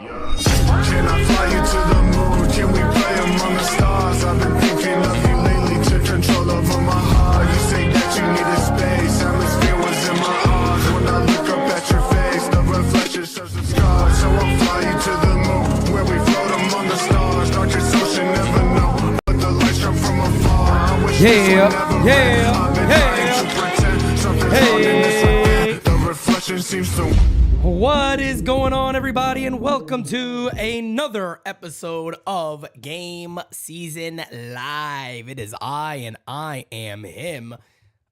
Can I fly you to the moon? Can we play among the stars? I've been thinking of you lately, took control over my heart. You say that you needed space, atmosphere was in my arms. When I look up at your face, the reflection serves as scars. So I'll fly you to the moon, where we float among the stars. Darkest ocean, never know, but the lights come from afar. I wish this would never end. I've been trying to pretend something's wrong in this. The reflection seems to... What is going on, everybody, and welcome to another episode of Game Season Live. It is I, and I am him.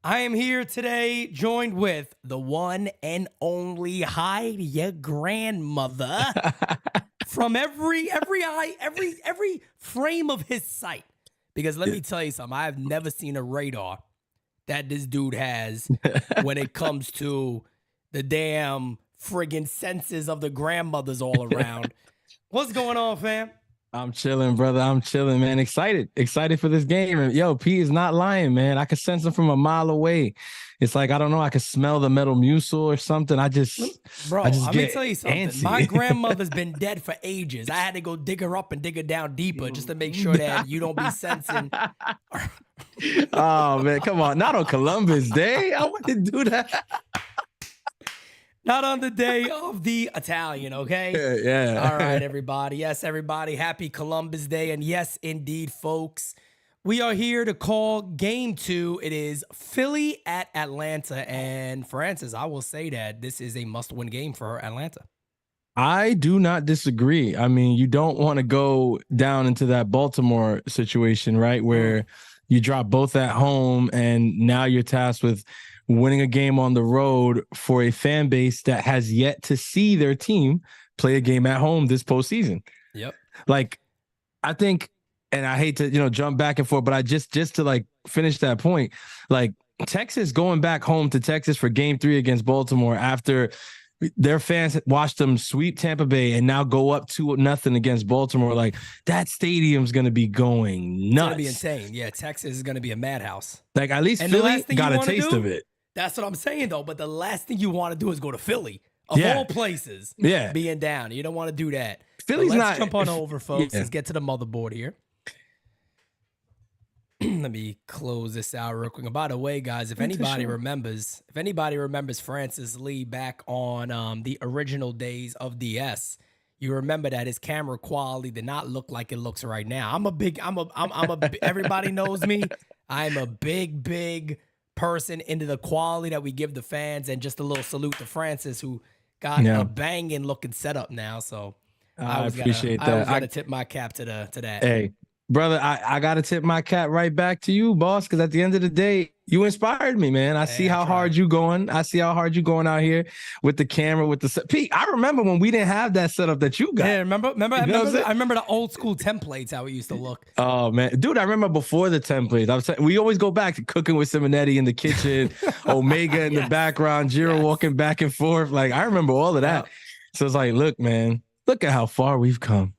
I am here today joined with the one and only Hide Your Grandmother from every frame of his sight. Because let me tell you something, I have never seen a radar that this dude has when it comes to the damn friggin' senses of the grandmothers all around. What's going on, fam? I'm chilling, brother. I'm chilling, man. Excited for this game. And yo, P is not lying, man. I could sense him from a mile away. It's like, I don't know, I could smell the metal mucil or something. Bro, I'm gonna tell you something. Antsy. My grandmother's been dead for ages. I had to go dig her up and dig her down deeper just to make sure that you don't be sensing. Oh, man, come on. Not on Columbus Day. I wouldn't do that. Not on the day of the Italian, okay? Yeah. All right, everybody. Yes, everybody. Happy Columbus Day. And yes, indeed, folks, we are here to call Game 2. It is Philly at Atlanta. And Francis, I will say that this is a must-win game for Atlanta. I do not disagree. I mean, you don't want to go down into that Baltimore situation, right? Where you drop both at home and now you're tasked with winning a game on the road for a fan base that has yet to see their team play a game at home this postseason. Yep. Like, I think, and I hate to, jump back and forth, but I just to like finish that point, like Texas going back home to Texas for game 3 against Baltimore after their fans watched them sweep Tampa Bay and now go up 2-0 against Baltimore. Like, that stadium's going to be going nuts. It's going to be insane. Yeah, Texas is going to be a madhouse. Like, at least Philly got a taste of it. That's what I'm saying, though. But the last thing you want to do is go to Philly, of all places, being down. You don't want to do that. Philly's let's jump on over, folks. Let's get to the motherboard here. Let me close this out real quick. And by the way, guys, if anybody remembers Francis Lee back on the original days of DS, you remember that his camera quality did not look like it looks right now. Everybody knows me. I'm a big person into the quality that we give the fans, and just a little salute to Francis, who got a banging looking setup now. So I appreciate that. I gotta tip my cap to that. Hey, brother, I gotta tip my cap right back to you, boss, because at the end of the day, you inspired me, man. I see how hard you going. I see how hard you going out here with the camera, with the Pete. I remember when we didn't have that setup that you got. Yeah, remember I remember the old school templates, how it used to look. Oh man, dude, I remember before the templates. We always go back to cooking with Simonetti in the kitchen, Omega in the background, Jiro walking back and forth. Like, I remember all of that. So it's like, look, man, look at how far we've come.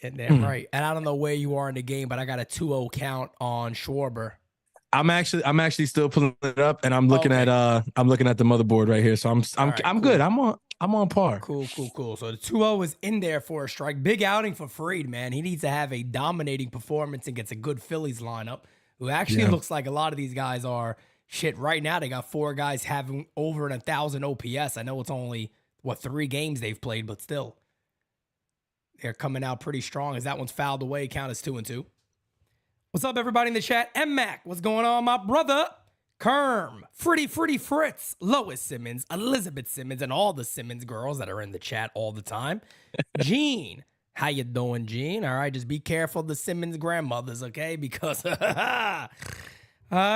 Yeah, damn right. And I don't know where you are in the game, but I got a 2-0 count on Schwarber. I'm actually still pulling it up, and I'm looking at the motherboard right here. So I'm cool. good. I'm on par. Cool. So the 2-0 is in there for a strike. Big outing for Freed, man. He needs to have a dominating performance against a good Phillies lineup, who actually looks like a lot of these guys are shit right now. They got 4 guys having over 1,000 OPS. I know it's only 3 games they've played, but still, they're coming out pretty strong. As that one's fouled away, count is 2-2. What's up, everybody in the chat? M-Mac, what's going on, my brother? Kerm, Fritty Fritz, Lois Simmons, Elizabeth Simmons, and all the Simmons girls that are in the chat all the time. Gene, how you doing, Gene? All right, just be careful of the Simmons grandmothers, okay? Because I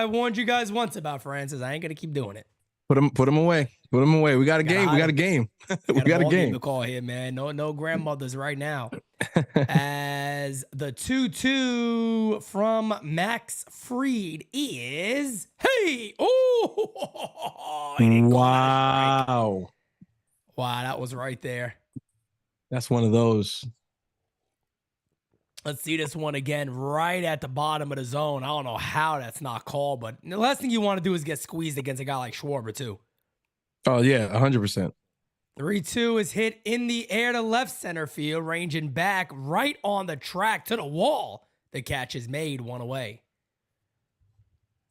warned you guys once about Francis. I ain't going to keep doing it. Put them away. We got a game. We got a game. We got a game to call here, man. No grandmothers right now. As the 2-2 from Max Freed is, hey, wow, that was right there. That's one of those. Let's see this one again, right at the bottom of the zone. I don't know how that's not called, but the last thing you want to do is get squeezed against a guy like Schwarber, too. Oh, yeah, 100%. 3-2 is hit in the air to left center field, ranging back right on the track to the wall. The catch is made, one away.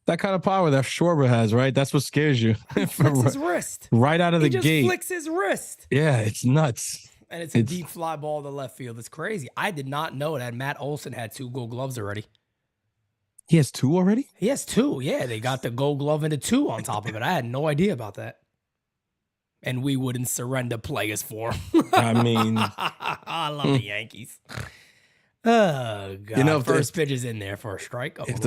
That kind of power that Schwarber has, right? That's what scares you. He flicks his wrist. Right out of the gate. He just flicks his wrist. Yeah, it's nuts. And it's a deep fly ball to left field. It's crazy. I did not know that Matt Olson had 2 gold gloves already. He has 2 already? He has 2. Yeah, they got the gold glove and the 2 on top of it. I had no idea about that. And we wouldn't surrender players for him. I mean, I love the Yankees. Oh, God. You know, first pitch is in there for a strike. If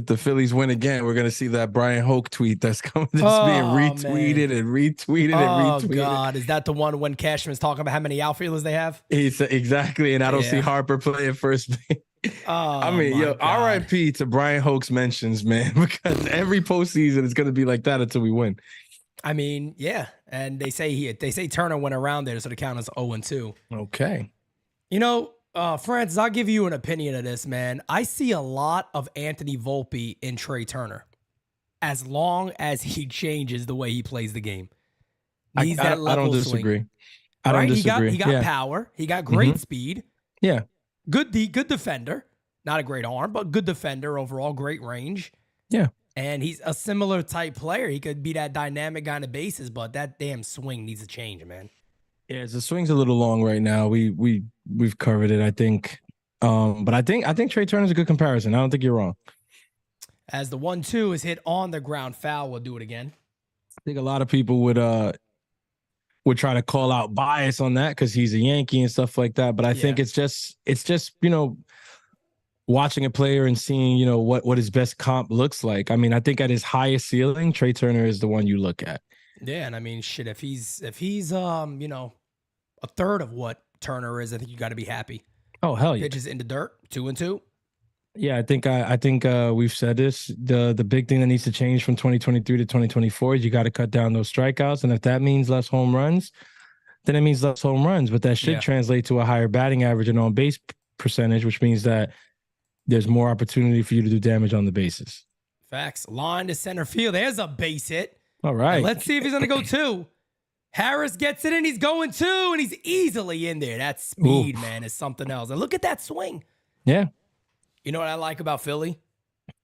the Phillies win again, we're going to see that Brian Hoke tweet that's coming. Being retweeted and retweeted and retweeted. Oh, God. Is that the one when Cashman's talking about how many outfielders they have? Exactly. And I don't see Harper playing first base. I mean, RIP to Brian Hoke's mentions, man, because every postseason is going to be like that until we win. I mean, yeah. And they say Turner went around there, so the count is 0-2. Okay. You know, Francis, I'll give you an opinion of this, man. I see a lot of Anthony Volpe in Trey Turner, as long as he changes the way he plays the game. I don't disagree. Swing. I don't disagree. He got power. He got great speed. Yeah. Good defender. Not a great arm, but good defender overall. Great range. Yeah. And he's a similar type player. He could be that dynamic guy on the bases, but that damn swing needs to change, man. Yeah, the swing's a little long right now. We've covered it, I think. But I think Trey Turner's a good comparison. I don't think you're wrong. As the 1-2 is hit on the ground foul, we'll do it again. I think a lot of people would try to call out bias on that because he's a Yankee and stuff like that. But I think it's just watching a player and seeing what his best comp looks like. I mean, I think at his highest ceiling, Trey Turner is the one you look at. Yeah, and I mean, shit, if he's a third of what Turner is, I think you got to be happy. Oh, hell yeah. Pitches in the dirt, 2-2. Yeah, I think we've said this. The big thing that needs to change from 2023 to 2024 is you got to cut down those strikeouts, and if that means less home runs, then it means less home runs. But that should translate to a higher batting average and on base percentage, which means that there's more opportunity for you to do damage on the bases. Facts. Line to center field. There's a base hit. All right. And let's see if he's going to go 2. Harris gets it in. He's going 2, and he's easily in there. That speed, man, is something else. And look at that swing. Yeah. You know what I like about Philly?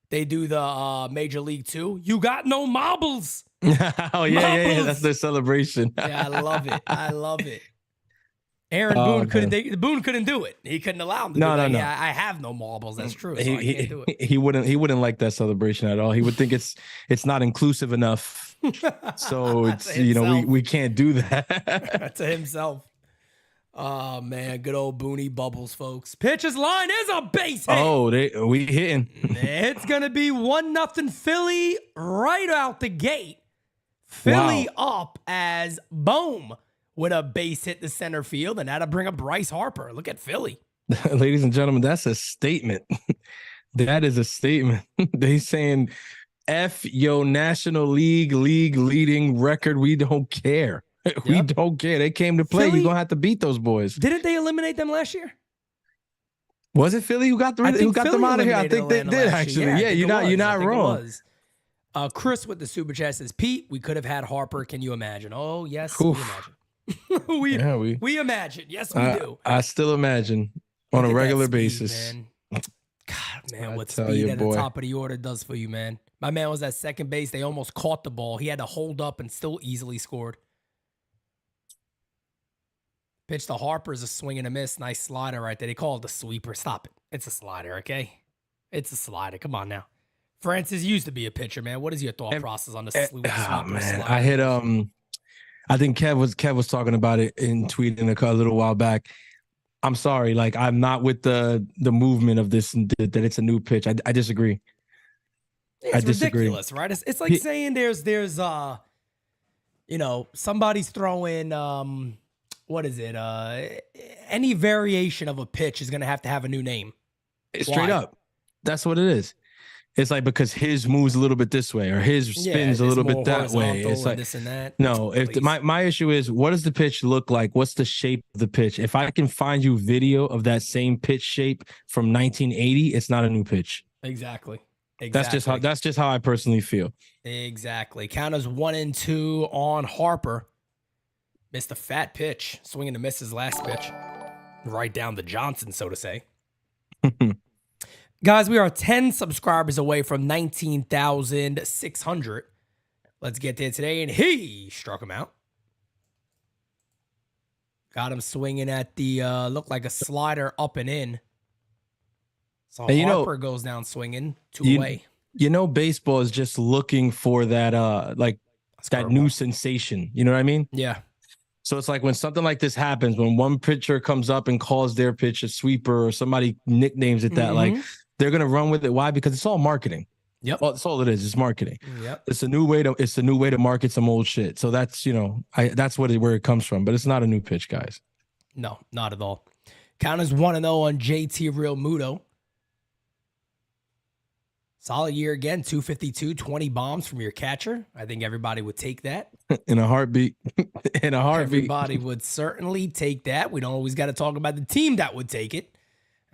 They do the Major League 2. You got no marbles. Oh, yeah. That's their celebration. Yeah, I love it. Aaron Boone couldn't do it. He couldn't allow him to do it. No. I have no marbles. That's true. So I can't do it. He wouldn't like that celebration at all. He would think it's not inclusive enough. So it's we can't do that. To himself. Oh man, good old Booney bubbles, folks. Pitcher's line is a base hit. Oh, we hitting. It's gonna be 1-0 Philly right out the gate. Philly up as boom. With a base hit to center field, and that'll bring up Bryce Harper. Look at Philly. Ladies and gentlemen, that's a statement. That is a statement. They saying, F your National League leading record. We don't care. We don't care. They came to play. You're going to have to beat those boys. Didn't they eliminate them last year? Was it Philly who got them out of here? I think they did, actually. Yeah, you're not wrong. Chris with the super chat says, Pete, we could have had Harper. Can you imagine? Oh, yes, we imagine. we imagine. Yes, we do. I still imagine on a regular basis. Man. God, man, what speed at the top of the order does for you, man. My man was at second base. They almost caught the ball. He had to hold up and still easily scored. Pitch to Harper is a swing and a miss. Nice slider right there. They call it the sweeper. Stop it. It's a slider, okay? It's a slider. Come on now. Francis used to be a pitcher, man. What is your thought process on the sweeper? Man, I hit I think Kev was talking about it in tweeting a little while back. I'm sorry, like I'm not with the movement of this that it's a new pitch. I disagree. It's ridiculous, right? It's like saying there's somebody's throwing what is it? Any variation of a pitch is gonna have to have a new name. Straight up. That's what it is. It's like because his moves a little bit this way or his spins a little bit that way. It's like this and that. No, if my issue is what does the pitch look like? What's the shape of the pitch? If I can find you video of that same pitch shape from 1980, it's not a new pitch. Exactly. That's just how I personally feel. Exactly. Count as 1-2 on Harper. Missed a fat pitch. Swinging to miss his last pitch. Right down the Johnson, so to say. Guys, we are 10 subscribers away from 19,600. Let's get there today. And he struck him out. Got him swinging at the, looked like a slider up and in. So Harper goes down swinging, two away. You know, baseball is just looking for that, that new sensation. You know what I mean? Yeah. So it's like when something like this happens, when one pitcher comes up and calls their pitch a sweeper or somebody nicknames it that, like they're going to run with it. Why? Because it's all marketing. Yep. Well, that's all it is. It's marketing. Yep. It's a new way to market some old shit. So that's, that's where it comes from, but it's not a new pitch, guys. No, not at all. Count is 1-0 on JT Realmuto. Solid year again, 252, 20 bombs from your catcher. I think everybody would take that. In a heartbeat. In a heartbeat. Everybody would certainly take that. We don't always got to talk about the team that would take it,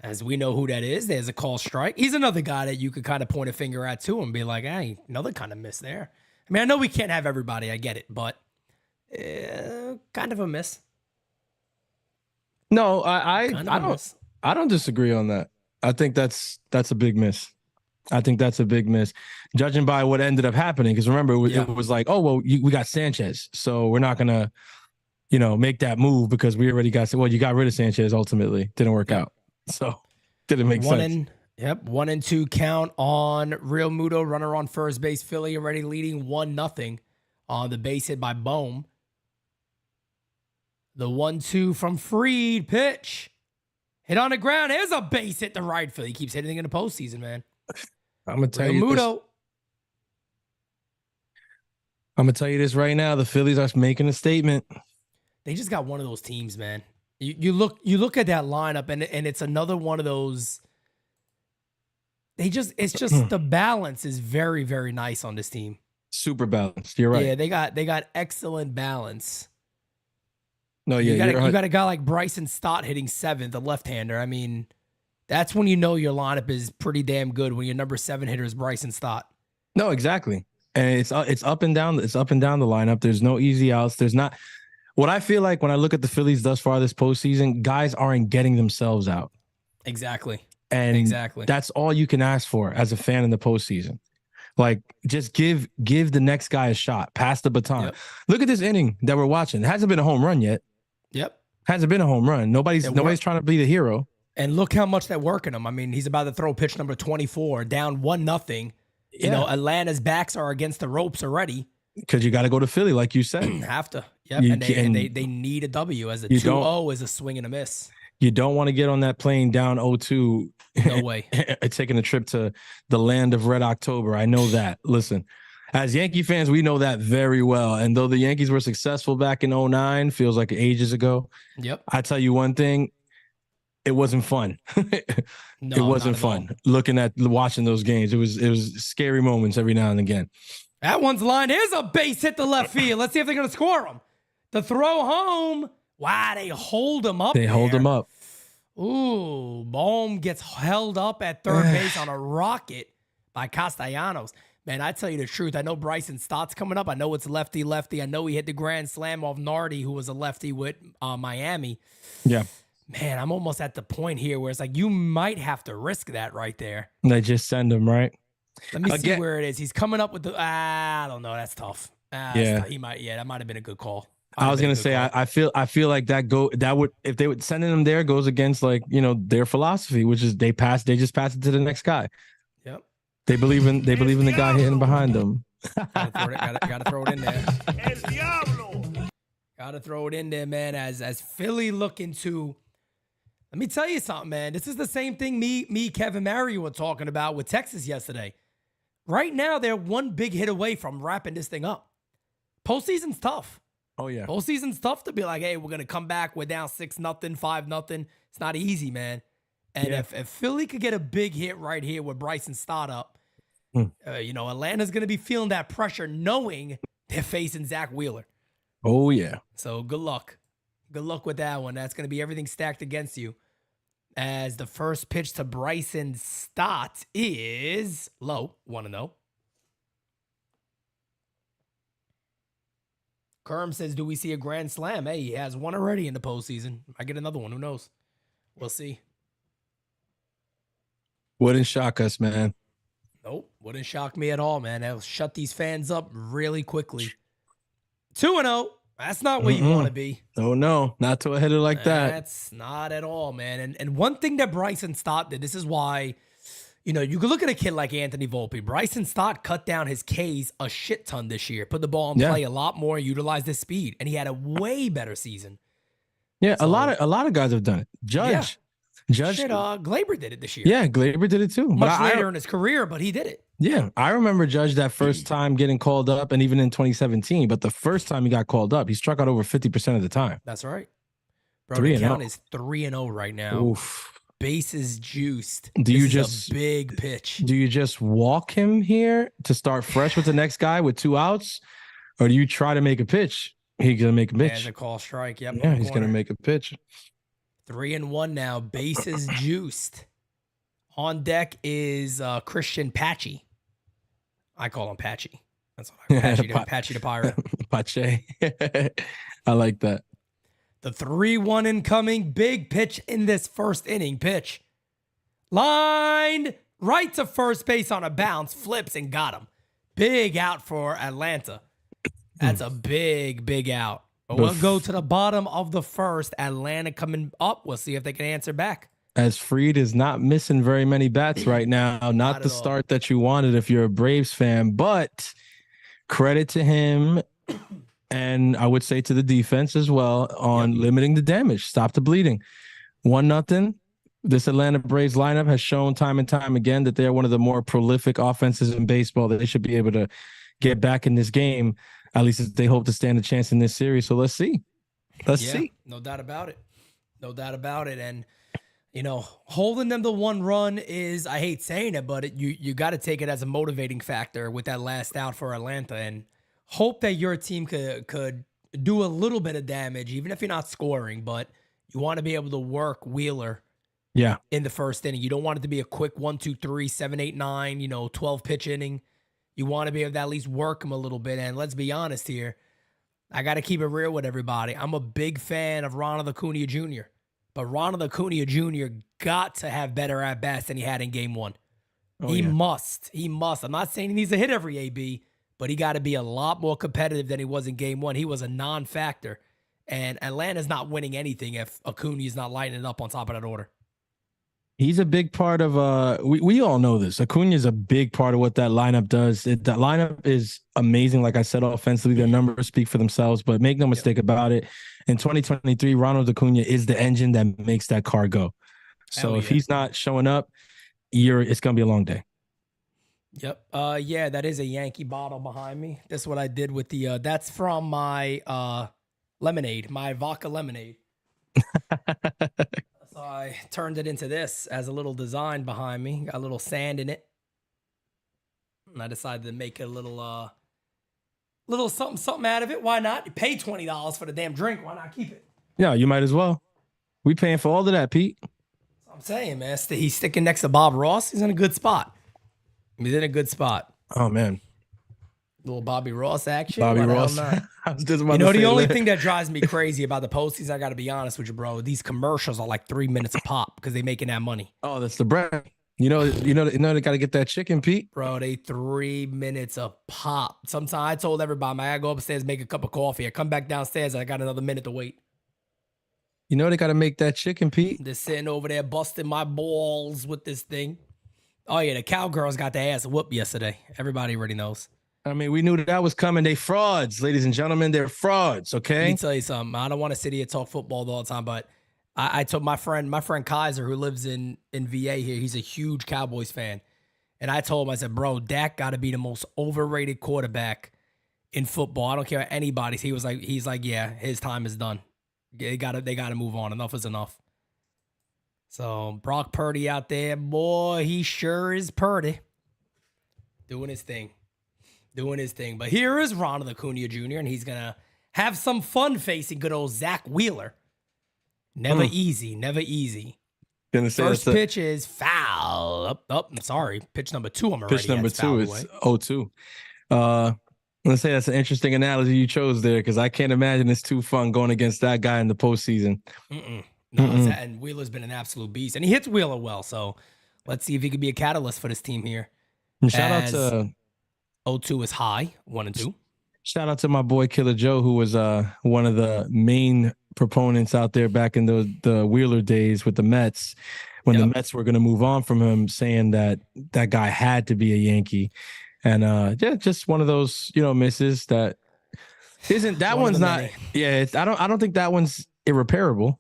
as we know who that is. There's a call strike. He's another guy that you could kind of point a finger at too and be like, hey, another kind of miss there. I mean, I know we can't have everybody. I get it, but kind of a miss. No, I don't disagree on that. I think that's a big miss. I think that's a big miss, judging by what ended up happening. Because remember, it was like, oh, well, we got Sanchez, so we're not going to, make that move because we already got, well, you got rid of Sanchez ultimately. Didn't work out. So didn't make sense. 1-2 count on Realmuto, runner on first base. Philly already leading 1-0 on the base hit by Bohm. The 1-2 from Fried, pitch. Hit on the ground. Here's a base hit to right field. He keeps hitting in the postseason, man. I'm gonna tell you this right now. The Phillies are making a statement. They just got one of those teams, man. You look at that lineup, and it's another one of those. It's just the balance is very, very nice on this team. Super balanced. You're right. Yeah, they got excellent balance. No, yeah, you got a guy like Bryson Stott hitting seventh, a left-hander. I mean, that's when you know your lineup is pretty damn good, when your number 7 hitter is Bryson Stott. No, exactly. And it's up and down. It's up and down the lineup. There's no easy outs. There's not. What I feel like when I look at the Phillies thus far this postseason, guys aren't getting themselves out. Exactly. And that's all you can ask for as a fan in the postseason. Like, just give the next guy a shot. Pass the baton. Yep. Look at this inning that we're watching. It hasn't been a home run yet. Yep. Hasn't been a home run. Nobody's trying to be the hero. And look how much they're working him. I mean, he's about to throw pitch number 24, down 1-0. You know, Atlanta's backs are against the ropes already. Because you got to go to Philly, like you said. Have to. Yep. And they need a W, as a 2-0 is a swing and a miss. You don't want to get on that plane down 0-2. No way. Taking a trip to the land of Red October. I know that. Listen, as Yankee fans, we know that very well. And though the Yankees were successful back in 2009, feels like ages ago. Yep. I tell you one thing. It wasn't fun. It wasn't fun watching those games. It was scary moments every now and again. That one's line. Here's a base hit to left field. Let's see if they're going to score him. The throw home. Wow, they hold him up. Hold him up. Ooh, Bohm gets held up at third base on a rocket by Castellanos. Man, I tell you the truth. I know Bryson Stott's coming up. I know it's lefty. I know he hit the grand slam off Nardi, who was a lefty with Miami. Yeah. Man, I'm almost at the point here where it's like you might have to risk that right there. They just send him, right? Let me see where it is. He's coming up with the. I don't know. That's tough. He might. Yeah, that might have been a good call. I was gonna say. I feel like that would if they would sending them there goes against their philosophy, which is they just pass it to the next guy. Yep. They believe in the guy hitting behind them. Gotta throw it in there. Gotta throw it in there, man. As Philly looking to. Let me tell you something, man. This is the same thing me, Kevin Mary were talking about with Texas yesterday. Right now, they're one big hit away from wrapping this thing up. Postseason's tough. Oh, yeah. Postseason's tough to be like, hey, we're going to come back. We're down 6-0, 5-0. It's not easy, man. And if Philly could get a big hit right here with Bryson Stott up, Atlanta's going to be feeling that pressure knowing they're facing Zach Wheeler. Oh, yeah. So good luck. Good luck with that one. That's going to be everything stacked against you. As the first pitch to Bryson Stott is low, 1-0. Kerm says, do we see a grand slam? Hey, he has one already in the postseason. I get another one. Who knows? We'll see. Wouldn't shock us, man. Nope. Wouldn't shock me at all, man. They'll shut these fans up really quickly. 2-0. That's not where you want to be. Oh, no. Not to a hitter like that. That's not at all, man. And one thing that Bryson Stott did, this is why, you know, you can look at a kid like Anthony Volpe. Bryson Stott cut down his Ks a shit ton this year, put the ball in play a lot more, utilized his speed, and he had a way better season. Yeah, so, a lot of guys have done it. Judge. Glaber did it this year. Yeah, Glaber did it too. Much later in his career, but he did it. Yeah, I remember Judge that first time getting called up, and even in 2017. But the first time he got called up, he struck out over 50% of the time. That's right. Bro, the count is 3-0 right now. Oof. Bases juiced. Do you just a big pitch? Do you just walk him here to start fresh with the next guy with 2 outs, or do you try to make a pitch? He's gonna make a pitch. There's a call strike. Yep. Yeah, he's gonna make a pitch. 3-1 now. Bases juiced. On deck is Christian Patchy. I call him Patchy. That's what I call Patchy the Pirate. Pache. I like that. The 3-1 incoming. Big pitch in this first inning. Pitch. Lined right to first base on a bounce. Flips and got him. Big out for Atlanta. That's a big out. But we'll go to the bottom of the first. Atlanta coming up. We'll see if they can answer back. As Fried is not missing very many bats right now. Not the start that you wanted if you're a Braves fan, but credit to him. And I would say to the defense as well on limiting the damage. Stop the bleeding. 1-0. This Atlanta Braves lineup has shown time and time again that they are one of the more prolific offenses in baseball, that they should be able to get back in this game. At least if they hope to stand a chance in this series. So let's see. Let's see. No doubt about it. No doubt about it. And, you know, holding them to 1 run is, I hate saying it, but you got to take it as a motivating factor with that last out for Atlanta, and hope that your team could do a little bit of damage, even if you're not scoring, but you want to be able to work Wheeler in the first inning. You don't want it to be a quick 1, 2, 3, 7, 8, 9, 12 pitch inning. You want to be able to at least work him a little bit. And let's be honest here. I got to keep it real with everybody. I'm a big fan of Ronald Acuna Jr., but Ronald Acuna Jr. got to have better at-bats than he had in Game 1. He must. I'm not saying he needs to hit every AB, but he got to be a lot more competitive than he was in Game 1. He was a non-factor. And Atlanta's not winning anything if Acuna is not lighting it up on top of that order. He's a big part of we all know this. Acuna is a big part of what that lineup does. That lineup is amazing. Like I said, offensively, their numbers speak for themselves, but make no mistake about it. In 2023, Ronald Acuna is the engine that makes that car go. So if he's not showing up, it's gonna be a long day. Yep. That is a Yankee bottle behind me. That's what I did with the that's from my lemonade, my vodka lemonade. So I turned it into this as a little design behind me. Got a little sand in it. And I decided to make a little something out of it. Why not? You pay $20 for the damn drink. Why not keep it? Yeah, you might as well. We paying for all of that, Pete. That's what I'm saying, man. He's sticking next to Bob Ross. He's in a good spot. He's in a good spot. Oh, man. Little Bobby Ross action. Bobby Ross. I was just about the only thing that drives me crazy about the postseason, I got to be honest with you, bro. These commercials are like 3 minutes a pop because they making that money. Oh, that's the brand. You know, they got to get that chicken, Pete. Bro, they 3 minutes a pop. Sometimes I told everybody, I got to go upstairs, make a cup of coffee. I come back downstairs, I got another minute to wait. You know they got to make that chicken, Pete. Just sitting over there busting my balls with this thing. Oh, yeah, the Cowgirls got their ass whooped yesterday. Everybody already knows. I mean, we knew that was coming. They frauds, ladies and gentlemen. They're frauds, okay? Let me tell you something. I don't want to sit here and talk football all the time, but I told my friend Kaiser, who lives in VA here, he's a huge Cowboys fan. And I told him, I said, bro, Dak got to be the most overrated quarterback in football. I don't care what anybody. He's like, yeah, his time is done. They got to move on. Enough is enough. So Brock Purdy out there, boy, he sure is Purdy. Doing his thing. But here is Ronald Acuna Jr., and he's going to have some fun facing good old Zach Wheeler. Never easy. Gonna say first pitch is foul. I'm sorry. Pitch number 2, I'm already Pitch number 2 is 0-2. Let's say that's an interesting analogy you chose there, because I can't imagine it's too fun going against that guy in the postseason. No, and Wheeler's been an absolute beast, and he hits Wheeler well. So let's see if he could be a catalyst for this team here. And shout out to 0-2 is high, 1-2. Shout out to my boy Killer Joe, who was one of the main proponents out there back in the Wheeler days with the Mets, when the Mets were going to move on from him, saying that that guy had to be a Yankee. And just one of those, misses that isn't, that one's not. Many. Yeah, I don't think that one's irreparable.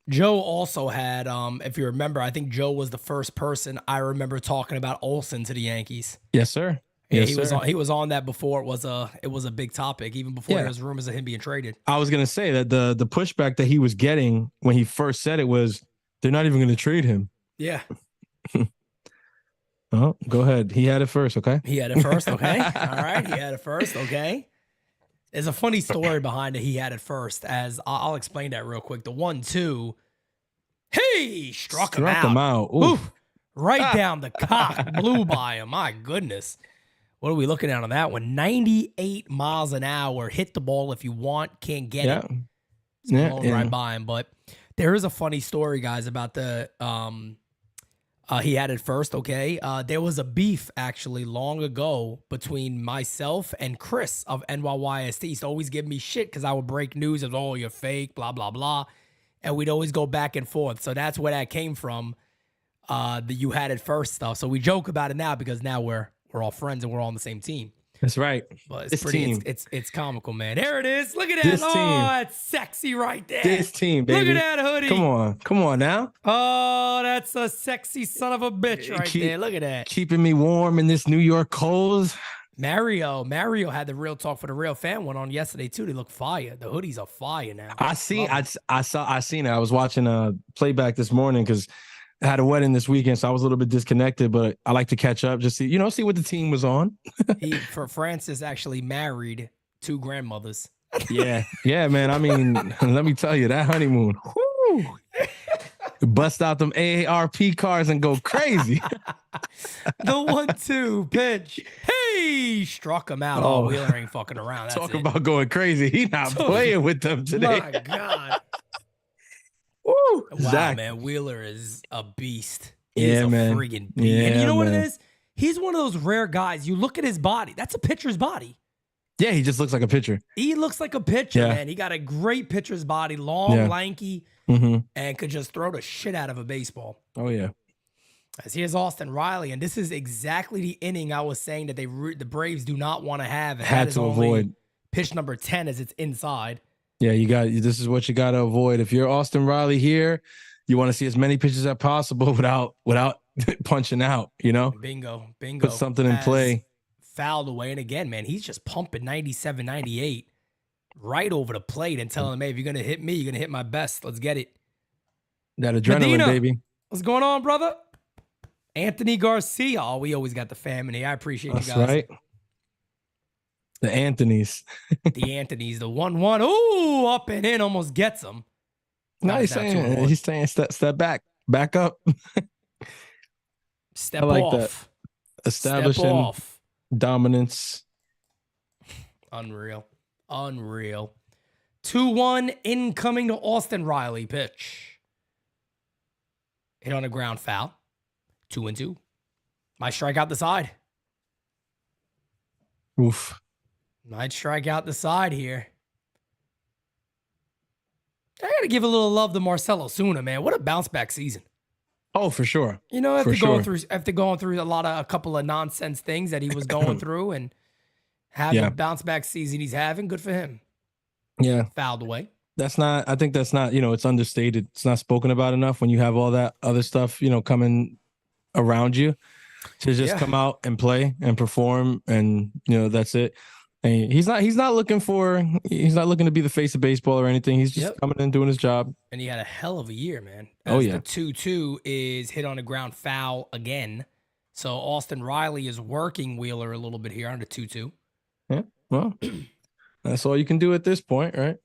Joe also had, if you remember, I think Joe was the first person I remember talking about Olsen to the Yankees. Yes, sir. Yeah, he was on that before it was a big topic, even before there was rumors of him being traded. I was gonna say that the pushback that he was getting when he first said it was, they're not even gonna trade him. Yeah. Oh, go ahead. He had it first, okay? He had it first, okay. All right, he had it first, okay. There's a funny story behind it. He had it first, as I'll explain that real quick. The 1-2, hey, struck him out. Oof. Right down the cock, blew by him. My goodness. What are we looking at on that one? 98 miles an hour. Hit the ball if you want. Can't get it. It's blown right by him. But there is a funny story, guys, about the he had it first, okay? There was a beef, actually, long ago between myself and Chris of NYYST. He used to always give me shit because I would break news of, oh, you're fake, blah, blah, blah. And we'd always go back and forth. So that's where that came from, the you had it first stuff. So we joke about it now because now we're all friends and we're all on the same team. That's right. But it's pretty. It's comical, man. There it is. Look at that. That's sexy right there. This team, baby. Look at that hoodie. Come on now. Oh, that's a sexy son of a bitch right there. Look at that. Keeping me warm in this New York cold. Mario had the Real Talk for the Real Fan one on yesterday too. They look fire. The hoodies are fire now. I seen it. I was watching a playback this morning because I had a wedding this weekend, so I was a little bit disconnected, but I like to catch up, just see what the team was on. For Francis actually married 2 grandmothers. Yeah, man. I mean, let me tell you, that honeymoon, whoo, bust out them AARP cars and go crazy. The 1-2 pitch. Hey, struck him out. Oh, Wheeler ain't fucking around. That's Talk about going crazy. He not playing with them today. My God. Woo, wow, Zach. Man, Wheeler is a beast. He's a freaking beast. And you know what it is? He's one of those rare guys. You look at his body. That's a pitcher's body. Yeah, he just looks like a pitcher. He looks like a pitcher, man. He got a great pitcher's body, long, lanky, and could just throw the shit out of a baseball. Oh, yeah. As here's Austin Riley, and this is exactly the inning I was saying that the Braves do not want to have. And had to avoid. Pitch number 10 as it's inside. Yeah, this is what you got to avoid. If you're Austin Riley here, you want to see as many pitches as possible without punching out, Bingo. Put something in play. Fouled away. And again, man, he's just pumping 97, 98 right over the plate and telling him, hey, if you're going to hit me, you're going to hit my best. Let's get it. That adrenaline, Medina, baby. What's going on, brother? Anthony Garcia. Oh, we always got the family. I appreciate you guys. That's right. The Anthonys. The Anthonys, the 1-1. Ooh, up and in, almost gets him. No, he's saying step back up. Step off. That. Establishing dominance. Unreal. 2-1 incoming to Austin Riley pitch. Hit on a ground foul. 2-2. Might strike out the side. Oof. Might strike out the side here. I got to give a little love to Marcell Ozuna, man. What a bounce back season. Oh, for sure. After going through a couple of nonsense things that he was going through and having a bounce back season he's having, good for him. Yeah. Fouled away. I think that's not, it's understated. It's not spoken about enough when you have all that other stuff, coming around you to just come out and play and perform. And, that's it. And he's not looking to be the face of baseball or anything. He's just coming in and doing his job. And he had a hell of a year, man. The 2-2 is hit on a ground foul again. So Austin Riley is working Wheeler a little bit here on the 2-2. Yeah. Well, that's all you can do at this point, right?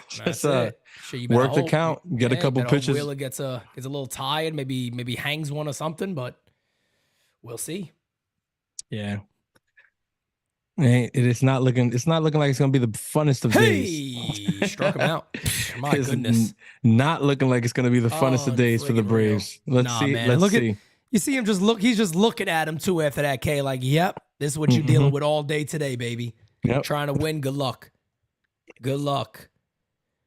Just work the count, get a couple pitches. Wheeler gets a little tired, maybe hangs one or something, but we'll see. Yeah. It is not looking. It's not looking like it's gonna be the funnest of days. Hey, struck him out. My It's goodness. not looking like it's gonna be the funnest of days for the Unfriggin' Braves. real. Let's see. Man. Let's Look see. at you see him just look. He's just looking at him too after that K. Like, yep, this is what you're dealing with all day today, baby. Yep. Trying to win. Good luck. Good luck.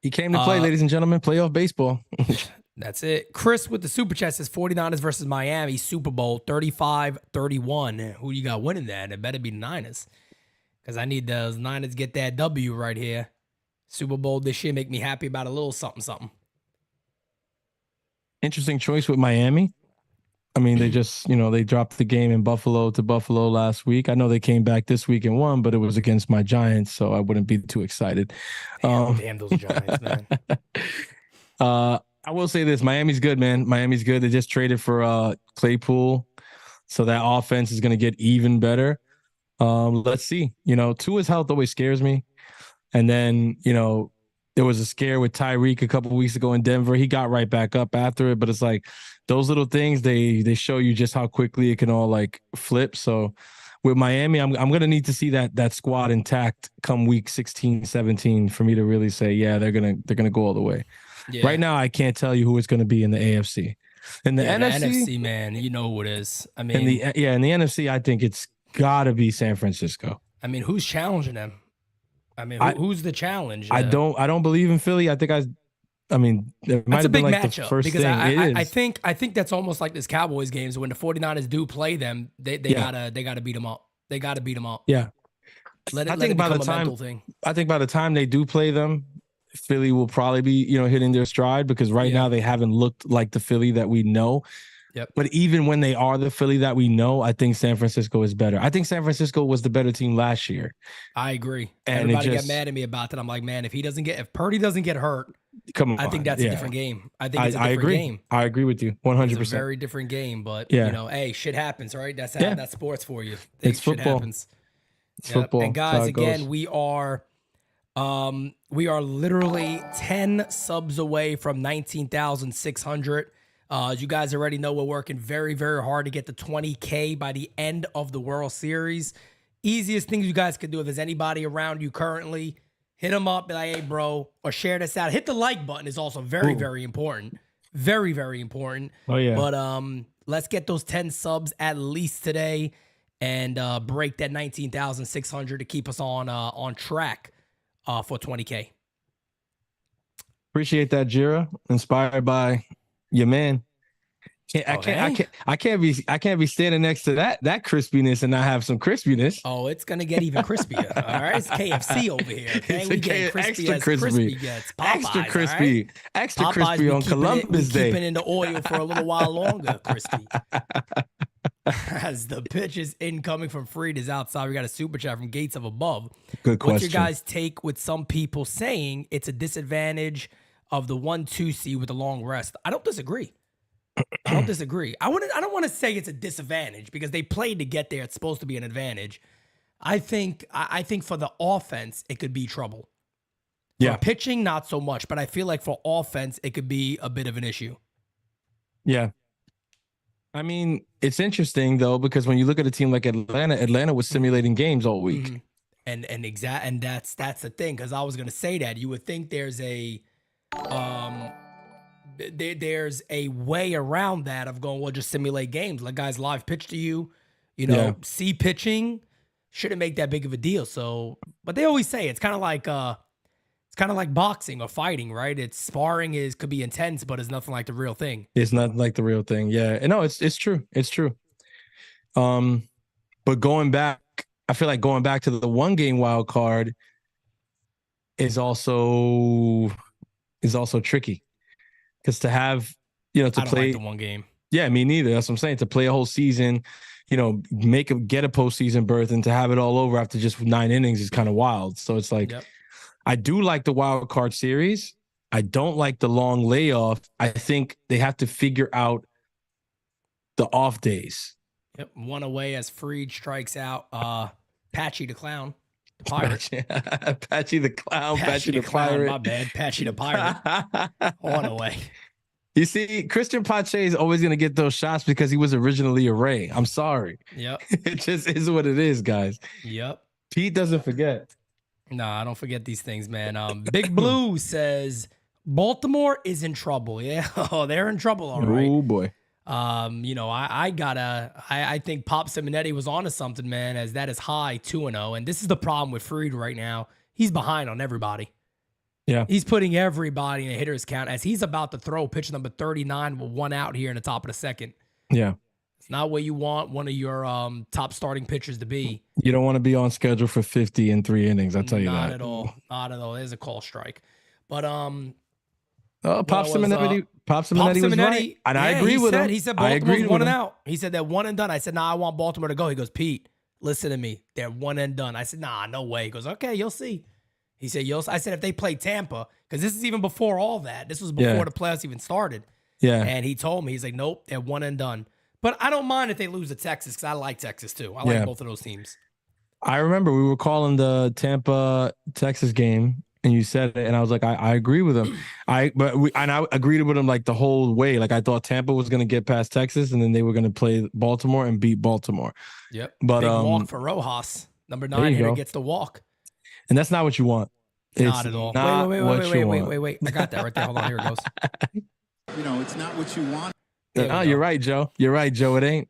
He came to play, ladies and gentlemen. Playoff baseball. That's it. Chris with the super chat says 49ers versus Miami Super Bowl 35-31. Who you got winning that? It better be the Niners. Because I need those Niners get that W right here. Super Bowl this year make me happy about a little something, something. Interesting choice with Miami. I mean, they just, they dropped the game in Buffalo last week. I know they came back this week and won, but it was against my Giants, so I wouldn't be too excited. Damn those Giants, man. I will say this. Miami's good, man. Miami's good. They just traded for Claypool, so that offense is going to get even better. Let's see. Tua's health always scares me. And then, there was a scare with Tyreek a couple of weeks ago in Denver. He got right back up after it, but it's like those little things, they show you just how quickly it can all like flip. So with Miami, I'm going to need to see that squad intact come week 16, 17 for me to really say, yeah, they're going to go all the way. Yeah. Right now, I can't tell you who it's going to be in the AFC. In the NFC, the NFC, man, you know who it is. I mean, in the NFC, I think it's got to be San Francisco. I mean, who's challenging them? I mean, who's the challenge? I don't believe in Philly. I think I mean, it might have been like the first because thing. I think that's almost like this Cowboys games when the 49ers do play them, they gotta beat them up. They gotta beat them up. Yeah. I think by the time they do play them, Philly will probably be, hitting their stride because right now they haven't looked like the Philly that we know. Yep. But even when they are the Philly that we know, I think San Francisco is better. I think San Francisco was the better team last year. I agree. And everybody got mad at me about that. I'm like, man, if Purdy doesn't get hurt, come on, I think that's a different game. I think it's a different game. I agree with you 100%. It's a very different game, but hey, shit happens, right? That's how that's sports for you. It's football. Shit happens. It's football. And guys, again, we are literally 10 subs away from 19,600. As you guys already know, we're working very, very hard to get to 20K by the end of the World Series. Easiest things you guys can do if there's anybody around you currently, hit them up, be like, hey, bro, or share this out. Hit the like button is also very, very important. Very, very important. Oh, yeah. But let's get those 10 subs at least today and break that 19,600 to keep us on track for 20K. Appreciate that, Jira. Inspired by your man. I can't be standing next to that crispiness and not have some crispiness. Oh, it's gonna get even crispier. All right, it's KFC over here. Okay, we get crispy as crispy gets. Popeyes, extra crispy, right? extra Popeyes, crispy on Columbus Day. Keeping in the oil for a little while longer, crispy. As the pitch is incoming from Freed is outside. We got a super chat from Gates of Above. Good question. What's your guys' take with some people saying it's a disadvantage of the 1-2 seed with a long rest? I don't disagree. I don't want to say it's a disadvantage because they played to get there. It's supposed to be an advantage. I think for the offense, it could be trouble. For pitching, not so much, but I feel like for offense, it could be a bit of an issue. Yeah. I mean, it's interesting though, because when you look at a team like Atlanta was simulating games all week. Mm-hmm. And that's the thing, because I was gonna say that you would think there's a way around that of going, well, just simulate games. Let guys live pitch to you, see pitching, shouldn't make that big of a deal. So, but they always say it's kind of like boxing or fighting, right? It's sparring could be intense, but it's nothing like the real thing. It's not like the real thing. Yeah. No, it's true. It's true. But I feel like going back to the 1-game wild card is also tricky. Because to have, to play like the 1 game. Yeah, me neither. That's what I'm saying. To play a whole season, get a postseason berth and to have it all over after just 9 innings is kind of wild. So it's like, I do like the wild card series. I don't like the long layoff. I think they have to figure out the off days. Yep. 1 away as Freed strikes out Patchy the Clown. Pirate. Patchy the Clown. Patchy the Pirate. My bad. Patchy the Pirate. 1 away. You see, Christian Pache is always going to get those shots because he was originally a Ray. I'm sorry. Yep. It just is what it is, guys. Yep. Pete doesn't forget. No, I don't forget these things, man. Big Blue says Baltimore is in trouble. Yeah, oh, they're in trouble, all right. Oh boy. I think Pop Simonetti was onto something, man, as that is high 2-0. And this is the problem with Fried right now. He's behind on everybody. Yeah. He's putting everybody in a hitter's count as he's about to throw pitch number 39 with one out here in the top of the second. Yeah. It's not where you want one of your top starting pitchers to be. You don't want to be on schedule for 50 in 3 innings. I'll tell you that. Not at all. Not at all. There's a call strike. But Pop Simonetti was right. And I agree with him. He said Baltimore's one and out. He said they're one and done. I said, nah, I want Baltimore to go. He goes, Pete, listen to me. They're one and done. I said, nah, no way. He goes, okay, you'll see. He said, I said, if they play Tampa, because this is even before all that. This was before the playoffs even started. Yeah. And he told me, he's like, nope, they're one and done. But I don't mind if they lose to Texas because I like Texas too. I like both of those teams. I remember we were calling the Tampa Texas game and you said it, and I was like, I agree with him. I agreed with him like the whole way. Like I thought Tampa was going to get past Texas and then they were going to play Baltimore and beat Baltimore. Yep. But big walk for Rojas. Number 9 hitter gets the walk. And that's not what you want. Not at all. Wait. I got that right there. Hold on. Here it goes. It's not what you want. You're right, Joe. You're right, Joe. It ain't.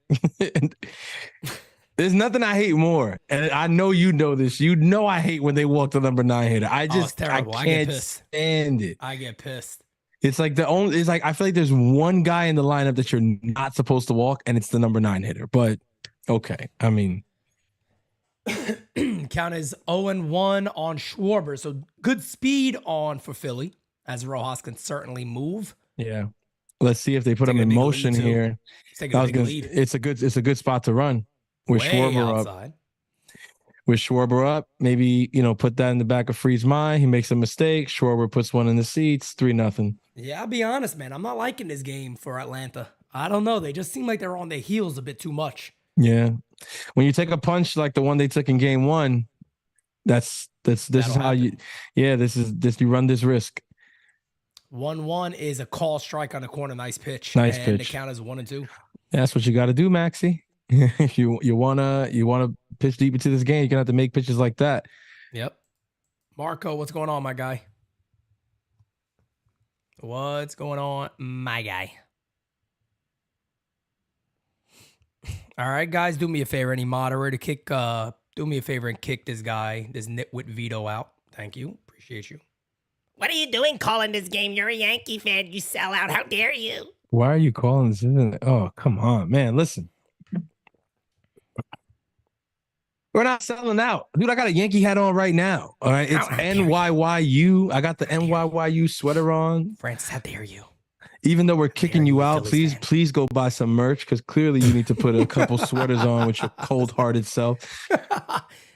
There's nothing I hate more. And I know you know this. You know I hate when they walk the number 9 hitter. I can't stand it. I get pissed. It's like I feel like there's one guy in the lineup that you're not supposed to walk, and it's the number 9 hitter. But okay. I mean, count is 0-1 on Schwarber. So good speed on for Philly, as Rojas can certainly move. Yeah. Let's see if they put him in motion here. It's a good spot to run with Schwarber up. With Schwarber up, maybe put that in the back of Fried's mind. He makes a mistake. Schwarber puts one in the seats. 3-0. Yeah, I'll be honest, man. I'm not liking this game for Atlanta. I don't know. They just seem like they're on their heels a bit too much. Yeah. When you take a punch like the one they took in game 1, this is how you run this risk. 1-1 is a call strike on the corner. Nice pitch. Nice and pitch. The count is 1-2. That's what you got to do, Maxie. If you wanna pitch deep into this game, you're gonna have to make pitches like that. Yep. Marco, what's going on, my guy? What's going on, my guy? All right, guys, do me a favor. Any moderator, do me a favor and kick this guy, this nitwit Vito out. Thank you. Appreciate you. What are you doing calling this game? You're a Yankee fan. You sellout. How dare you? Why are you calling this? Oh, come on, man. Listen. We're not selling out. Dude, I got a Yankee hat on right now. All right. It's NYYU. I got the NYYU sweater on. Francis, how dare you? Even though we're kicking you out, please go buy some merch because clearly you need to put a couple sweaters on with your cold-hearted self.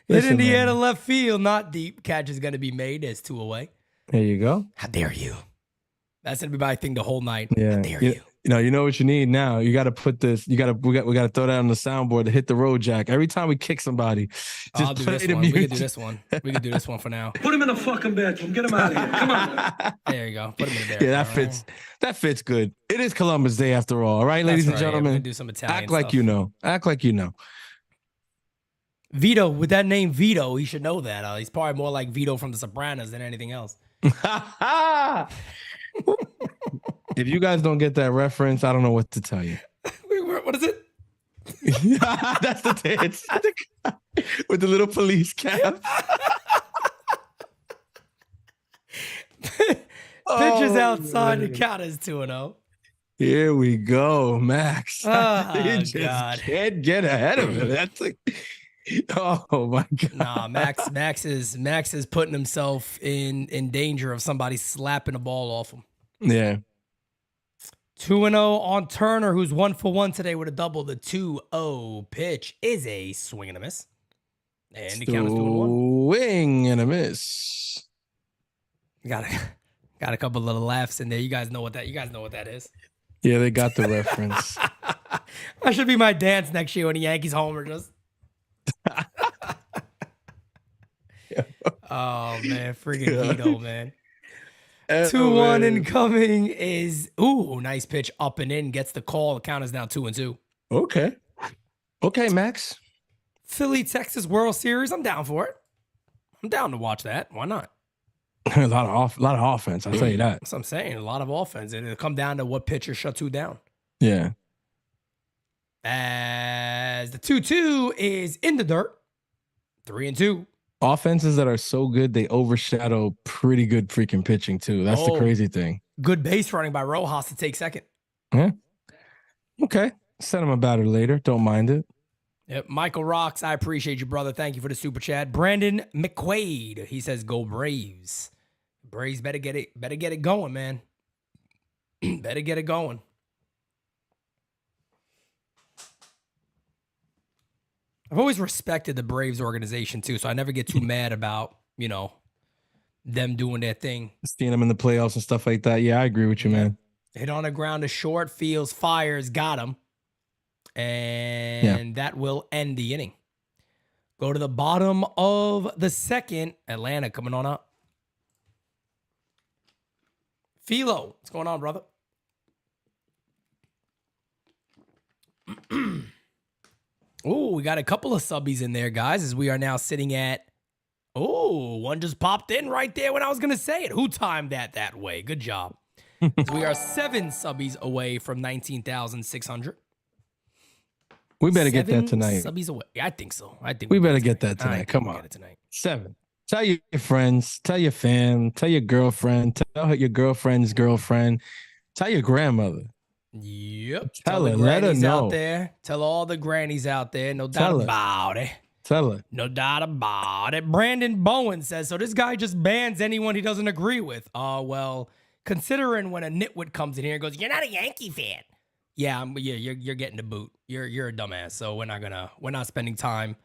Hit Indiana left field, not deep. Catch is going to be made as 2 away. There you go. How dare you? That's gonna be my thing the whole night. Yeah. How dare you? You know what you need now. You got to put this. We got to throw that on the soundboard to hit the road jack every time we kick somebody. I'll do this one. We can do this one. We can do this one for now. Put him in the fucking bedroom. Get him out of here. Come on. There you go. Put him in there. Yeah, that fits. That fits good. It is Columbus Day after all. All right, ladies and gentlemen. Yeah, do some Italian Act like you know. Act like you know. Vito, with that name Vito, he should know that. He's probably more like Vito from The Sopranos than anything else. If you guys don't get that reference, I don't know what to tell you. Wait, what is it? That's the dance with the little police cap. Pitches outside, the count is 2-0. Here we go, Max. Oh, you just God. can't get ahead of it. That's like, oh my God. Nah, Max is putting himself in danger of somebody slapping the ball off him. Yeah. 2-0 on Turner, who's 1-for-1 today with a double. The 2-0 pitch is a swing and a miss. And the count is 2-1. Swing and a miss. Got a couple little laughs in there. You guys know what that is. Yeah, they got the reference. That should be my dance next year when the Yankees homer just. Oh man, freaking Vito, man. 2-1 incoming is nice pitch up and in, gets the call. The count is now 2-2. Okay, Max. Philly-Texas World Series. I'm down for it. I'm down to watch that. Why not? A lot of offense. I'll tell you that. That's what I'm saying. A lot of offense. It'll come down to what pitcher shuts who down. Yeah. As the 2-2 is in the dirt. 3-2. Offenses that are so good, they overshadow pretty good freaking pitching too. That's the crazy thing. Good base running by Rojas to take second. Yeah. Okay. Send him a batter later. Don't mind it. Yep. Michael Rocks, I appreciate you, brother. Thank you for the super chat. Brandon McQuaid, he says, "Go Braves." Braves better get it going, man. Better get it going. I've always respected the Braves organization too, so I never get too mad about, them doing their thing. Seeing them in the playoffs and stuff like that. Yeah, I agree with you, man. Hit on the ground to short, fields, fires, got him. And that will end the inning. Go to the bottom of the second. Atlanta coming on up. Philo, what's going on, brother? Oh, we got a couple of subbies in there, guys, as we are now sitting at, one just popped in right there when I was going to say it. Who timed that way? Good job. We are 7 subbies away from 19,600. We better get that tonight. Subbies away. I think so. We better get that tonight. Come on. 7. Tell your friends, tell your fam, tell your girlfriend, tell your girlfriend's girlfriend, tell your grandmother. Yep. Tell her, let her know. Out there. Tell all the grannies out there. No doubt about it. Tell her. No doubt about it. Brandon Bowen says, so this guy just bans anyone he doesn't agree with. Well, considering when a nitwit comes in here and goes, "You're not a Yankee fan." Yeah, you're getting the boot. You're a dumbass. So we're not spending time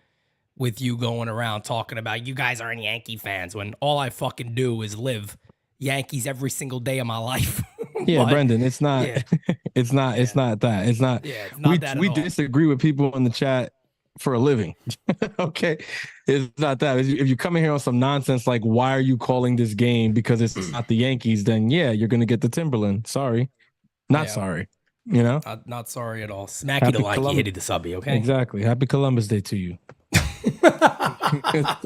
with you going around talking about you guys aren't Yankee fans when all I fucking do is live Yankees every single day of my life. Yeah, Brendan, it's not. Yeah. It's not that. It's not. Yeah, it's not that at we all. disagree with people in the chat for a living. Okay, it's not that. If you come in here on some nonsense like, "Why are you calling this game because it's not the Yankees?" Then yeah, you're gonna get the Timberland. Sorry, not sorry. Not sorry at all. Smacky to like you, hitty the subby. Okay, exactly. Happy Columbus Day to you. That's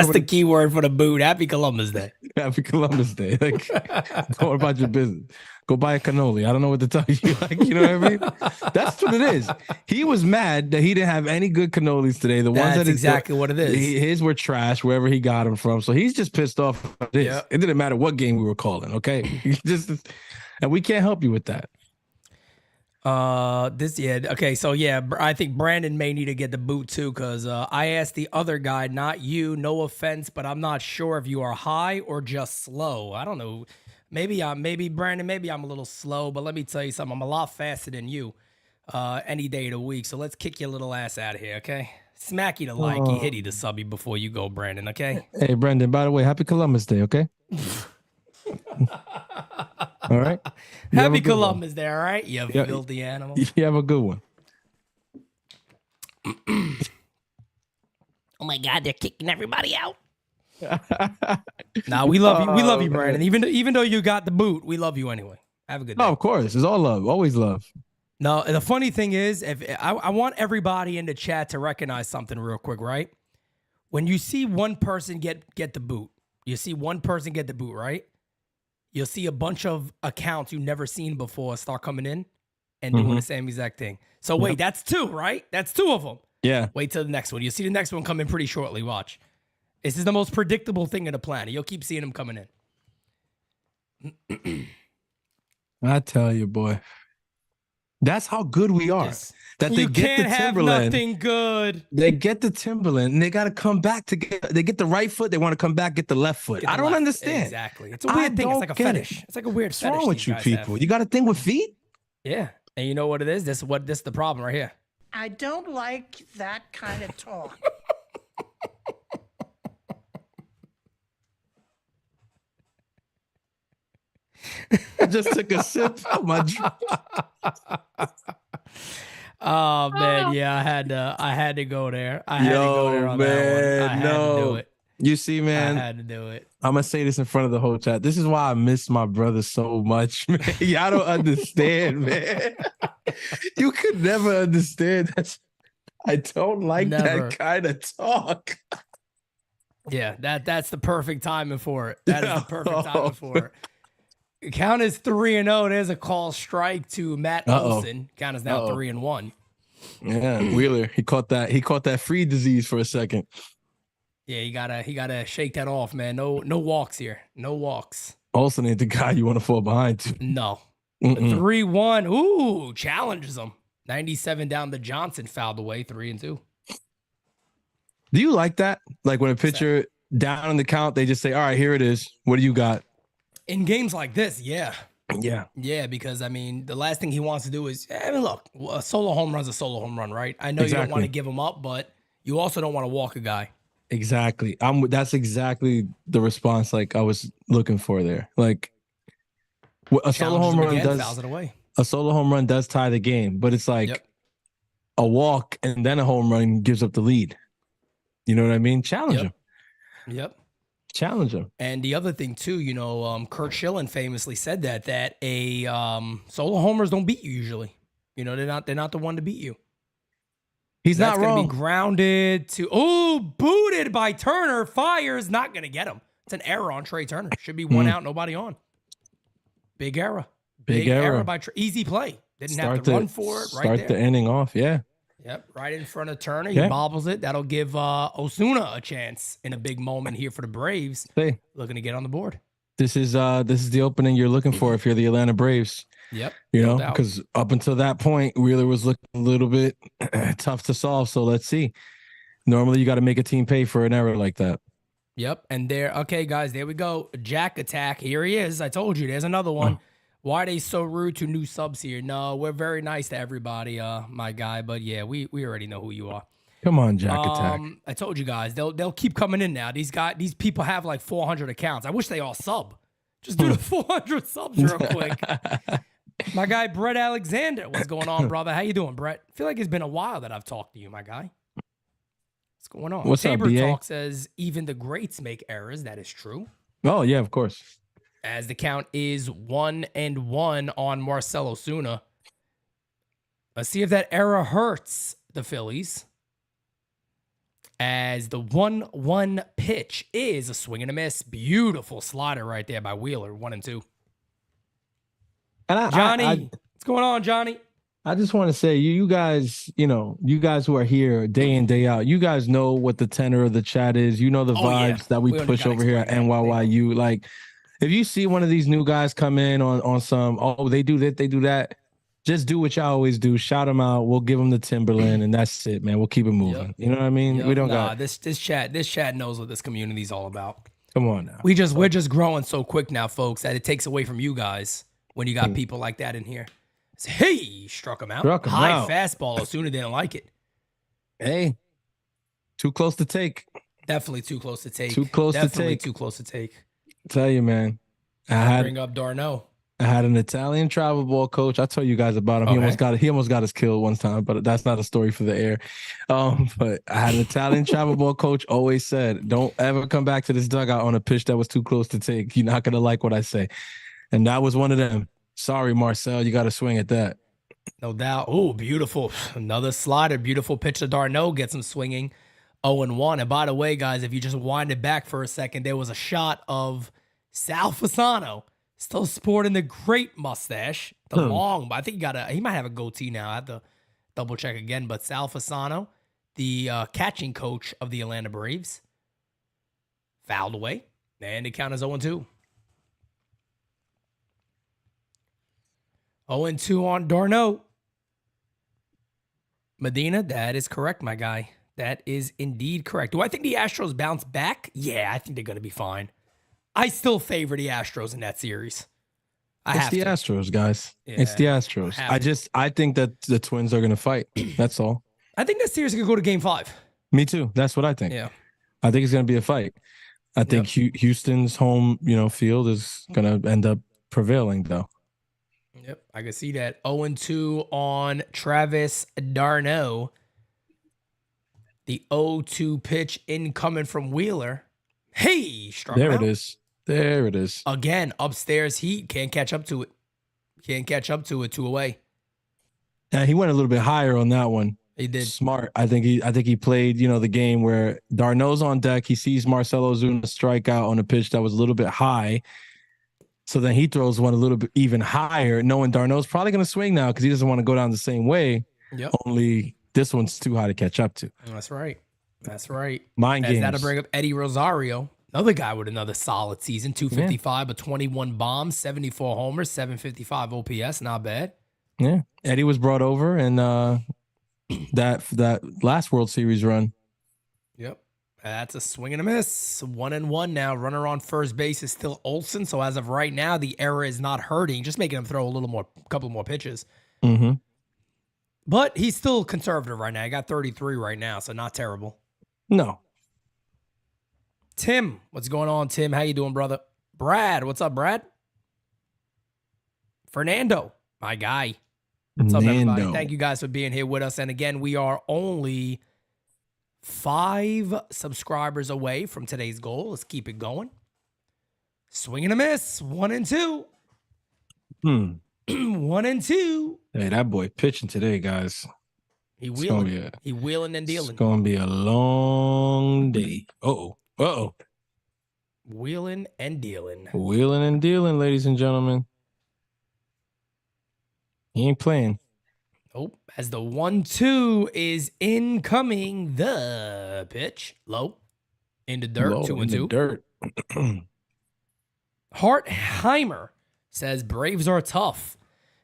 the key word for the boot. Happy Columbus Day. Happy Columbus Day. Like, don't worry about your business. Go buy a cannoli. I don't know what to tell you. Like, you know what I mean? That's what it is. He was mad that he didn't have any good cannolis today. That's exactly what it is. His were trash wherever he got them from. So he's just pissed off about this. Yep. It didn't matter what game we were calling. Okay, and we can't help you with that. Okay, so yeah, I think Brandon may need to get the boot too, because I asked the other guy, not you, no offense, but I'm not sure if you are high or just slow. I don't know. Maybe Brandon, maybe I'm a little slow, but let me tell you something. I'm a lot faster than you any day of the week. So let's kick your little ass out of here, okay? Smacky to likey, hitty to subby before you go, Brandon, okay? Hey, Brandon, by the way, happy Columbus Day, okay? All right. Happy Columbus Day, all right? You filthy animal. You have a good one. Oh my God, they're kicking everybody out. Nah, we love you. We love you, Brandon. Even though you got the boot, we love you anyway. Have a good day. Oh, of course. It's all love. Always love. No, the funny thing is, if I want everybody in the chat to recognize something real quick, right? When you see one person get the boot, right? You'll see a bunch of accounts you've never seen before start coming in and doing the same exact thing. So wait, that's 2, right? That's 2 of them. Yeah. Wait till the next one. You'll see the next one come in pretty shortly. Watch. This is the most predictable thing in the planet. You'll keep seeing them coming in. I tell you, boy. That's how good we are. That they get the Timberland. Have nothing good. They get the Timberland and they got to come back to they get the right foot. They want to come back, get the left foot. I don't understand. Exactly. It's a weird thing. It's like a fetish. It's like a weird fetish. What's wrong with you people? You got a thing with feet? Yeah. And you know what it is? This is the problem right here. I don't like that kind of talk. I just took a sip of my drink. Oh man, yeah, I had to go there. I had to go there on that one. I had to do it. You see, man, I had to do it. I'm gonna say this in front of the whole chat. This is why I miss my brother so much, man. Y'all don't understand, man. You could never understand that. I don't like Never. that kind of talk. Yeah, that's the perfect timing for it. That is the perfect timing for it. Count is 3-0. There's a call strike to Matt Olson. Count is now 3-1. Yeah, Wheeler. He caught that free disease for a second. Yeah, he gotta shake that off, man. No walks here. No walks. Olson ain't the guy you want to fall behind to. No. 3-1. Ooh, challenges him. 97 down to Johnson, fouled away, 3-2. Do you like that? Like when a pitcher down in the count, they just say, all right, here it is. What do you got? In games like this, yeah. Yeah. Yeah, because, I mean, the last thing he wants to do is, look, a solo home run's a solo home run, right? I know you don't want to give him up, but you also don't want to walk a guy. Exactly. That's exactly the response like I was looking for there. Like a solo home run fouls it away. A solo home run does tie the game, but it's like a walk and then a home run gives up the lead. You know what I mean? Challenge him. Yep. Challenge him. And the other thing too, Kurt Schilling famously said that a solo homers don't beat you usually. You know, they're not the one to beat you. He's not wrong. Gonna be grounded to booted by Turner. Fires, not gonna get him. It's an error on Trey Turner. Should be one out, nobody on. Big error. Big error by Easy play. Didn't have to run for it. Right there. Start the inning off. Yeah. Yep, right in front of Turner. He bobbles it. That'll give Osuna a chance in a big moment here for the Braves. Hey, looking to get on the board. This is the opening you're looking for if you're the Atlanta Braves. Yep. You know, because up until that point, Wheeler was looking a little bit tough to solve. So let's see. Normally, you got to make a team pay for an error like that. Yep. And okay, guys, there we go. Jack attack. Here he is. I told you. There's another one. Why are they so rude to new subs here? No, we're very nice to everybody, my guy. But yeah, we already know who you are. Come on, Jack attack. I told you guys, they'll keep coming in now. These people have like 400 accounts. I wish they all sub. Just do the 400 subs real quick. My guy, Brett Alexander. What's going on, brother? How you doing, Brett? I feel like it's been a while that I've talked to you, my guy. What's going on? What's Tabor up, BA? Talk says, even the greats make errors. That is true. Oh, yeah, of course. As the count is 1-1 on Marcell Osuna. Let's see if that error hurts the Phillies. As the 1-1 pitch is a swing and a miss. Beautiful slider right there by Wheeler, 1-2. And Johnny, what's going on, Johnny? I just want to say, you guys, you guys who are here day in, day out, you guys know what the tenor of the chat is. You know the vibes that we push over here at NYYU. Like, if you see one of these new guys come in on some, they do that, they do that, just do what y'all always do. Shout them out. We'll give them the Timberland, and that's it, man. We'll keep it moving. Yep. You know what I mean? Yep. We don't got this chat knows what this community is all about. Come on now. We're just growing so quick now, folks, that it takes away from you guys when you got people like that in here. Hey, struck him out. High fastball. Osuna didn't like it. Hey, too close to take. Definitely too close to take. Too close to take. Tell you, man. Bring up Darno. I had an Italian travel ball coach. I told you guys about him. Okay. He almost got us killed one time, but that's not a story for the air. But I had an Italian travel ball coach always said, don't ever come back to this dugout on a pitch that was too close to take. You're not going to like what I say. And that was one of them. Sorry, Marcel, you got to swing at that. No doubt. Oh, beautiful. Another slider. Beautiful pitch to Darno. Gets him swinging 0-1. And by the way, guys, if you just wind it back for a second, there was a shot of Sal Fasano still sporting the great mustache. The long, but I think he might have a goatee now. I have to double check again. But Sal Fasano, the catching coach of the Atlanta Braves, fouled away. And the count is 0-2. 0-2 on Darno. Medina, that is correct, my guy. That is indeed correct. Do I think the Astros bounce back? Yeah, I think they're going to be fine. I still favor the Astros in that series. It's the Astros, guys. Yeah, it's the Astros. I think that the Twins are going to fight. That's all. I think that series could go to Game 5. Me too. That's what I think. Yeah. I think it's going to be a fight. I think Houston's home, field is going to end up prevailing, though. Yep, I can see that. 0-2 on Travis Darno. The 0-2 pitch incoming from Wheeler. Hey, struck him out. There it is. Again, upstairs heat. Can't catch up to it. 2 away. Yeah, he went a little bit higher on that one. He did. Smart. I think he played, the game where Darno's on deck. He sees Marcell Ozuna strike out on a pitch that was a little bit high. So then he throws one a little bit even higher, knowing Darno's probably going to swing now because he doesn't want to go down the same way. Yep. Only this one's too high to catch up to. That's right. That's right. Mind games. That'll bring up Eddie Rosario, another guy with another solid season. 255, but 21 bombs, 74 homers, 755 OPS. Not bad. Yeah. Eddie was brought over and that last World Series run. Yep. That's a swing and a miss. 1-1 now. Runner on first base is still Olsen. So as of right now, the error is not hurting. Just making him throw a couple more pitches. Mm-hmm. But he's still conservative right now. He got 33 right now, so not terrible. No. Tim, what's going on, Tim? How you doing, brother? Brad, what's up, Brad? Fernando, my guy. What's up, everybody? Thank you guys for being here with us. And again, we are only 5 subscribers away from today's goal. Let's keep it going. Swing and a miss. 1-2. 1-2. Hey, that boy pitching today, guys. He wheeling and dealing. It's going to be a long day. Uh-oh. Wheeling and dealing. Wheeling and dealing, ladies and gentlemen. He ain't playing. Oh, as the 1-2 is incoming, the pitch low in the dirt. 2-2. Dirt. Hartheimer says Braves are tough.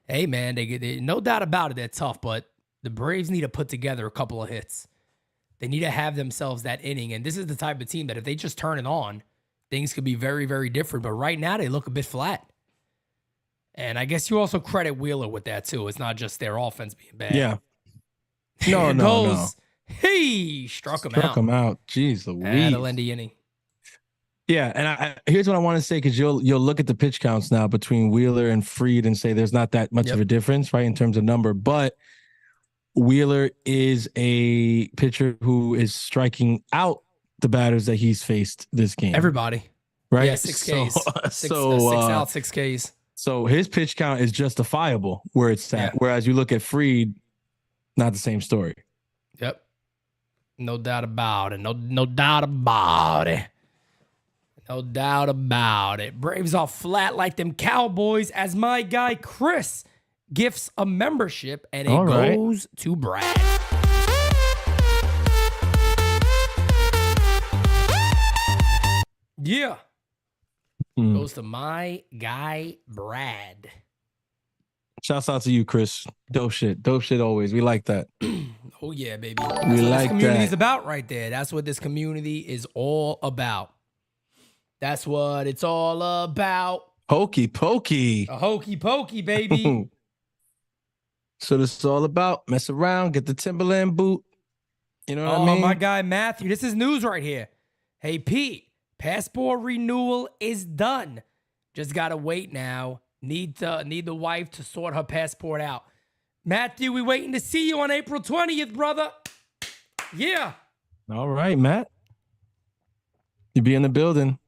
Hey man, they no doubt about it, they're tough, but the Braves need to put together a couple of hits. They need to have themselves that inning, and this is the type of team that if they just turn it on, things could be very, very different. But right now, they look a bit flat. And I guess you also credit Wheeler with that, too. It's not just their offense being bad. Yeah. No. He struck him out. Jeez Louise. That'll end the inning. Yeah, and here's what I want to say, because you'll look at the pitch counts now between Wheeler and Fried and say there's not that much of a difference, right, in terms of number. But Wheeler is a pitcher who is striking out the batters that he's faced this game. Everybody. Right? Yeah, 6 Ks. 6 out, 6 Ks. So his pitch count is justifiable where it's at. Yeah. Whereas you look at Fried, not the same story. Yep. No doubt about it. No doubt about it. No doubt about it. Braves are flat like them Cowboys as my guy Chris gifts a membership and it goes to Brad. Yeah. Goes to my guy Brad. Shouts out to you, Chris. Dope shit. Dope shit always. We like that. Oh yeah, baby. That's what this community is about right there. That's what this community is all about. That's what it's all about. Hokey pokey. A hokey pokey, baby. So this is all about. Mess around, get the Timberland boot. You know what I mean? Oh, my guy Matthew. This is news right here. Hey, Pete. Passport renewal is done. Just gotta wait now. Need the wife to sort her passport out. Matthew, we waiting to see you on April 20th, brother. Yeah. All right, Matt. You be in the building.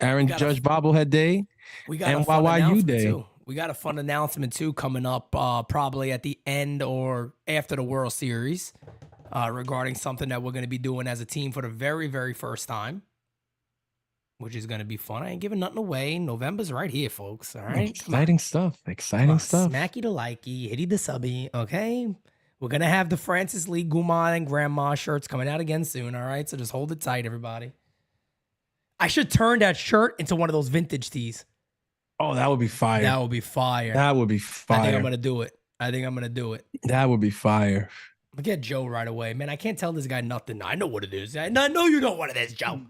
Aaron Judge bobblehead day. We got NYYU day. Too. We got a fun announcement too coming up probably at the end or after the World Series regarding something that we're going to be doing as a team for the very, very first time. Which is going to be fun. I ain't giving nothing away. November's right here, folks. All right? Exciting stuff. Exciting stuff. Smacky the likey, hitty the subby, okay? We're going to have the Francis Lee Guma and Grandma shirts coming out again soon, all right? So just hold it tight, everybody. I should turn that shirt into one of those vintage tees. Oh, that would be fire. That would be fire. That would be fire. I think I'm going to do it. That would be fire. Look at Joe right away. Man, I can't tell this guy nothing. I know what it is. I know you know what it is, Joe.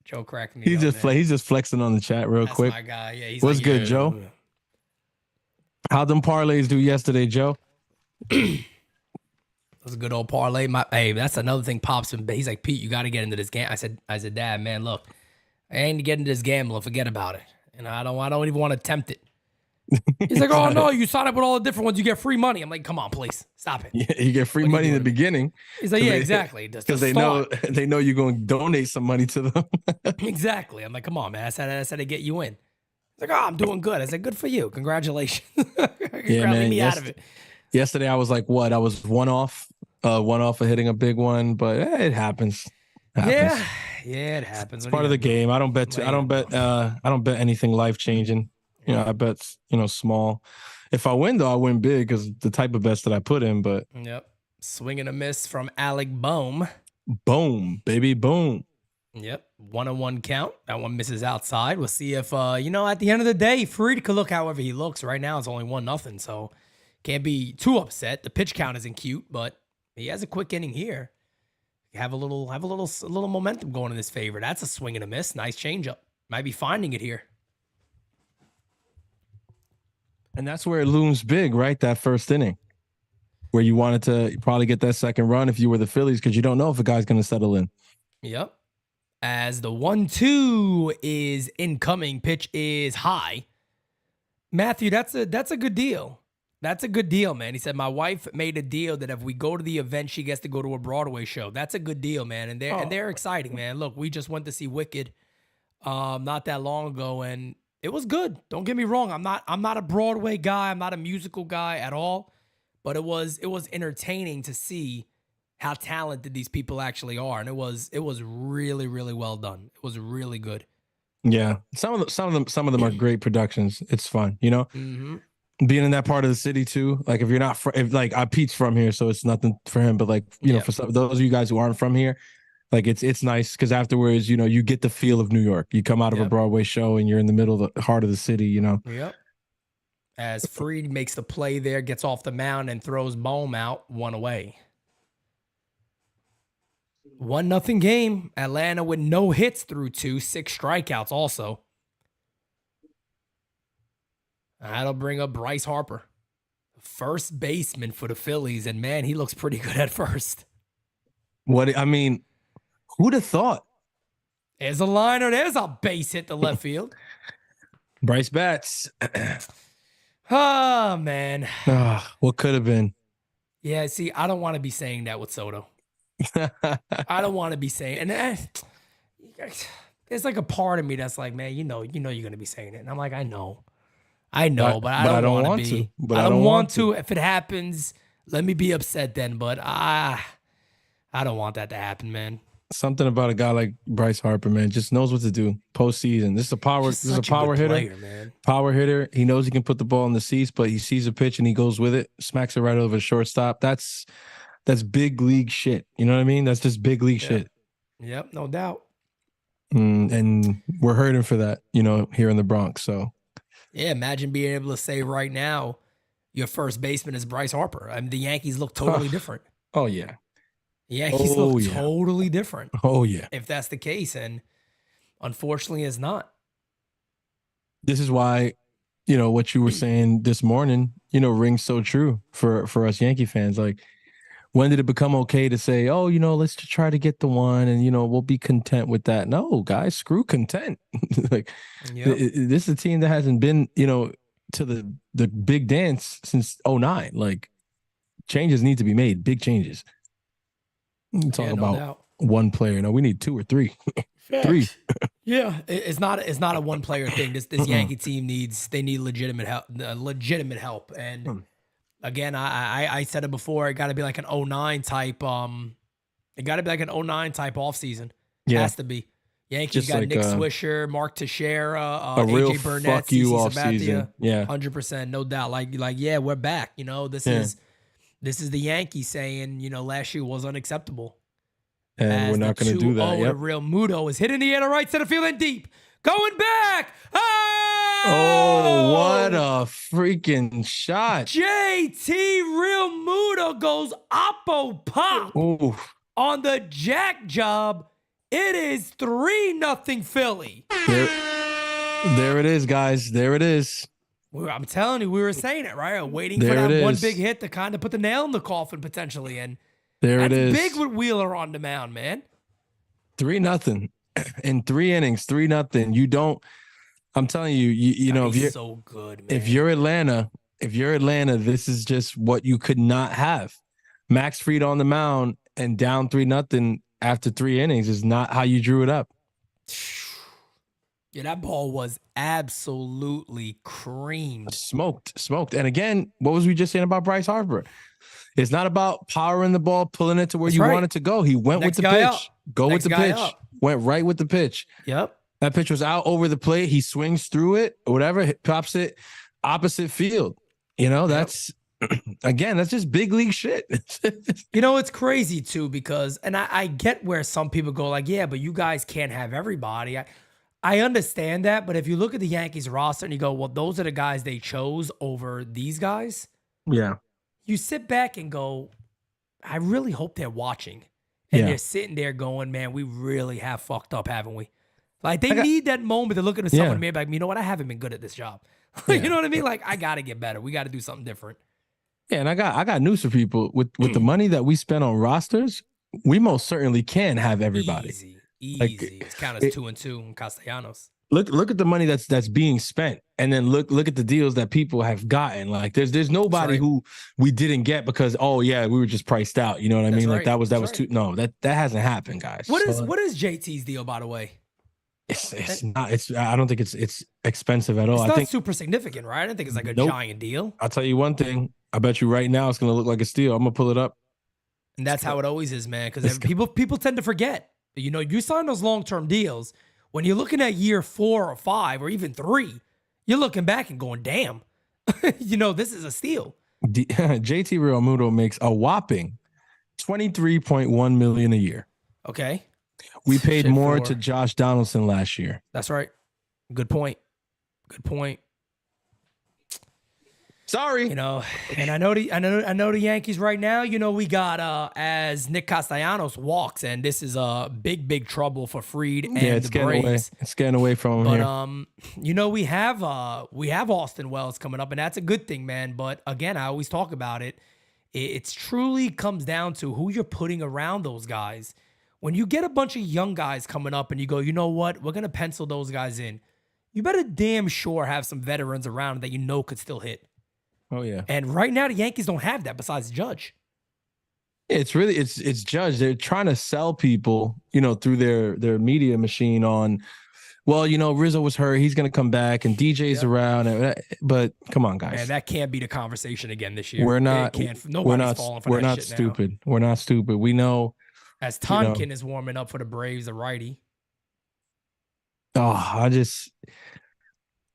Joe cracked me. He's just flexing on the chat real quick. My guy. Yeah, what's like, good, Joe? How'd them parlays do yesterday, Joe? That was a good old parlay. Hey, that's another thing. Pops and he's like, Pete, you got to get into this game. I said, Dad, man, look, I ain't getting into this gambling. Forget about it. And I don't even want to tempt it. He's like, oh no, you sign up with all the different ones, you get free money. I'm like, come on, please stop it. Yeah, you get free money in the beginning. He's like, yeah, exactly. Because they know you're going to donate some money to them. Exactly. I'm like, come on, man. I said to get you in. He's like, oh, I'm doing good. I said, good for you. Congratulations. Leave me out of it. Yesterday I was like, what? I was one off of hitting a big one, but it happens. Yeah, it happens. It's part of the game. I don't bet. I don't bet anything life changing. You know, I bet small. If I win though, I win big because the type of bets that I put in. But yep, swing and a miss from Alec Bohm. Boom, baby, boom. Yep, 1-1 count. That one misses outside. We'll see if at the end of the day, Fried could look however he looks. Right now, it's only 1-0, so can't be too upset. The pitch count isn't cute, but he has a quick inning here. Have a little momentum going in his favor. That's a swing and a miss. Nice changeup. Might be finding it here. And that's where it looms big, right? That first inning, where you wanted to probably get that second run if you were the Phillies, because you don't know if a guy's going to settle in. Yep. As the 1-2 is incoming, pitch is high. Matthew, that's a good deal. That's a good deal, man. He said, my wife made a deal that if we go to the event, she gets to go to a Broadway show. That's a good deal, man. And they're exciting, man. Look, we just went to see Wicked not that long ago, and it was good. Don't get me wrong. I'm not a Broadway guy. I'm not a musical guy at all. But it was entertaining to see how talented these people actually are. And it was really, really well done. It was really good. Yeah. Some of them are great productions. It's fun, you know? Mm-hmm. Being in that part of the city too, like if you're not Pete's from here, so it's nothing for him. But like you know, for those of you guys who aren't from here, like it's nice because afterwards, you know, you get the feel of New York. You come out of a Broadway show and you're in the middle of the heart of the city. You know. Yep. As Fried makes the play there, gets off the mound and throws Bohm out, 1 away. 1-0 game. Atlanta with no hits through 2, 6 strikeouts also. That'll bring up Bryce Harper, first baseman for the Phillies, and man, he looks pretty good at first. Who'd have thought? There's a liner. There's a base hit to left field. Bryce bats. Oh, man. What could have been? Yeah, see, I don't want to be saying that with Soto. I don't want to be saying, and there's like a part of me that's like, man, you know, you're gonna be saying it, and I'm like, I know, but I don't want to. But I don't want to. If it happens, let me be upset then. But I don't want that to happen, man. Something about a guy like Bryce Harper, man, just knows what to do postseason. This is a power hitter. Player, man. Power hitter. He knows he can put the ball in the seats, but he sees a pitch and he goes with it, smacks it right over shortstop. That's big league shit. You know what I mean? That's just big league shit. Yep, no doubt. And we're hurting for that, you know, here in the Bronx. So yeah, imagine being able to say right now your first baseman is Bryce Harper. I mean, the Yankees look totally different. Oh yeah. The Yankees look totally different. Oh yeah. If that's the case, and unfortunately it's not. This is why, you know, what you were saying this morning, you know, rings so true for us Yankee fans. Like, when did it become okay to say, oh, you know, let's just try to get the one and, you know, we'll be content with that? No, guys, screw content. Like, this is a team that hasn't been, you know, to the big dance since 2009. Like, changes need to be made, big changes. Talk about one player. No, we need 2 or 3. 3. Yeah, it's not a one player thing. This Yankee team need legitimate help. And again, I said it before. It got to be like an 09 type. It got to be like an 09 type offseason. It has to be. Yankees got like Nick Swisher, Mark Teixeira, AJ Burnett, fuck you off season. Yeah, 100%, no doubt. Like yeah, we're back. You know, this is the Yankees saying, you know, last year was unacceptable. And we're not going to do that. Yep. Realmuto is hitting the air to right center field and deep. Going back. Oh, what a freaking shot. JT Realmuto goes oppo pop on the jack job. It is 3-0 Philly. There it is, guys. There it is. I'm telling you, we were saying it, right? Waiting for that one big hit to kind of put the nail in the coffin potentially. And there it is. Big with Wheeler on the mound, man. 3-0 in 3 innings, 3-0. You don't. I'm telling you, you know, if you're so good, man. If you're Atlanta, this is just what you could not have. Max Fried on the mound and down 3-0 after 3 innings is not how you drew it up. Yeah, that ball was absolutely creamed. Smoked. And again, what was we just saying about Bryce Harper? It's not about powering the ball, pulling it to where That's you right. want it to go. He went Next with the guy pitch. up. Go Next with the guy pitch. up. Went right with the pitch. Yep. That pitch was out over the plate. He swings through it, or whatever, pops it opposite field. You know, that's again, that's just big league shit. You know, it's crazy too, because, and I get where some people go like, yeah, but you guys can't have everybody. I understand that, but if you look at the Yankees roster and you go, well, those are the guys they chose over these guys. Yeah. You sit back and go, I really hope they're watching. And they're sitting there going, man, we really have fucked up, haven't we? Like, they need that moment to look at someone and be like, you know what? I haven't been good at this job. You know what I mean? Like, I got to get better. We got to do something different. Yeah, and I got news for people. With the money that we spend on rosters, we most certainly can have everybody. Easy. Like, It's count as 2-2 in Castellanos. Look at the money that's being spent, and then look at the deals that people have gotten. Like there's nobody who we didn't get because we were just priced out. You know what I mean? Like that was too. No, that hasn't happened, guys. What is JT's deal, by the way? It's not. I don't think it's expensive at all. It's not I think super significant, right? I don't think it's like a giant deal. I'll tell you one thing. I bet you right now it's gonna look like a steal. I'm gonna pull it up. And that's how it always is, man. Because people tend to forget. You know, you sign those long-term deals. When you're looking at year 4 or 5 or even 3, you're looking back and going, damn, you know, this is a steal. JT Realmuto makes a whopping $23.1 million a year. Okay. We paid more to Josh Donaldson last year. That's right. Good point. Sorry. You know, and I know the Yankees right now, you know, we got as Nick Castellanos walks, and this is a big trouble for Fried and it's the Braves. It's getting away from him here. You know, we have Austin Wells coming up, and that's a good thing, man. But again, I always talk about it. It's truly comes down to who you're putting around those guys. When you get a bunch of young guys coming up and you go, you know what, we're gonna pencil those guys in. You better damn sure have some veterans around that you know could still hit. Oh yeah. And right now the Yankees don't have that besides Judge. It's really it's Judge. They're trying to sell people, you know, through their media machine on, well, you know, Rizzo was hurt, he's gonna come back, and DJ's around. But come on, guys. Man, that can't be the conversation again this year. We're not. Nobody's falling for that shit now. We're not stupid. We're not stupid. We know. As Tonkin is warming up for the Braves, a righty. Oh,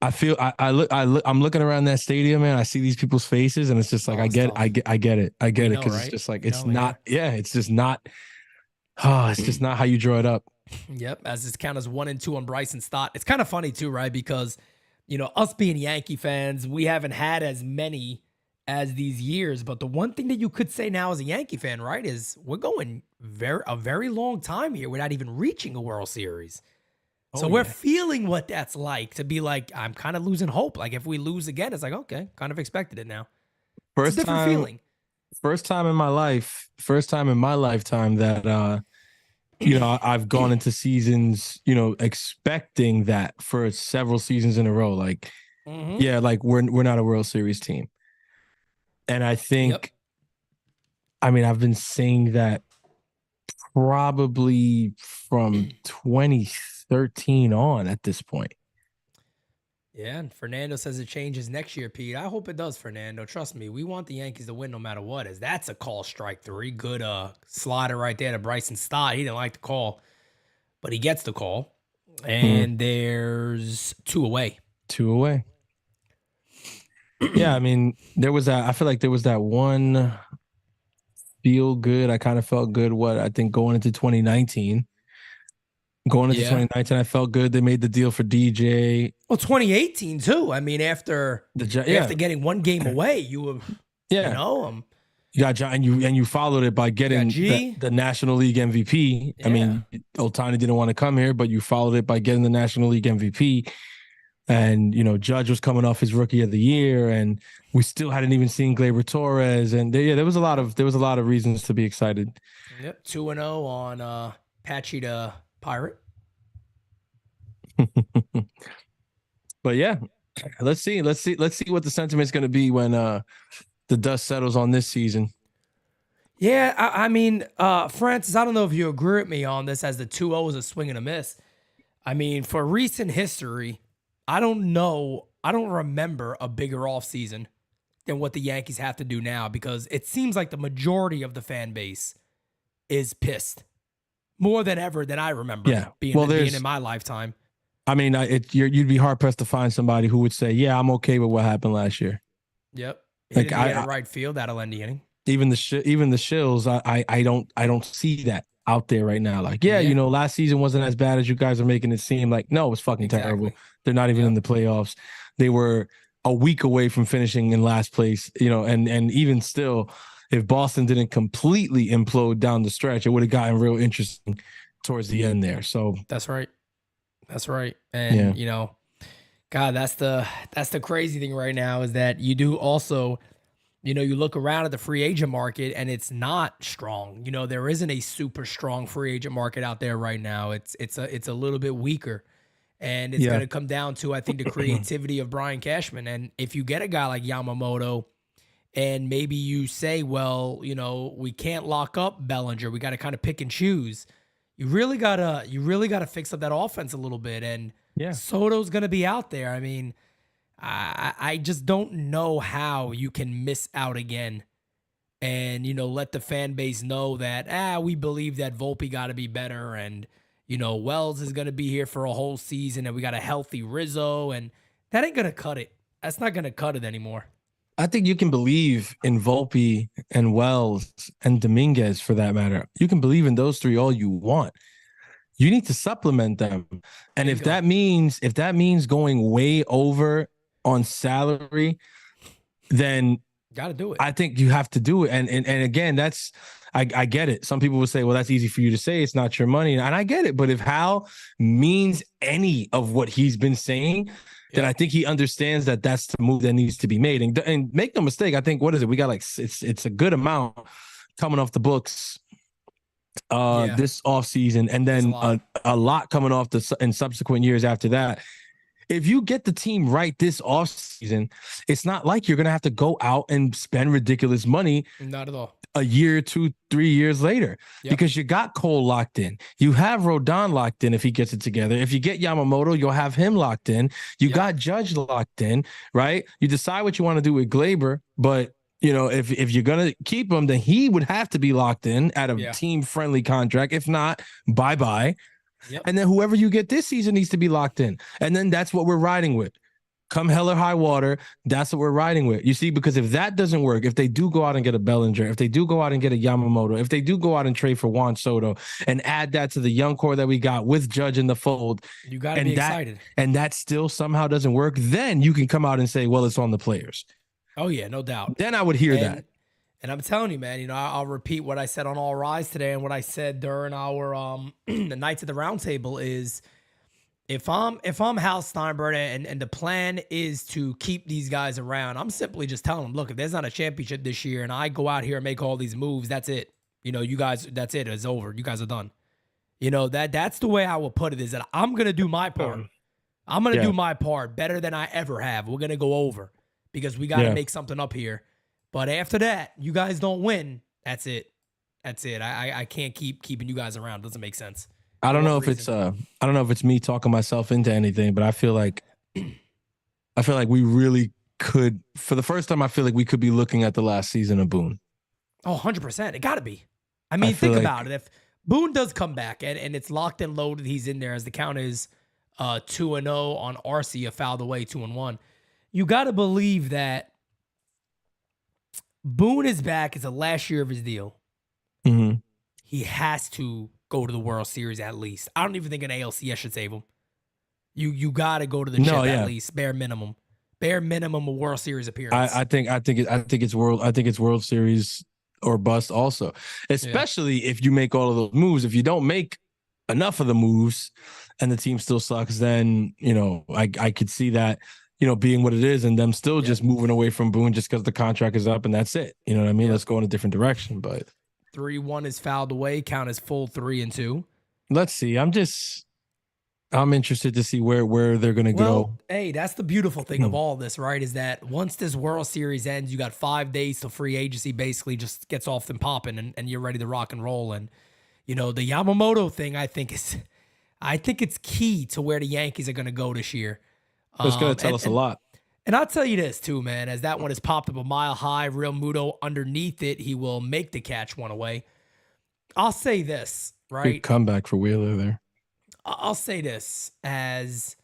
I'm looking around that stadium, man. I see these people's faces, and it's just like I get it because it's just like it's not. Yeah, it's just not. Oh, it's just not how you draw it up. Yep, as it's count as 1 and 2 on Bryson Stott. It's kind of funny too, right? Because you know, us being Yankee fans, we haven't had as many as these years. But the one thing that you could say now as a Yankee fan, right, is we're going a very long time here without even reaching a World Series. So we're feeling what that's like to be like, I'm kind of losing hope. Like if we lose again, it's like, okay, kind of expected it now. It's a different feeling. First time in my lifetime that, you know, I've gone into seasons, you know, expecting that for several seasons in a row. Like, like we're not a World Series team. And I think, I mean, I've been saying that probably from 2013 on at this point. Yeah, and Fernando says it changes next year, Pete. I hope it does, Fernando. Trust me, we want the Yankees to win no matter what. As that's a call strike 3. Good slider right there to Bryson Stott. He didn't like the call, but he gets the call. And there's 2 away. 2 away. Yeah, I mean, I feel like there was that one feel good. I kind of felt good. I think going into 2019. Going into 2019, I felt good. They made the deal for DJ. Well, 2018 too. I mean, after getting 1 game away, you were, you know, you got John, and you followed it by getting the National League MVP. I mean, Ohtani didn't want to come here, but you followed it by getting the National League MVP. And, you know, Judge was coming off his Rookie of the Year, and we still hadn't even seen Gleyber Torres. And there was a lot of reasons to be excited. Yep, 2-0 on Patchy to Pirate. But yeah, let's see what the sentiment's going to be when the dust settles on this season. Yeah, I mean, Francis, I don't know if you agree with me on this, as the 2-0 is a swing and a miss. I mean, for recent history, I don't know. I don't remember a bigger offseason than what the Yankees have to do now because it seems like the majority of the fan base is pissed more than ever than I remember being in my lifetime. I mean, you'd be hard pressed to find somebody who would say, "Yeah, I'm okay with what happened last year." Yep, like right field, that'll end the inning. Even the shills, I don't see that out there right now. Like, you know, last season wasn't as bad as you guys are making it seem. Like, no, it was fucking terrible. They're not even in the playoffs. They were a week away from finishing in last place. You know, and even still, if Boston didn't completely implode down the stretch, it would have gotten real interesting towards the end there. So that's right. That's right. And, you know, God, that's the crazy thing right now is that you do also, you know, you look around at the free agent market and it's not strong. You know, there isn't a super strong free agent market out there right now. It's a little bit weaker. And it's going to come down to, I think, the creativity of Brian Cashman. And if you get a guy like Yamamoto and maybe you say, well, you know, we can't lock up Bellinger. We got to kind of pick and choose. You really gotta fix up that offense a little bit, and Soto's gonna be out there. I mean, I just don't know how you can miss out again, and you know let the fan base know that we believe that Volpe got to be better, and you know Wells is gonna be here for a whole season, and we got a healthy Rizzo, and that ain't gonna cut it. That's not gonna cut it anymore. I think you can believe in Volpe and Wells and Dominguez for that matter. You can believe in those three all you want. You need to supplement them. And if that means going way over on salary, then got to do it. I think you have to do it. And again, that's I get it. Some people will say, well, that's easy for you to say. It's not your money. And I get it. But if Hal means any of what he's been saying, then I think he understands that that's the move that needs to be made. And make no mistake, I think, what is it? We got like, it's a good amount coming off the books this offseason, and then a lot coming off in subsequent years after that. If you get the team right this offseason, it's not like you're going to have to go out and spend ridiculous money. Not at all. A year, 2, 3 years later, because you got Cole locked in. You have Rodon locked in if he gets it together. If you get Yamamoto, you'll have him locked in. You got Judge locked in, right? You decide what you want to do with Glaber, but you know, if you're going to keep him, then he would have to be locked in at a team-friendly contract. If not, bye-bye. And then whoever you get this season needs to be locked in. And then that's what we're riding with. Come hell or high water, that's what we're riding with. You see, because if that doesn't work, if they do go out and get a Bellinger, if they do go out and get a Yamamoto, if they do go out and trade for Juan Soto and add that to the young core that we got with Judge in the fold, you got to be excited. And that still somehow doesn't work, then you can come out and say, well, it's on the players. Oh, yeah, no doubt. Then I would hear that. And I'm telling you, man, you know, I'll repeat what I said on All Rise today and what I said during our the Nights at the Roundtable is, If I'm Hal Steinbrenner and the plan is to keep these guys around, I'm simply just telling them, look, if there's not a championship this year and I go out here and make all these moves, that's it. You know, you guys, that's it. It's over. You guys are done. You know, that's the way I will put it, is that I'm going to do my part. I'm going to do my part better than I ever have. We're going to go over because we got to make something up here. But after that, you guys don't win. That's it. That's it. I can't keep keeping you guys around. It doesn't make sense. I don't know if it's me talking myself into anything, but I feel like we really could, for the first time, I feel like we could be looking at the last season of Boone. Oh, 100%. It got to be. I mean, think about it. If Boone does come back and it's locked and loaded, he's in there as the count is 2-0 on Arcia, fouled away 2-1. You got to believe that Boone is back. It's the last year of his deal. Mm-hmm. He has to go to the World Series at least. I don't even think an ALCS should save him. You got to go to the chip at least, bare minimum. Bare minimum a World Series appearance. I think it's World Series or bust also. Especially if you make all of those moves. If you don't make enough of the moves and the team still sucks, then, you know, I could see that, you know, being what it is and them still just moving away from Boone just because the contract is up and that's it. You know what I mean? Let's go in a different direction. But 3-1 is fouled away. Count is full 3-2. Let's see. I'm interested to see where they're going to go. Hey, that's the beautiful thing of all this, right? Is that once this World Series ends, you got 5 days till free agency basically just gets off and popping and you're ready to rock and roll. And, you know, the Yamamoto thing, I think is, I think it's key to where the Yankees are going to go this year. It's going to tell us a lot. And I'll tell you this too, man, as that one is popped up a mile high, Realmuto underneath it, he will make the catch one away. I'll say this, right? Big comeback for Wheeler there. I'll say this as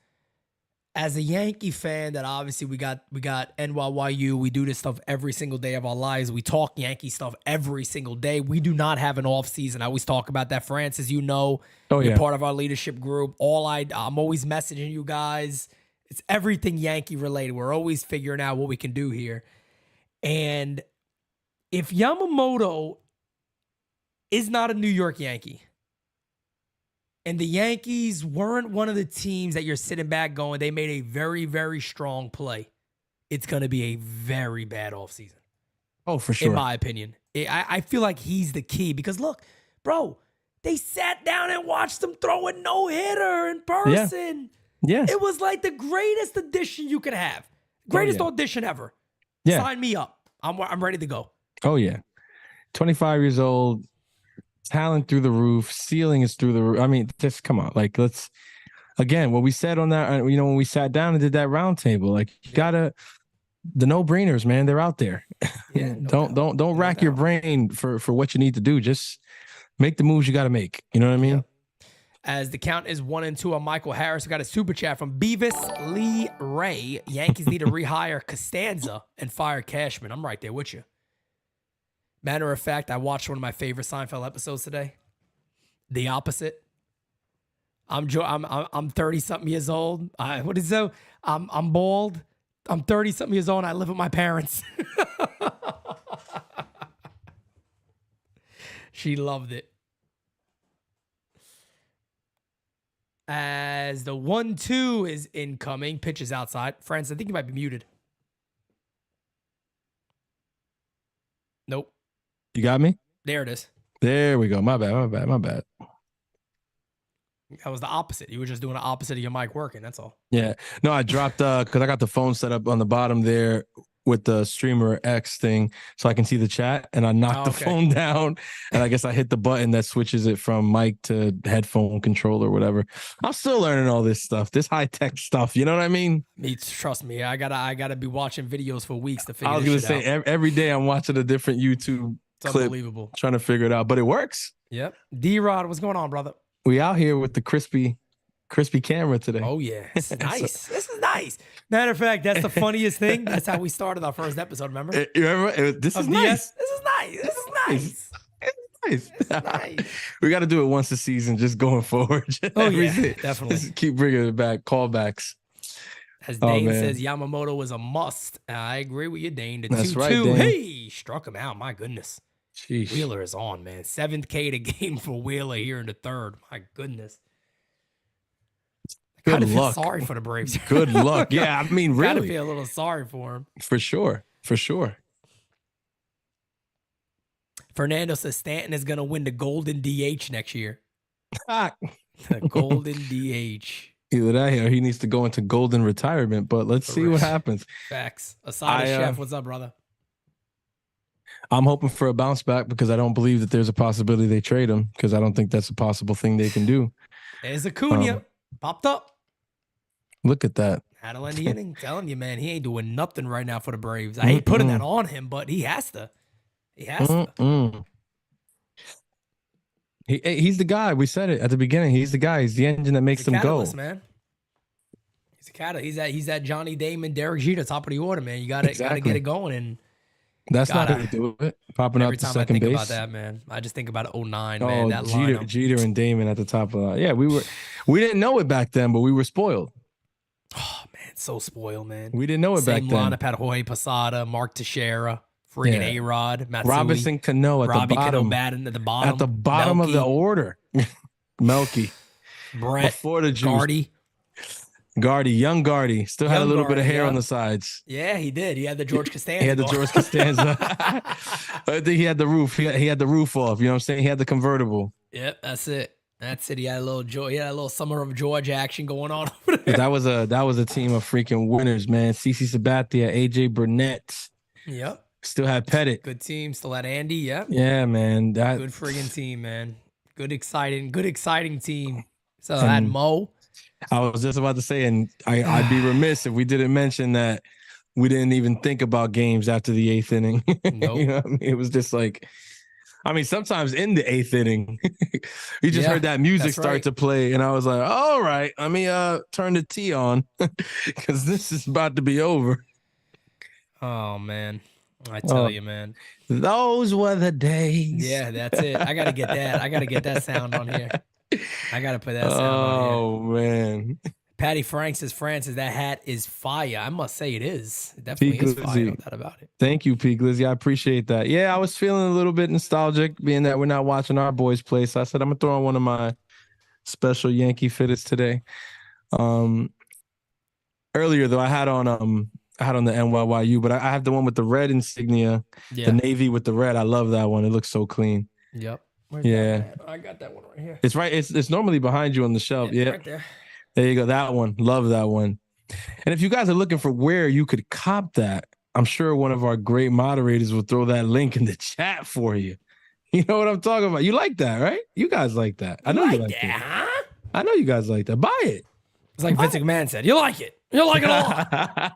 a Yankee fan that obviously we got NYYU. We do this stuff every single day of our lives. We talk Yankee stuff every single day. We do not have an off season. I always talk about that. Francis, you know, you're part of our leadership group. I'm always messaging you guys. It's everything Yankee related. We're always figuring out what we can do here. And if Yamamoto is not a New York Yankee, and the Yankees weren't one of the teams that you're sitting back going, they made a very, very strong play, it's going to be a very bad offseason. Oh, for sure. In my opinion. I feel like he's the key because, look, bro, they sat down and watched him throw a no-hitter in person. Yeah. It was like the greatest audition you could have. Greatest audition ever. Yeah. Sign me up. I'm ready to go. Oh, yeah. 25 years old. Talent through the roof, ceiling is through the roof. I mean, just come on. Like, let's again, what we said on that, when we sat down and did that round table, like, you gotta, the no-brainers, man, they're out there. Yeah, don't rack your brain for what you need to do. Just make the moves you got to make. You know what I mean? Yep. As the count is 1-2 on Michael Harris, we got a super chat from Beavis Lee Ray. Yankees need to rehire Costanza and fire Cashman. I'm right there with you. Matter of fact, I watched one of my favorite Seinfeld episodes today. The opposite. I'm 30-something years old. What is it? I'm bald. I'm 30-something years old and I live with my parents. She loved it. As the 1-2 is incoming, pitches outside. Friends, I think you might be muted. Nope. You got me? There it is. There we go. My bad. That was the opposite. You were just doing the opposite of your mic working. That's all. Yeah. No, I dropped because I got the phone set up on the bottom there with the streamer X thing so I can see the chat, and I knocked the phone down, and I guess I hit the button that switches it from mic to headphone control or whatever. I'm still learning all this stuff, this high-tech stuff. You know what I mean? Trust me. I gotta be watching videos for weeks to figure I was this going shit to say, out. every day I'm watching a different YouTube clip, Unbelievable. trying to figure it out, but it works. Yep. D-Rod, what's going on, brother? We out here with the crispy camera today. Oh, yeah. This is nice. This is nice. Matter of fact, that's the funniest thing. That's how we started our first episode, remember? You remember? This is nice. This is nice. This is nice. Nice. This is nice. We got to do it once a season, just going forward. Oh, yeah, definitely. Just keep bringing it back. Callbacks. As Dane says, Yamamoto was a must. I agree with you, Dane. The 2-2. Right, Dane. Hey, struck him out. My goodness. Sheesh. Wheeler is on, man. 7th K to game for Wheeler here in the third. My goodness. Good Feel luck. sorry for the Braves. Good luck. Yeah, I mean, Gotta really. feel a little sorry for him. For sure. Fernando says Stanton is going to win the Golden DH next year. Ah. The Golden DH. Either that or he needs to go into golden retirement, but let's see what happens. Facts. Asada Chef, what's up, brother? I'm hoping for a bounce back because I don't believe that there's a possibility they trade him because I don't think that's a possible thing they can do. There's Acuna. Popped up. Look at that. Had to end the inning. Telling you, man, he ain't doing nothing right now for the Braves. I hate putting that on him, but he has to. He has to. He's the guy. We said it at the beginning. He's the guy. He's the engine that makes them go. Man. He's a catalyst. He's that Johnny Damon, Derek Jeter, top of the order, man. You gotta get it going. And that's not how you do it. Popping up to second base. Every time I think about that, man, I just think about 09, man. That Jeter and Damon at the top of that. Yeah, we didn't know it back then, but we were spoiled. Oh man, so spoiled, man. We didn't know it back then. Same lineup had Jorge Posada, Mark Teixeira, friggin' A-Rod, Matsui, Robinson Cano at Robbie the bottom. Cano batting at the bottom. At the bottom Melky, of the order. Melky. Brett. Before the juice. Young Gardy. Still had a little bit of hair on the sides. Yeah, he did. He had the George Costanza. He had the George Costanza. I think he had the roof. He had the roof off. You know what I'm saying? He had the convertible. Yep, that's it. He had a little joy. He had a little summer of George action going on over there. That was a team of freaking winners, man. CC Sabathia, AJ Burnett. Yep. Still had Pettit. Good team. Still had Andy. Yep. Yeah, man. Good friggin' team, man. Good exciting team. So I had Mo. I was just about to say, and I'd be remiss if we didn't mention that we didn't even think about games after the 8th inning. Nope. You know what I mean? It was just like, I mean, sometimes in the 8th inning, you just heard that music start to play, and I was like, all right, let me turn the T on because this is about to be over. Oh, man. I tell you, man. Those were the days. Yeah, that's it. I got to get that. I got to get that sound on here. I got to put that sound on here. Oh, man. Patty Frank says, Francis, that hat is fire. I must say it is. It definitely is fire. No doubt about it. Thank you, P. Glizzy. I appreciate that. Yeah, I was feeling a little bit nostalgic being that we're not watching our boys play. So I said, I'm going to throw on one of my special Yankee fitteds today. Earlier, though, I had on the NYYU, but I have the one with the red insignia, the navy with the red. I love that one. It looks so clean. Yep. Where's that? I got that one right here. It's right. It's normally behind you on the shelf. Yeah. Right there. There you go. That one. Love that one. And if you guys are looking for where you could cop that, I'm sure one of our great moderators will throw that link in the chat for you. You know what I'm talking about? You like that, right? You guys like that. I know you like that. Huh? I know you guys like that. Buy it. It's like Vince McMahon said. You like it. You like it a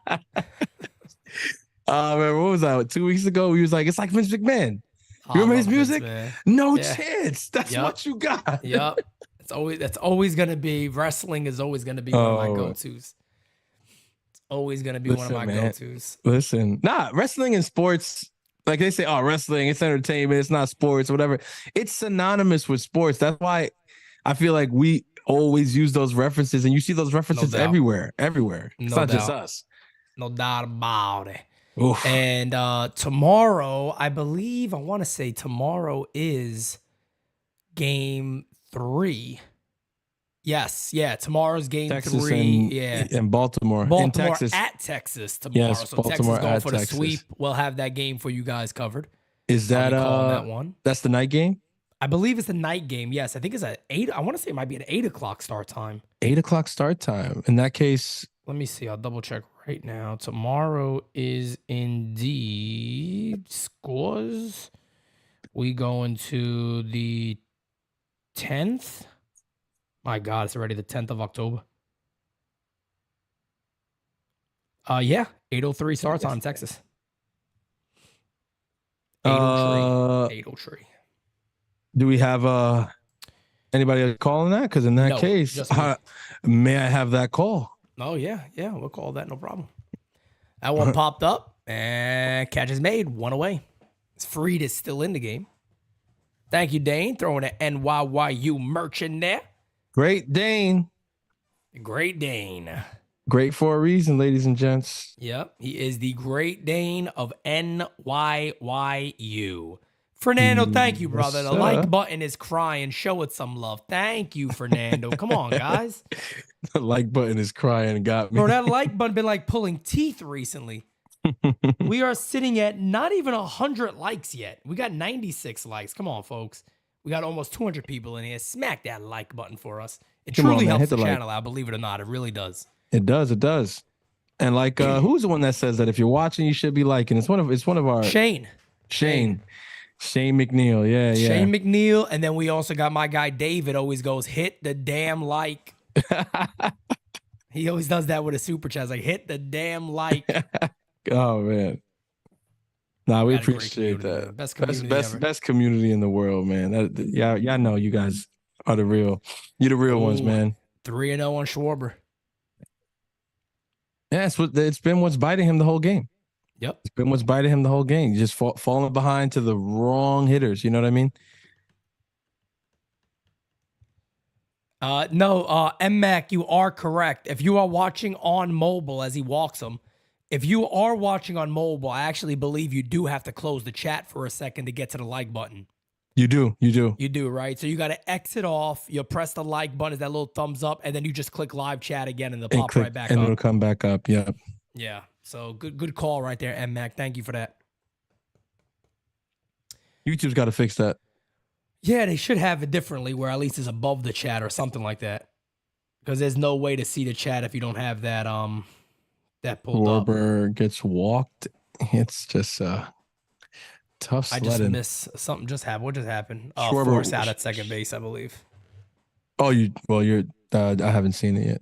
lot. Man, what was that? 2 weeks ago, he was like, it's like Vince McMahon. You remember his music? No chance. That's what you got. Yep. That's always gonna be wrestling is always gonna be one of my go-tos. It's always gonna be one of my go-tos. Listen, wrestling and sports, like they say, oh, wrestling, it's entertainment, it's not sports, whatever. It's synonymous with sports. That's why I feel like we always use those references, and you see those references everywhere. It's not just us. No doubt about it. Oof. And tomorrow, I want to say tomorrow is game 3. Yes, tomorrow's game Texas 3. And Baltimore in Texas. At Texas tomorrow. Yes, so Baltimore Texas going at for the Texas. sweep. We'll have that game for you guys covered. Is that that one? That's the night game? I believe it's the night game. Yes, I think it's at 8. I want to say it might be an 8 o'clock start time. 8 o'clock start time. In that case, let me see. I'll double check right now. Tomorrow is indeed scores. We go into the 10th. My God, it's already the 10th of October. 8:03 start time, Texas. 8:03. Do we have anybody calling that? Because in that case, may I have that call? Oh, yeah, we'll call that, no problem. That one popped up, and catch is made, 1 away. Freed is still in the game. Thank you, Dane, throwing an NYYU merch in there. Great Dane. Great Dane. Great for a reason, ladies and gents. Yep, he is the Great Dane of NYYU. Fernando, thank you, brother. The like button is crying. Show it some love. Thank you, Fernando. Come on, guys. The like button is crying and got me. Bro, that like button been like pulling teeth recently. We are sitting at not even 100 likes yet. We got 96 likes. Come on, folks. We got almost 200 people in here. Smack that like button for us. It truly helps the channel out, believe it or not. It really does. It does. It does. And like, who's the one that says that if you're watching, you should be liking? It's one of our Shane McNeil. Yeah. Shane McNeil. And then we also got my guy David always goes, hit the damn like. He always does that with a super chat. Like, hit the damn like. Oh, man. Nah, we appreciate that. Best community in the world, man. Y'all know you guys are the real. You're the real ones, man. 3-0 on Schwarber. Yeah, it's been what's biting him the whole game. Yep. It's been what's biting him the whole game. Just falling behind to the wrong hitters. You know what I mean? No, M-Mac, you are correct. If you are watching on mobile as he walks them, if you are watching on mobile, I actually believe you do have to close the chat for a second to get to the like button. You do. You do, right? So you got to exit off. You press the like button, is that little thumbs up, and then you just click live chat again, and it'll pop right back up. And it'll come back up. Yeah. Yeah. So good call right there, M-Mac. Thank you for that. YouTube's got to fix that. Yeah, they should have it differently, where at least it's above the chat or something like that. Because there's no way to see the chat if you don't have that that pulled up. Schwarber gets walked. It's just tough sledding. I just missed something. What just happened? Force out at second base, I believe. Oh, you're I haven't seen it yet.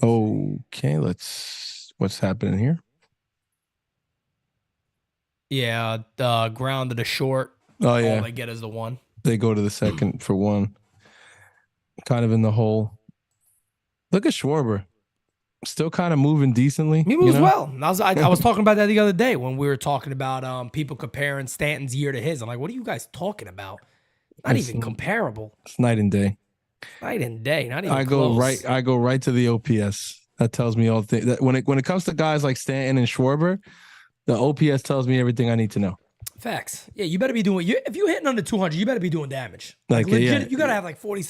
Okay, what's happening here? Yeah, the ground to the short. Oh, yeah. All they get is the one. They go to the second for one. Kind of in the hole. Look at Schwarber. Still kind of moving decently. He moves well. I was talking about that the other day when we were talking about people comparing Stanton's year to his. I'm like, what are you guys talking about? Not even comparable. It's night and day. Night and day. Not even close. I go right to the OPS. That tells me all things. That when it comes to guys like Stanton and Schwarber, the OPS tells me everything I need to know. Facts. Yeah, you better be doing. If you're hitting under 200, you better be doing damage. Like legit, you gotta have like 40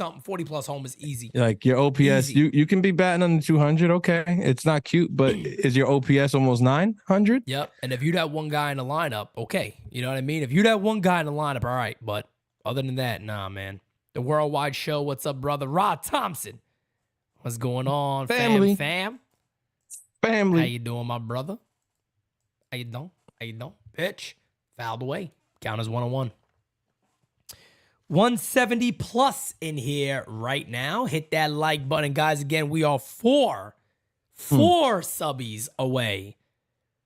plus homers easy. Like your OPS, you can be batting under 200. Okay, it's not cute, but is your OPS almost 900? Yep. And if you that one guy in the lineup, okay, you know what I mean. If you that one guy in the lineup, all right. But other than that, nah, man. The Worldwide Show. What's up, brother? Rod Thompson. What's going on, family? Family. How you doing, my brother? How you doing? Pitch. Fouled away. Count as 1-1. 170 plus in here right now. Hit that like button, guys. Again, we are four subbies away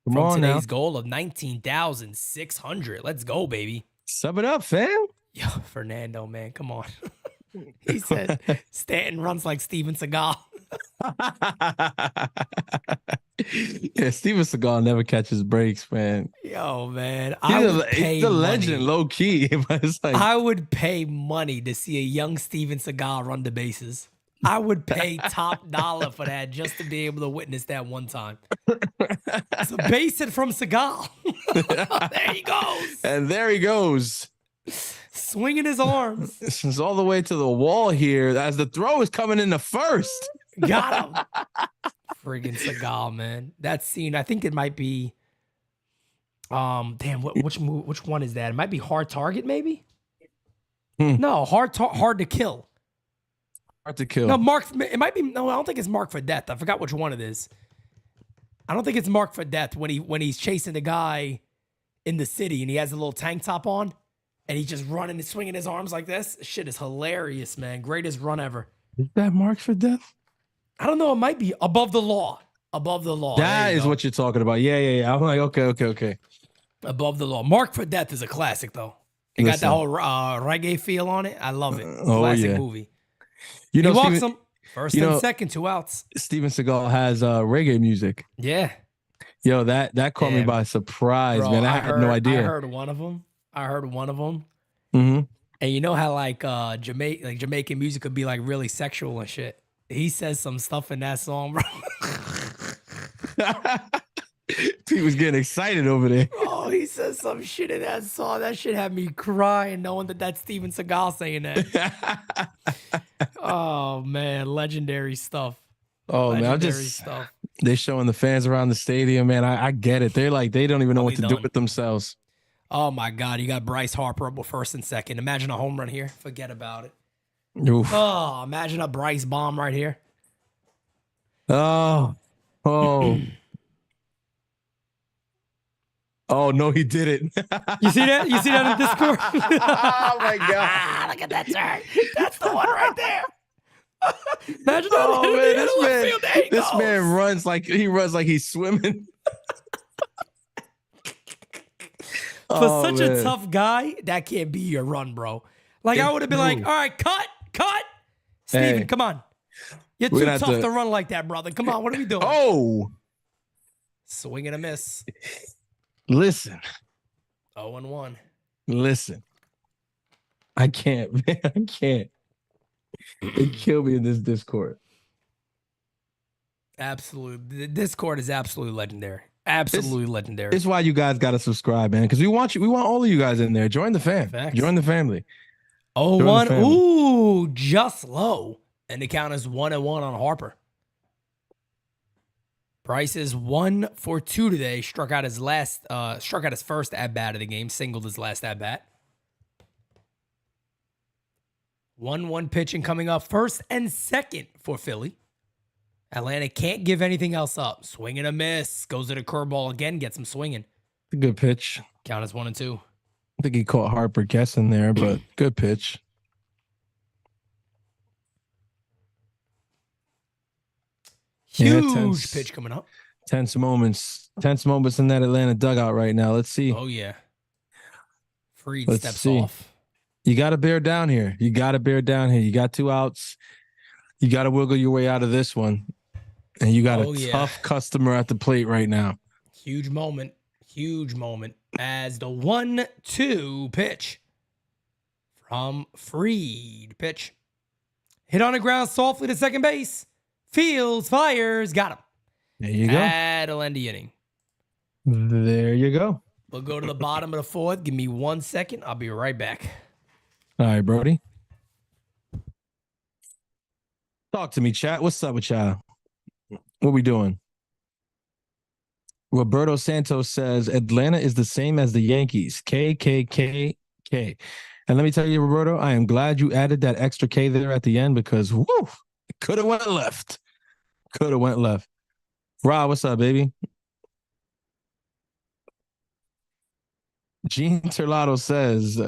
from today's goal of 19,600. Let's go, baby. Sub it up, fam. Yo, Fernando, man, come on. He said Stanton runs like Steven Seagal. Yeah, Steven Seagal never catches breaks, man. Yo, man, he's the legend, low key. But it's like I would pay money to see a young Steven Seagal run the bases. I would pay top dollar for that just to be able to witness that one time. So base it from Seagal. There he goes. And there he goes. Swinging his arms. This is all the way to the wall here as the throw is coming in the first. Got him. Friggin' Seagal, man. That scene, I think it might be which one is that? It might be Hard Target, maybe? No, Hard to Kill. Hard to Kill. No, it might be, no, I don't think it's Marked for Death. I forgot which one it is. I don't think it's Marked for Death when he's chasing the guy in the city and he has a little tank top on and he's just running and swinging his arms like this. Shit is hilarious, man. Greatest run ever. Is that Marked for Death? I don't know. It might be Above the Law. Above the Law. That is what you're talking about. Yeah. I'm like, okay. Above the Law. Marked for Death is a classic, though. It got that whole reggae feel on it. I love it. Classic movie. You know, he walks him first and second, 2 outs. Steven Seagal has reggae music. Yeah. Yo, that caught me by surprise, bro, man. I had no idea. I heard one of them. Mm-hmm. And you know how like Jamaican music could be like really sexual and shit. He says some stuff in that song, bro. He was getting excited over there. Oh, he says some shit in that song. That shit had me crying knowing that that's Steven Seagal saying that. Oh, man. Legendary stuff. Oh, legendary stuff. They're showing the fans around the stadium, man. I get it. They're like, they don't even know what to do with themselves. Oh, my God. You got Bryce Harper up with first and second. Imagine a home run here. Forget about it. Oof. Oh, imagine a Bryce bomb right here. Oh. Oh, no, he didn't. You see that? You see that in Discord? Oh, my God. Look at that turn. That's the one right there. Imagine that. Oh, man, this man runs like he's swimming. For such a tough guy, that can't be your run, bro. Like, I would have been like, all right, cut. Steven, come on. You're too tough to run like that, brother. Come on, what are we doing? Oh. Swing and a miss. Listen. 0-1. Listen. I can't, man. I can't. They kill me in this Discord. Absolutely. The Discord is absolutely legendary. Absolutely legendary. It's why you guys got to subscribe, man. Because we want all of you guys in there. Join the fam. Facts. Join the family. 0-1. Ooh, just low. And the count is 1-1 on Harper. Bryce is 1 for 2 today. Struck out his first at bat of the game. Singled his last at bat. 1-1 pitching coming up first and second for Philly. Atlanta can't give anything else up. Swing and a miss. Goes to the curveball again. Gets him swinging. A good pitch. Count is 1-2. I think he caught Harper guessing there, but good pitch. Huge pitch coming up. Tense moments in that Atlanta dugout right now. Let's see. Oh, yeah. Fried Let's steps see. off. You got to bear down here. You got 2 outs. You got to wiggle your way out of this one. And you got a tough customer at the plate right now. Huge moment as the 1-2 pitch from Fried. Pitch. Hit on the ground softly to second base. Fields fires. Got him. There you go. That'll end the inning. There you go. We'll go to the bottom of the fourth. Give me 1 second. I'll be right back. All right, Brody. Talk to me, chat. What's up with y'all? What we doing? Roberto Santos says Atlanta is the same as the Yankees. KKKK. And let me tell you, Roberto, I am glad you added that extra K there at the end because whoo, it could have went left. Rob, what's up, baby? Gene Terlato says,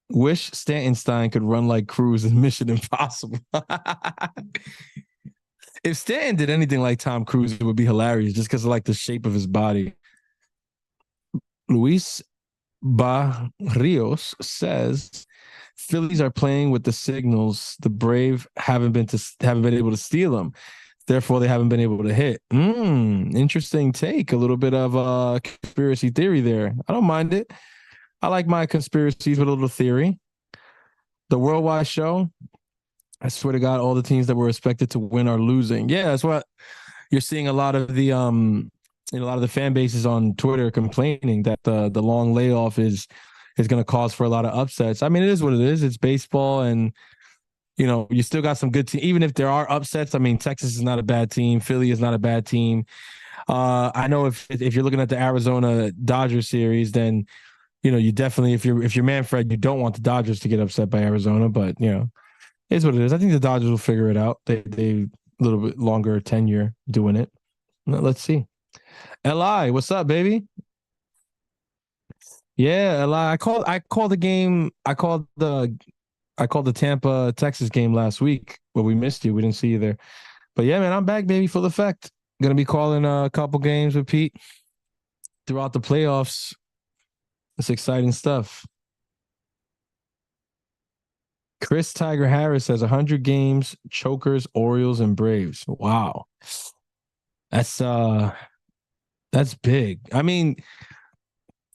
wish Stantonstein could run like Cruz in Mission Impossible. If Stanton did anything like Tom Cruise, it would be hilarious just because of like the shape of his body. Luis Barrios says, Phillies are playing with the signals. The Brave haven't been able to steal them. Therefore, they haven't been able to hit. Interesting take. A little bit of a conspiracy theory there. I don't mind it. I like my conspiracies with a little theory. The Worldwide Show. I swear to God, all the teams that were expected to win are losing. Yeah, that's what you're seeing. A lot of the fan bases on Twitter complaining that the long layoff is going to cause for a lot of upsets. I mean, it is what it is. It's baseball, and you still got some good teams. Even if there are upsets, I mean, Texas is not a bad team. Philly is not a bad team. I know if you're looking at the Arizona Dodgers series, then you definitely, if you're Manfred, you don't want the Dodgers to get upset by Arizona, but it's what it is. I think the Dodgers will figure it out. They a little bit longer tenure doing it. Let's see. Li, what's up, baby? Yeah, Li. I called the game. I called the Tampa Texas game last week, but we missed you. We didn't see you there. But yeah, man, I'm back, baby, full effect. Gonna be calling a couple games with Pete throughout the playoffs. It's exciting stuff. Chris Tiger Harris says 100 games, chokers, Orioles, and Braves. Wow. That's big. I mean,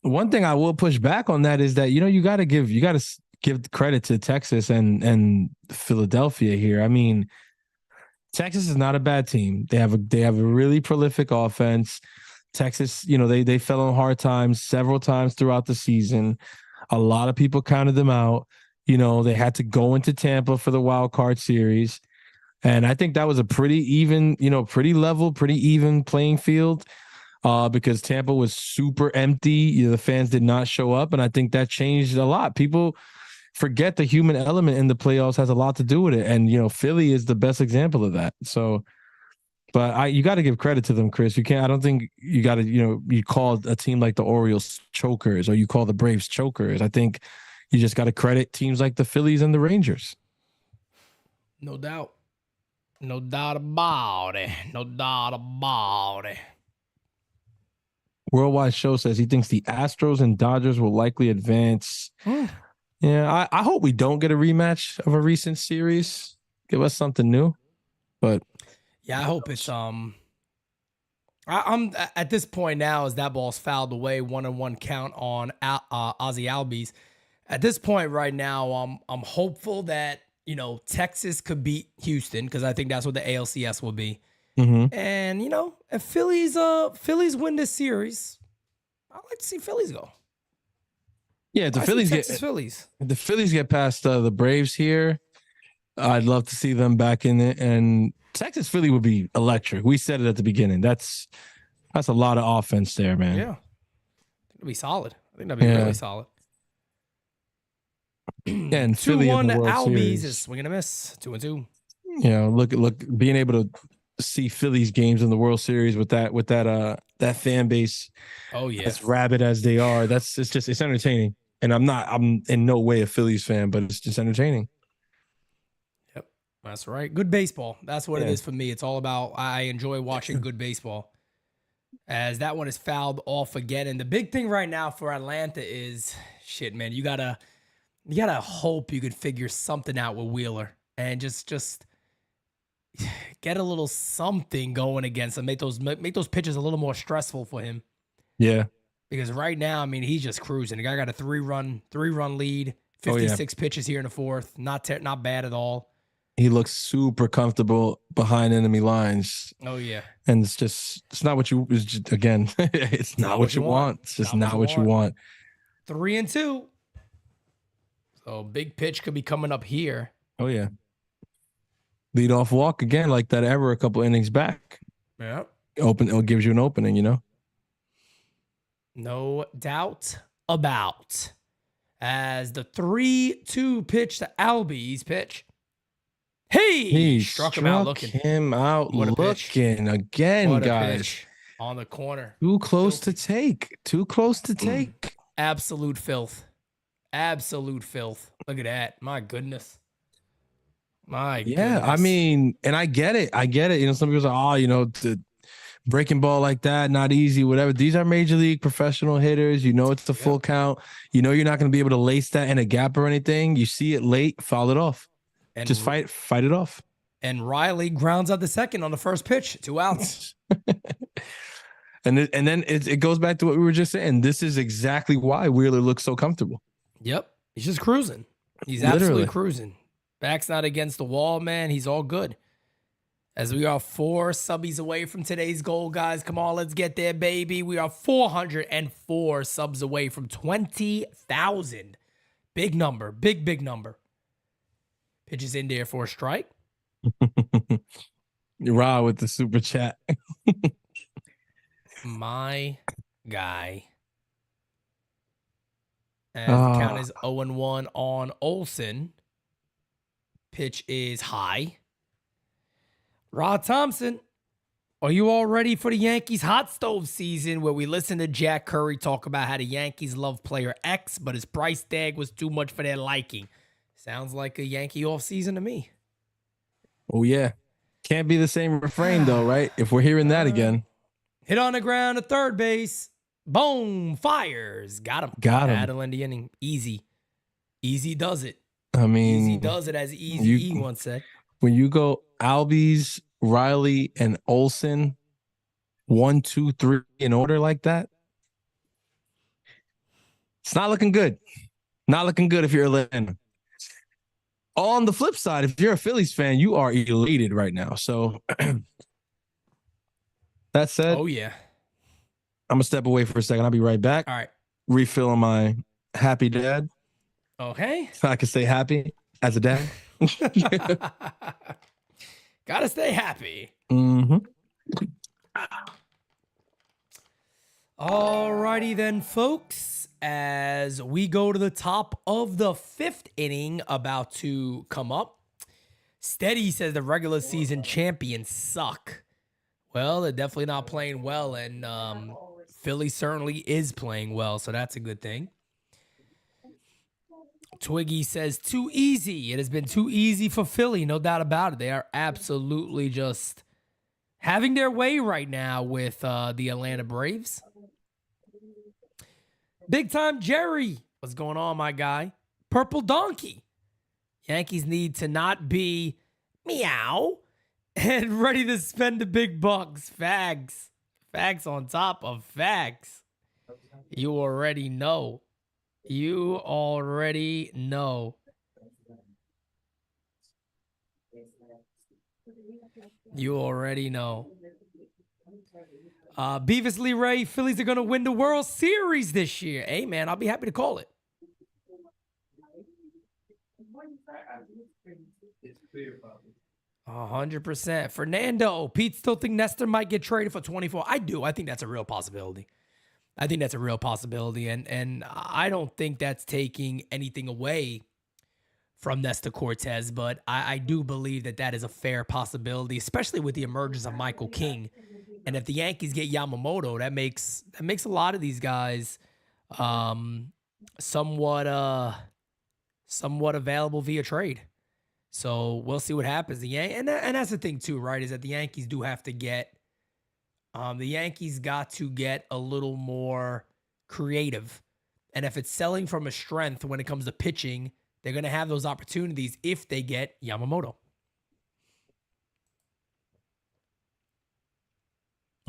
one thing I will push back on that is that, you got to give credit to Texas and Philadelphia here. I mean, Texas is not a bad team. They have a really prolific offense. Texas, they fell on hard times several times throughout the season. A lot of people counted them out. They had to go into Tampa for the wild card series. And I think that was a pretty even, pretty level, pretty even playing field because Tampa was super empty. The fans did not show up. And I think that changed a lot. People forget the human element in the playoffs has a lot to do with it. And, Philly is the best example of that. So, but you got to give credit to them, Chris. I don't think you got to, you call a team like the Orioles chokers or you call the Braves chokers. I think you just got to credit teams like the Phillies and the Rangers. No doubt. No doubt about it. No doubt about it. Worldwide Show says he thinks the Astros and Dodgers will likely advance. Yeah, I hope we don't get a rematch of a recent series. Give us something new. But yeah, I hope it's I'm at this point now as that ball's fouled away, 1-1 count on Ozzy Albies. At this point right now, I'm hopeful that, Texas could beat Houston because I think that's what the ALCS will be. Mm-hmm. And, if Phillies win this series, I'd like to see Phillies go. Yeah, the Phillies get past the Braves here. I'd love to see them back in it. And Texas Philly would be electric. We said it at the beginning. That's a lot of offense there, man. Yeah. It'll be solid. I think that'd be really solid. Yeah, and Philly 2-1 in the to World Albies Series. is swinging a miss. 2-2. Look, being able to see Phillies games in the World Series with that fan base. Oh yeah, as rabid as they are. It's entertaining. And I'm in no way a Phillies fan, but it's just entertaining. Yep. That's right. Good baseball. That's what it Yeah. is for me. It's all about I enjoy watching good baseball. As that one is fouled off again. And the big thing right now for Atlanta is shit, man. You gotta hope you could figure something out with Wheeler and just get a little something going against him. Make those pitches a little more stressful for him. Yeah. Because right now, I mean, he's just cruising. The guy got a three-run lead, Oh, yeah. 56 pitches here in the fourth. Not bad at all. He looks super comfortable behind enemy lines. Oh yeah. And it's not what you, it's not what you want. It's just not what you want. 3-2. So big pitch could be coming up here. Oh, yeah. Lead off walk again, like that ever a couple innings back. Yeah. It gives you an opening, you know? No doubt about. As the 3-2 pitch to Albies pitch. He struck him out looking. What a pitch. Looking again, What a guys. pitch on the corner. Too close to take. Too close to take. Absolute filth. Absolute filth. Look at that. My goodness. My Yeah, goodness. I mean, and I get it. You know, some people say, oh, you know, the breaking ball like that, not easy, whatever. These are major league professional hitters. You know, it's the full count. You know, you're not going to be able to lace that in a gap or anything. You see it late, foul it off. And Just fight it off. And Riley grounds out the second on the first pitch. 2 outs. And then it goes back to what we were just saying. This is exactly why Wheeler looks so comfortable. Yep. He's just cruising. He's absolutely cruising. Back's not against the wall, man. He's all good. As we are 4 subbies away from today's goal, guys. Come on, let's get there, baby. We are 404 subs away from 20,000. Big number. Big number. Pitches in there for a strike. Raw with the super chat. My guy. And the count is 0-1 on Olsen. Pitch is high. Rod Thompson, are you all ready for the Yankees hot stove season where we listen to Jack Curry talk about how the Yankees love player X, but his price tag was too much for their liking? Sounds like a Yankee offseason to me. Oh, yeah. Can't be the same refrain, though, right? If we're hearing that again. Hit on the ground at third base. Boom. Fires. Got him. Battle in the inning. Easy. Easy does it. I mean, Easy does it, as Easy E once said. When you go Albies, Riley, and Olsen, 1, 2, 3 in order like that, it's not looking good. Not looking good if you're Atlanta. On the flip side, if you're a Phillies fan, you are elated right now. So that said, Oh, yeah. I'm going to step away for a second. I'll be right back. All right. Refilling my happy dad. Okay. So I can stay happy as a dad. Gotta stay happy. Mm-hmm. All righty then, folks. As we go to the top of the 5th inning about to come up. Steady says the regular season champions suck. Well, they're definitely not playing well, and Philly certainly is playing well, so that's a good thing. Twiggy says, too easy. It has been too easy for Philly, no doubt about it. They are absolutely just having their way right now with the Atlanta Braves. Big time Jerry. What's going on, my guy? Purple Donkey. Yankees need to not be meow and ready to spend the big bucks. Fags. Fags on top of fags. You already know. You already know. You already know. Beavis Lee Ray, Phillies are going to win the World Series this year. Hey, man, I'll be happy to call it. It's clear, Bobby. 100%. Fernando, Pete still think Nestor might get traded for 24. I do. I think that's a real possibility. And I don't think that's taking anything away from Nestor Cortez, but I do believe that is a fair possibility, especially with the emergence of Michael King. And if the Yankees get Yamamoto, that makes a lot of these guys somewhat available via trade. So we'll see what happens. And that's the thing too, right? Is that the Yankees do have to get the Yankees got to get a little more creative. And if it's selling from a strength when it comes to pitching, they're going to have those opportunities if they get Yamamoto.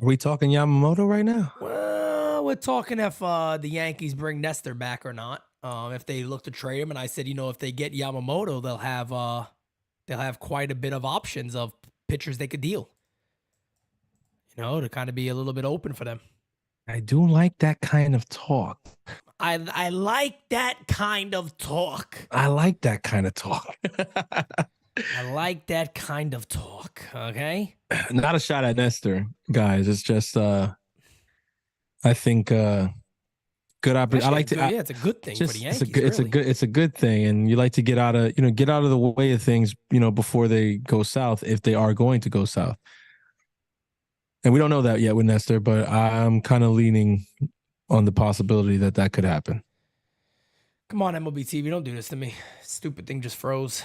Are we talking Yamamoto right now? Well, we're talking if the Yankees bring Nestor back or not. If they look to trade him, and I said, if they get Yamamoto, they'll have quite a bit of options of pitchers they could deal. To kind of be a little bit open for them. I do like that kind of talk. I like that kind of talk. I like that kind of talk. I like that kind of talk. Okay. Not a shot at Nestor, guys. It's just I think good opportunity. I like to. Yeah, it's a good thing for the Yankees. It's a good thing, and you like to get out of the way of things, before they go south, if they are going to go south. And we don't know that yet with Nestor, but I'm kind of leaning on the possibility that could happen. Come on, MLB TV, don't do this to me. Stupid thing just froze.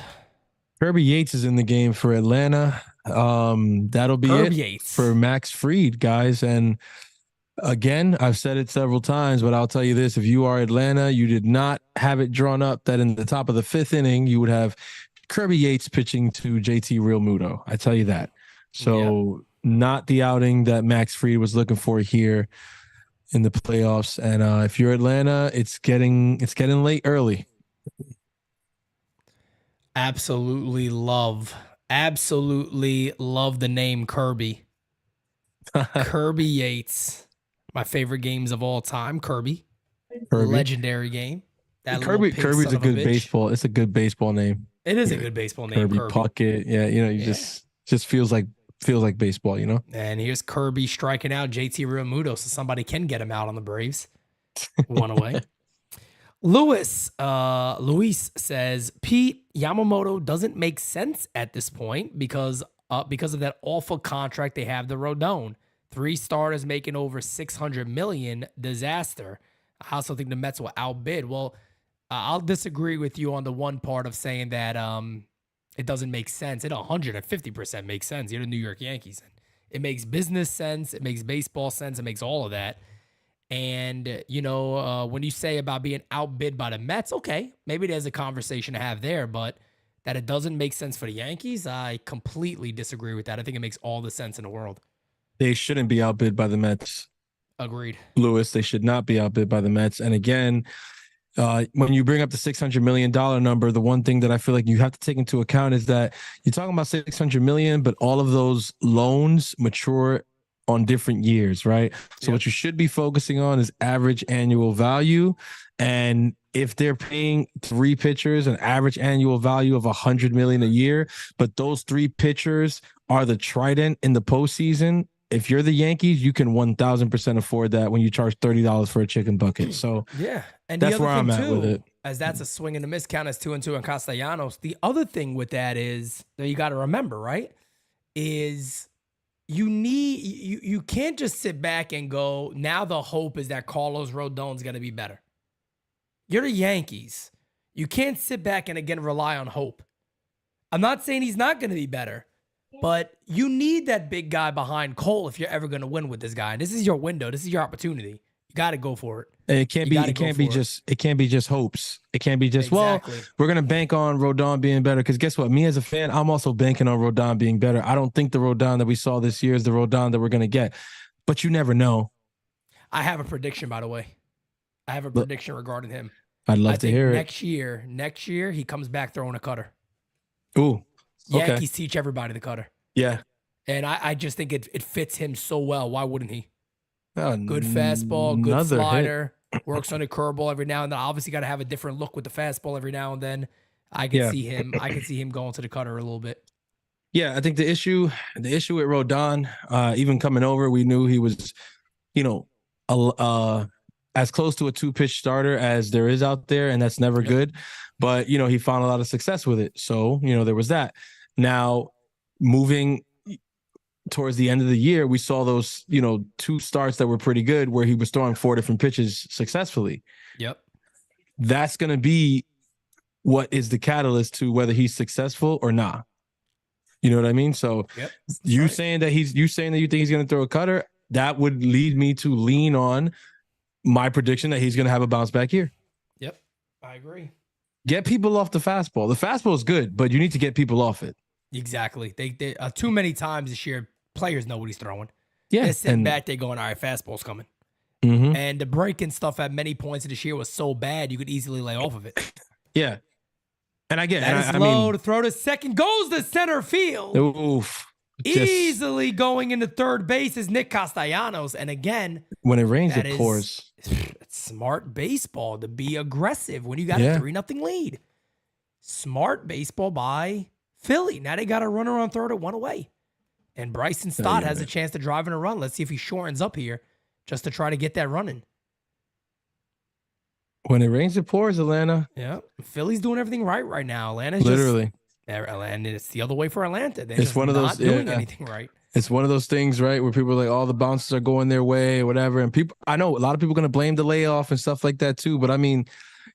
Kirby Yates is in the game for Atlanta. That'll be Kirby it Yates. for Max Fried, guys. And again, I've said it several times, but I'll tell you this. If you are Atlanta, you did not have it drawn up that in the top of the 5th inning, you would have Kirby Yates pitching to JT Realmuto. I tell you that. So not the outing that Max Fried was looking for here in the playoffs. And if you're Atlanta, it's getting late early. Absolutely love the name Kirby. Kirby Yates. My favorite games of all time. Kirby. Legendary game. Kirby's a good baseball. It's a good baseball name. It is a good baseball name. Kirby Puckett. Yeah, just feels like baseball, And here's Kirby striking out JT Realmuto, so somebody can get him out on the Braves. One away. Luis says, Pete, Yamamoto doesn't make sense at this point because of that awful contract they have to Rodon. 3 starters making over $600 million. Disaster. I also think the Mets will outbid. Well, I'll disagree with you on the one part of saying that it doesn't make sense. It 150% makes sense. You're the New York Yankees. It makes business sense. It makes baseball sense. It makes all of that. And, when you say about being outbid by the Mets, okay, maybe there's a conversation to have there, but that it doesn't make sense for the Yankees, I completely disagree with that. I think it makes all the sense in the world. They shouldn't be outbid by the Mets. Agreed. Lewis, they should not be outbid by the Mets. And again, when you bring up the $600 million number, the one thing that I feel like you have to take into account is that you're talking about $600 million, but all of those loans mature on different years, right? So what you should be focusing on is average annual value. And if they're paying 3 pitchers an average annual value of $100 million a year, but those 3 pitchers are the trident in the postseason, if you're the Yankees, you can 1,000% afford that when you charge $30 for a chicken bucket. So and that's where I'm at with it. As that's a swing and a miss count as 2-2 on Castellanos. The other thing with that is that you got to remember, right? Is you can't just sit back and go, now the hope is that Carlos Rodon's going to be better. You're the Yankees. You can't sit back and again rely on hope. I'm not saying he's not going to be better, but you need that big guy behind Cole if you're ever going to win with this guy. And this is your window. This is your opportunity. You got to go for it. It can't be just hopes. It can't be just, well, we're going to bank on Rodon being better. Because guess what? Me as a fan, I'm also banking on Rodon being better. I don't think the Rodon that we saw this year is the Rodon that we're going to get. But you never know. I have a prediction, by the way. I have a prediction regarding him. I'd love to hear it. Next year, he comes back throwing a cutter. Ooh. Yankees teach everybody the cutter. Yeah. And I just think it fits him so well. Why wouldn't he? Good fastball, good slider, works on a curveball every now and then. Obviously got to have a different look with the fastball every now and then. I can see him going to the cutter a little bit. Yeah, I think the issue with Rodon, even coming over, we knew he was, as close to a 2-pitch starter as there is out there, and that's never good. But, he found a lot of success with it. So, there was that. Now, moving towards the end of the year, we saw those, 2 starts that were pretty good where he was throwing 4 different pitches successfully. Yep. That's going to be what is the catalyst to whether he's successful or not. You know what I mean? So you saying that you think he's going to throw a cutter, that would lead me to lean on my prediction that he's going to have a bounce back here. Yep, I agree. Get people off the fastball. The fastball is good, but you need to get people off it. Exactly. They too many times this year, players know what he's throwing. Yeah. They're sitting back, they're going, all right, fastball's coming. Mm-hmm. And the breaking stuff at many points of this year was so bad, you could easily lay off of it. Yeah. And I get that is low to throw to second. Goes to center field. Oof. Easily going into third base is Nick Castellanos. And again, when it rains, it pours. It's smart baseball to be aggressive when you got a 3-0 lead. Smart baseball by Philly. Now they got a runner on third at 1 away. And Bryson Stott has a chance to drive in a run. Let's see if he shortens up here just to try to get that running. When it rains, it pours, Atlanta. Yeah. Philly's doing everything right now. Atlanta's literally. And it's the other way for Atlanta. They're it's one of those doing anything right. It's one of those things, right, where people are like, all the bounces are going their way or whatever. And people, I know a lot of people are going to blame the layoff and stuff like that too. But I mean,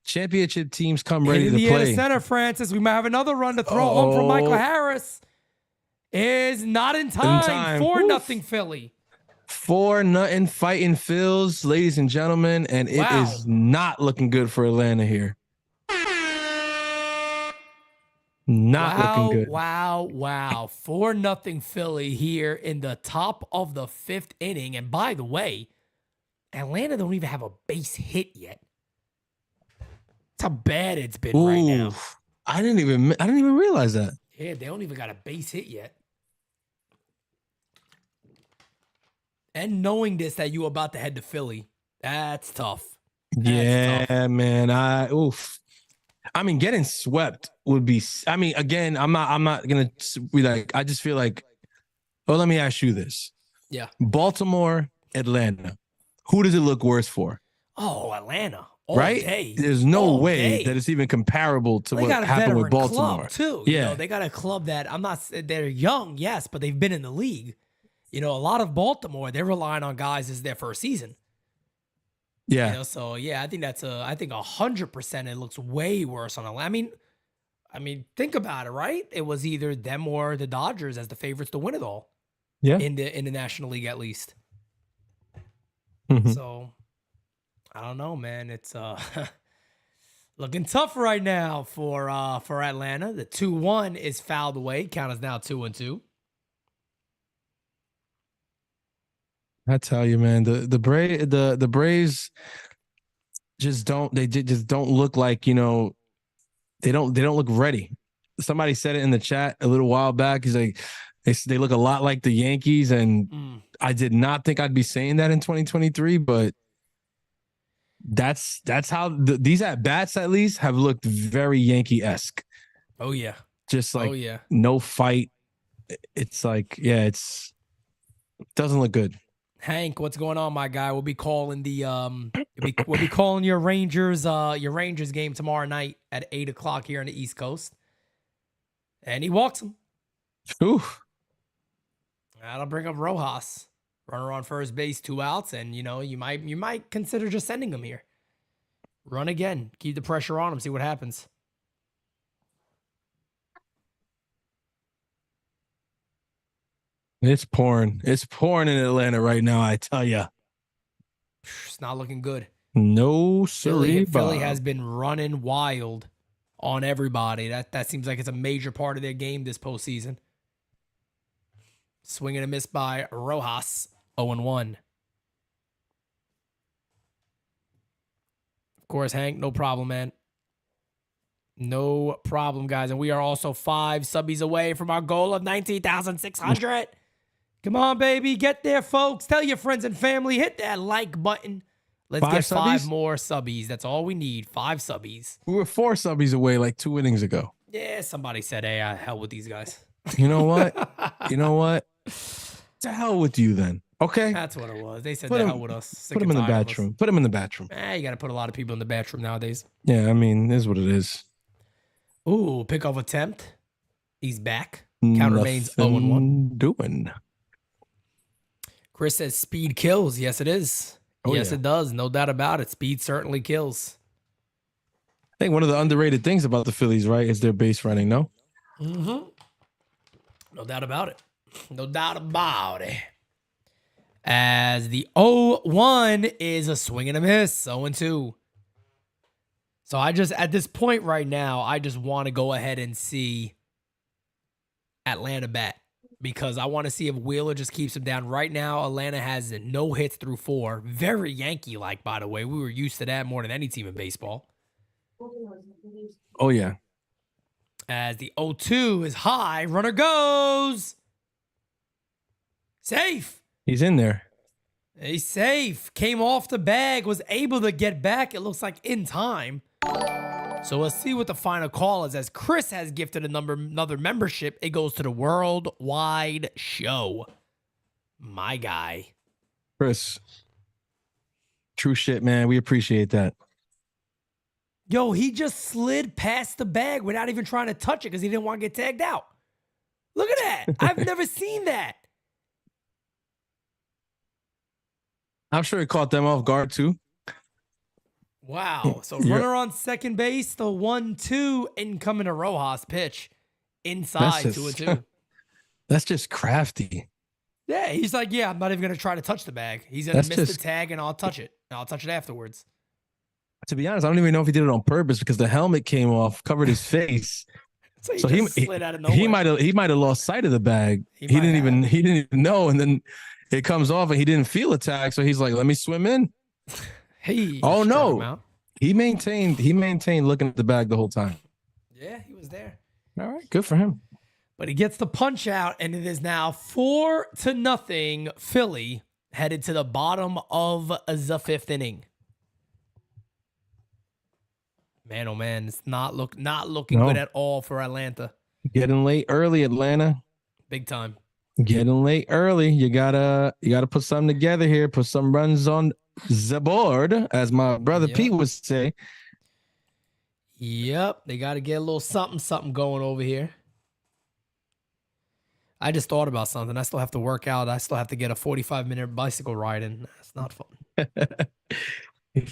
championship teams come ready to play. Center, Francis. We might have another run to throw home from Michael Harris. Is not in time. 4-0 Philly. 4-0 fighting Phils, ladies and gentlemen, and it is not looking good for Atlanta here. Looking good. Wow. 4-0 Philly here in the top of the 5th inning. And by the way, Atlanta don't even have a base hit yet. That's how bad it's been right now. I didn't even realize that. Yeah, they don't even got a base hit yet. And knowing this, that you about to head to Philly, that's tough. Tough. Man. I mean, getting swept would be. I mean, again, I'm not gonna be like. I just feel like. Well, let me ask you this. Yeah. Baltimore, Atlanta. Who does it look worse for? Oh, Atlanta. Right? Day. There's no way that it's even comparable to what happened with Baltimore. Club too. Yeah. You know, they got a club that they're young, yes, but they've been in the league. You know, a lot of Baltimore, they're relying on guys as their first season. Yeah. You know, so yeah, I think 100% it looks way worse on Atlanta. I mean, think about it, right? It was either them or the Dodgers as the favorites to win it all. Yeah. In the National League at least. Mm-hmm. So I don't know, man. It's looking tough right now for Atlanta. The 2-1 is fouled away. Count is now 2-2. I tell you, man, the Braves just don't look like, you know, they don't look ready. Somebody said it in the chat a little while back. He's like, they look a lot like the Yankees, and I did not think I'd be saying that in 2023, but that's how these at bats at least have looked very Yankee-esque. Oh yeah, just like no fight. It's like it doesn't look good. Hank, what's going on, my guy? We'll be calling we'll be calling your Rangers game tomorrow night at 8:00 here on the East Coast. And he walks him. Ooh. That'll bring up Rojas. Runner on first base, 2 outs, and you know, you might consider just sending him here. Run again. Keep the pressure on him, see what happens. It's pouring. It's pouring in Atlanta right now, I tell you. It's not looking good. No, sir. Philly has been running wild on everybody. That seems like it's a major part of their game this postseason. Swing and a miss by Rojas, 0-1. Of course, Hank, no problem, man. No problem, guys. And we are also 5 subbies away from our goal of 19,600. Come on, baby. Get there, folks. Tell your friends and family. Hit that like button. Let's get 5 more subbies. That's all we need. 5 subbies. We were 4 subbies away like 2 innings ago. Yeah, somebody said, hey, hell with these guys. You know what? To hell with you then. Okay. That's what it was. They said to hell with us. Put him in the bathroom. Put him in the bathroom. You got to put a lot of people in the bathroom nowadays. Yeah, I mean, it is what it is. Ooh, pickoff attempt. He's back. Count remains 0-1. Doing. Chris says speed kills. Yes, it is. Yes, it does. No doubt about it. Speed certainly kills. think one of the underrated things about the Phillies, right, is their base running. No. No doubt about it. No doubt about it. As the 0-1 is a swing and a miss, 0-2. So at this point right now, I just want to go ahead and see Atlanta bat because I want to see if Wheeler just keeps him down. Right now, Atlanta has no hits through 4. Very Yankee-like, by the way. We were used to that more than any team in baseball. Oh, yeah. As the 0-2 is high, runner goes. Safe. He's in there. He's safe. Came off the bag, was able to get back, it looks like in time. So let's see what the final call is. As Chris has gifted another membership, it goes to the Worldwide Show. My guy. Chris. True shit, man. We appreciate that. Yo, he just slid past the bag without even trying to touch it because he didn't want to get tagged out. Look at that. I've never seen that. I'm sure he caught them off guard too. Wow. So runner on second base, the 1-2 incoming to Rojas pitch inside 2-2. That's just crafty. Yeah, he's like, yeah, I'm not even going to try to touch the bag. He's going to miss the tag and I'll touch it. And I'll touch it afterwards. To be honest, I don't even know if he did it on purpose because the helmet came off, covered his face. So he slid out of nowhere. He might have lost sight of the bag. He didn't even know, and then it comes off and he didn't feel a tag, so he's like, "Let me swim in." Oh no. He maintained looking at the bag the whole time. Yeah, he was there. All right, good for him. But he gets the punch out, and it is now 4-0 Philly headed to the bottom of the 5th inning. Man, oh man, it's not looking good at all for Atlanta. Getting late early, Atlanta. Big time. Getting late early. You gotta put something together here. Put some runs on the board, as my brother Pete would say. Yep, they got to get a little something going over here. I just thought about something. I still have to work out. I still have to get a 45-minute bicycle ride in. That's not fun.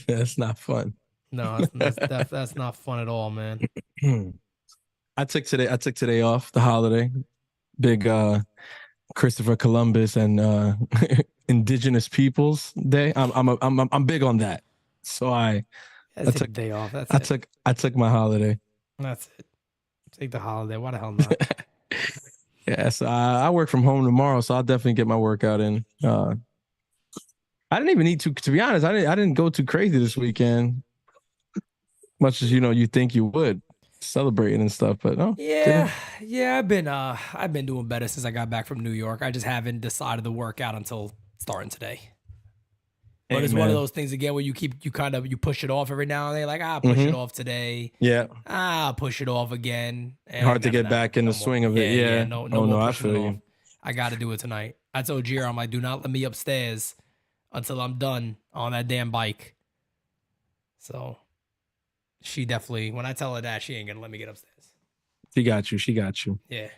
That's not fun. No, that's not fun at all, man. I took today off, the holiday. Big Christopher Columbus and Indigenous Peoples Day. I'm big on that. So I took a day off. I took my holiday. That's it. Take the holiday. Why the hell not? Yeah, so I work from home tomorrow, so I'll definitely get my workout in. I didn't even need to be honest, I didn't go too crazy this weekend. Much as you think you would, celebrating and stuff, but no. Yeah, I've been doing better since I got back from New York. I just haven't decided to work out until starting today. But it's one of those things again where you push it off every now and then. Like, push it off today. Yeah. Push it off again. And hard to get back in the swing of it. Yeah. No, I feel you. I got to do it tonight. I told Jira, I'm like, do not let me upstairs until I'm done on that damn bike. So she definitely, when I tell her that, she ain't gonna let me get upstairs. She got you. Yeah.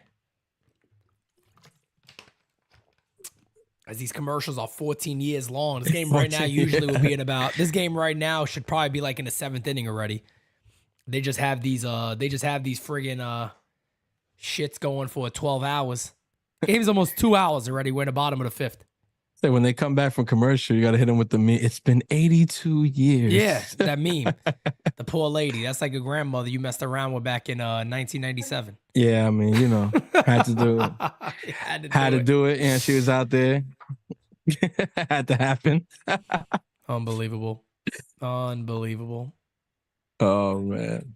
As these commercials are 14 years long. This game right now usually will be in about, this game right now should probably be like in the 7th inning already. They just have these friggin' shits going for 12 hours. Game's almost 2 hours already. We're in the bottom of the 5th. So when they come back from commercial, you got to hit them with the meme. It's been 82 years. Yeah, that meme. The poor lady. That's like a grandmother you messed around with back in 1997. Yeah, I mean, had to do it. had to do it. And she was out there. Had to happen. Unbelievable. Oh, man.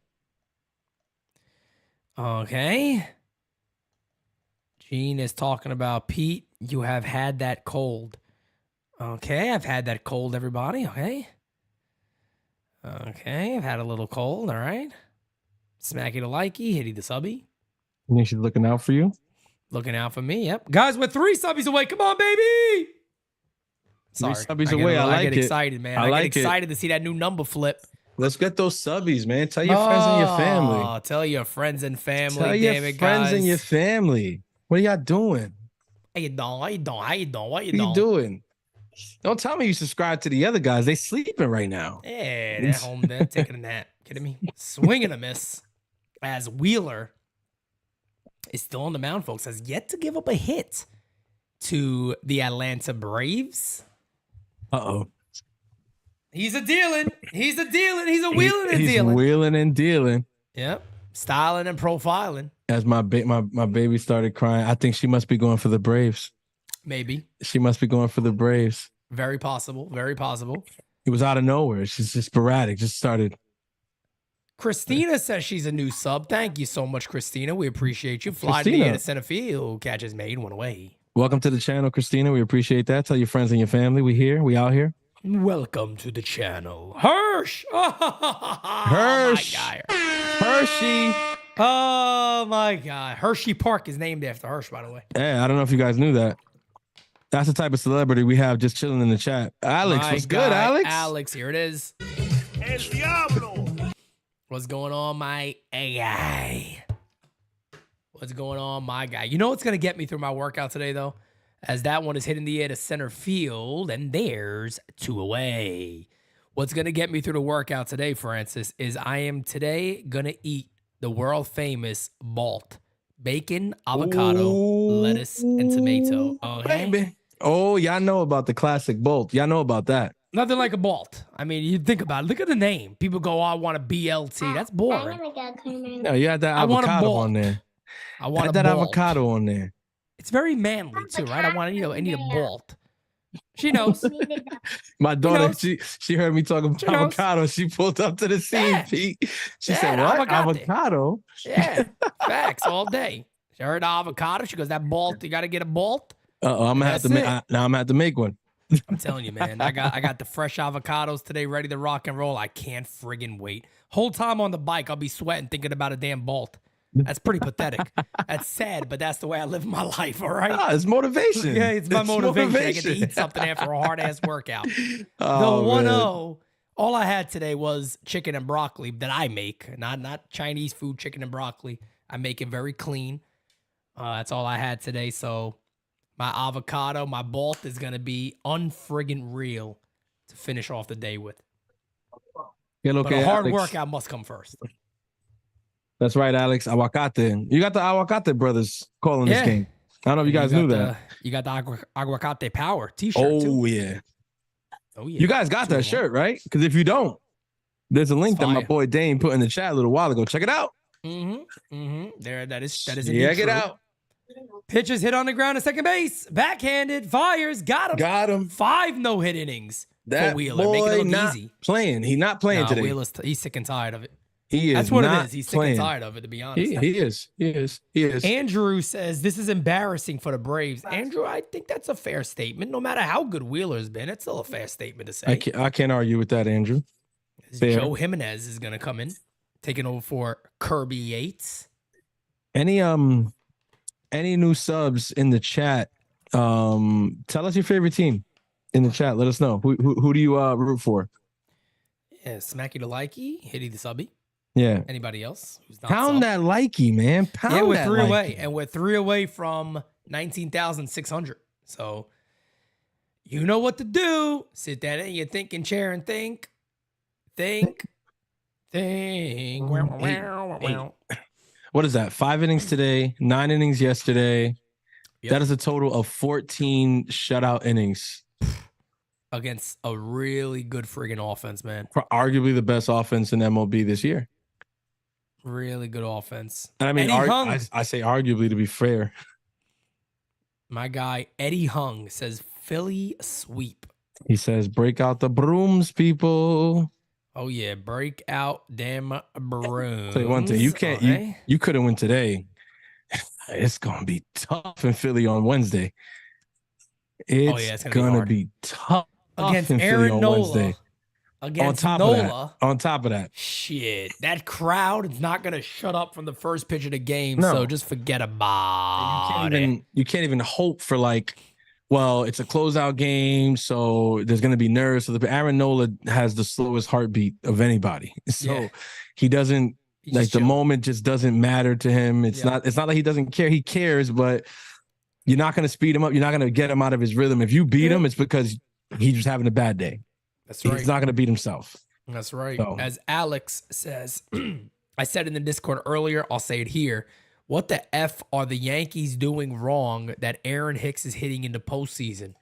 Okay. Gene is talking about, Pete, you have had that cold. Okay, I've had that cold, everybody. Okay, I've had a little cold, all right. Smacky the likey, hitty the subby. You think she's looking out for you? Looking out for me, yep. Guys, we're 3 subbies away. Come on, baby. Sorry. 3 subbies away. I get excited, man. I get excited to see that new number flip. Let's get those subbies, man. Tell your friends and your family. Tell your friends and family. Tell your friends and your family. What are y'all doing? How you doing? What are you doing? Don't tell me you subscribe to the other guys. They sleeping right now. Yeah, they're home then taking a nap. Kidding me? Swinging a miss as Wheeler is still on the mound, folks. Has yet to give up a hit to the Atlanta Braves. Uh-oh. He's a dealing. He's a dealing. He's a wheeling and He's dealing. wheeling and dealing. Yep. Styling and profiling. As my baby started crying, I think she must be going for the Braves. Maybe. She must be going for the Braves. Very possible. Very possible. It was out of nowhere. She's just sporadic. Just started. Christina says she's a new sub. Thank you so much, Christina. We appreciate you. Fly to the Christina. end of center field. Catch is made. One away. Welcome to the channel, Christina. We appreciate that. Tell your friends and your family. We here. We out here. Welcome to the channel. Hirsch. Hirsch. My guy. Hershey. Oh, my God. Hershey Park is named after Hirsch, by the way. Hey, I don't know if you guys knew that. That's the type of celebrity we have just chilling in the chat. Alex, My what's guy, good, Alex? Alex, here it is. El Diablo. What's going on, my guy? What's going on, my guy? You know what's going to get me through my workout today, though? As that one is hitting the air to center field, and there's 2 away. What's going to get me through the workout today, Francis, is I am today going to eat the world-famous Balt. Bacon, avocado, lettuce, and tomato. Okay? Baby. Oh, y'all know about the classic Bolt. Y'all know about that. Nothing like a Balt. I mean, you think about it. Look at the name. People go, oh, I want a BLT. That's boring. No, you had that I want a avocado Bolt. on there. I want Had a that Balt. avocado on there. It's very manly, too, right? I want, I need a Balt. She knows. My daughter, knows. she heard me talking about She knows. avocado. She pulled up to the scene, Yeah. Pete. She Yeah, said, what? avocado. Avocado? Yeah, facts all day. She heard avocado. She goes, that Balt, you got to get a Balt. Uh-oh, I'm gonna have to That's make. it. Now I'm gonna have to make one. I'm telling you, man. I got the fresh avocados today, ready to rock and roll. I can't friggin' wait. Whole time on the bike, I'll be sweating thinking about a damn Balt. That's pretty pathetic. That's sad, but that's the way I live my life. All right. Ah, it's motivation. Yeah, it's my motivation. I get to eat something after a hard ass workout. Oh, The 1-0. man. All I had today was chicken and broccoli that I make, not Chinese food. Chicken and broccoli. I make it very clean. That's all I had today. So my avocado, my Balt is gonna be unfriggin' real to finish off the day with. Yeah, look, But a hard Alex. workout must come first. That's right, Alex. Aguacate. You got the Aguacate brothers calling this Yeah. game. I don't know if you guys got knew the- that. You got the aguacate power T-shirt Oh too. yeah. Oh yeah. You guys got Two that of 'em. shirt, right? Because if you don't, there's a link that my fire. boy Dane put in the chat a little while ago. Check it out. There, that is indeed Check it true. out. Pitches hit on the ground at second base. Backhanded, fires, got him. Got him. 5 no-hit innings That for Wheeler. Make it boy look not easy. playing. He not playing Nah, today. Wheeler's he's sick and tired of it. He is. That's what it not is. He's playing. sick and tired of it, to be honest. He is. He is. He is. Andrew says this is embarrassing for the Braves. Andrew, I think that's a fair statement. No matter how good Wheeler's been, it's still a fair statement to say. I can't argue with that, Andrew. fair. Joe Jimenez is going to come in, taking over for Kirby Yates. Any new subs in the chat? Tell us your favorite team in the chat. Let us know. Who do you root for? Yeah, Smacky the Likey, Hitty the Subby. Yeah. Anybody else who's not Pound sub? that likey, man. Pound Yeah, we're that 3 likey. away, and we're 3 away from 19,600. So you know what to do. Sit down in your thinking chair and think. What is that? 5 innings today, 9 innings yesterday. Yep. That is a total of 14 shutout innings. Against a really good friggin' offense, man. Arguably the best offense in MLB this year. Really good offense. And I mean, Eddie Hung. I say arguably to be fair. My guy Eddie Hung says Philly sweep. He says, break out the brooms, people. Oh yeah, break out damn brooms. Tell you one thing, you can't, Okay. you couldn't win today. It's gonna be tough in Philly on Wednesday. It's gonna be hard. be tough Against in Philly Aaron on Nola. Wednesday. Against On Nola. top of that, Shit, that crowd is not gonna shut up from the first pitch of the game. No. So just forget about it. you can't even hope for like, well, it's a closeout game, so there's gonna be nerves. So Aaron Nola has the slowest heartbeat of anybody. So Yeah. he doesn't He's like just the chilling. moment just doesn't matter to him. It's Yeah. not like he doesn't care. He cares, but you're not gonna speed him up. You're not gonna get him out of his rhythm. If you beat him, it's because he's just having a bad day. That's right. He's not going to beat himself. That's right. So. As Alex says, I said in the Discord earlier, I'll say it here. What the F are the Yankees doing wrong that Aaron Hicks is hitting in the postseason?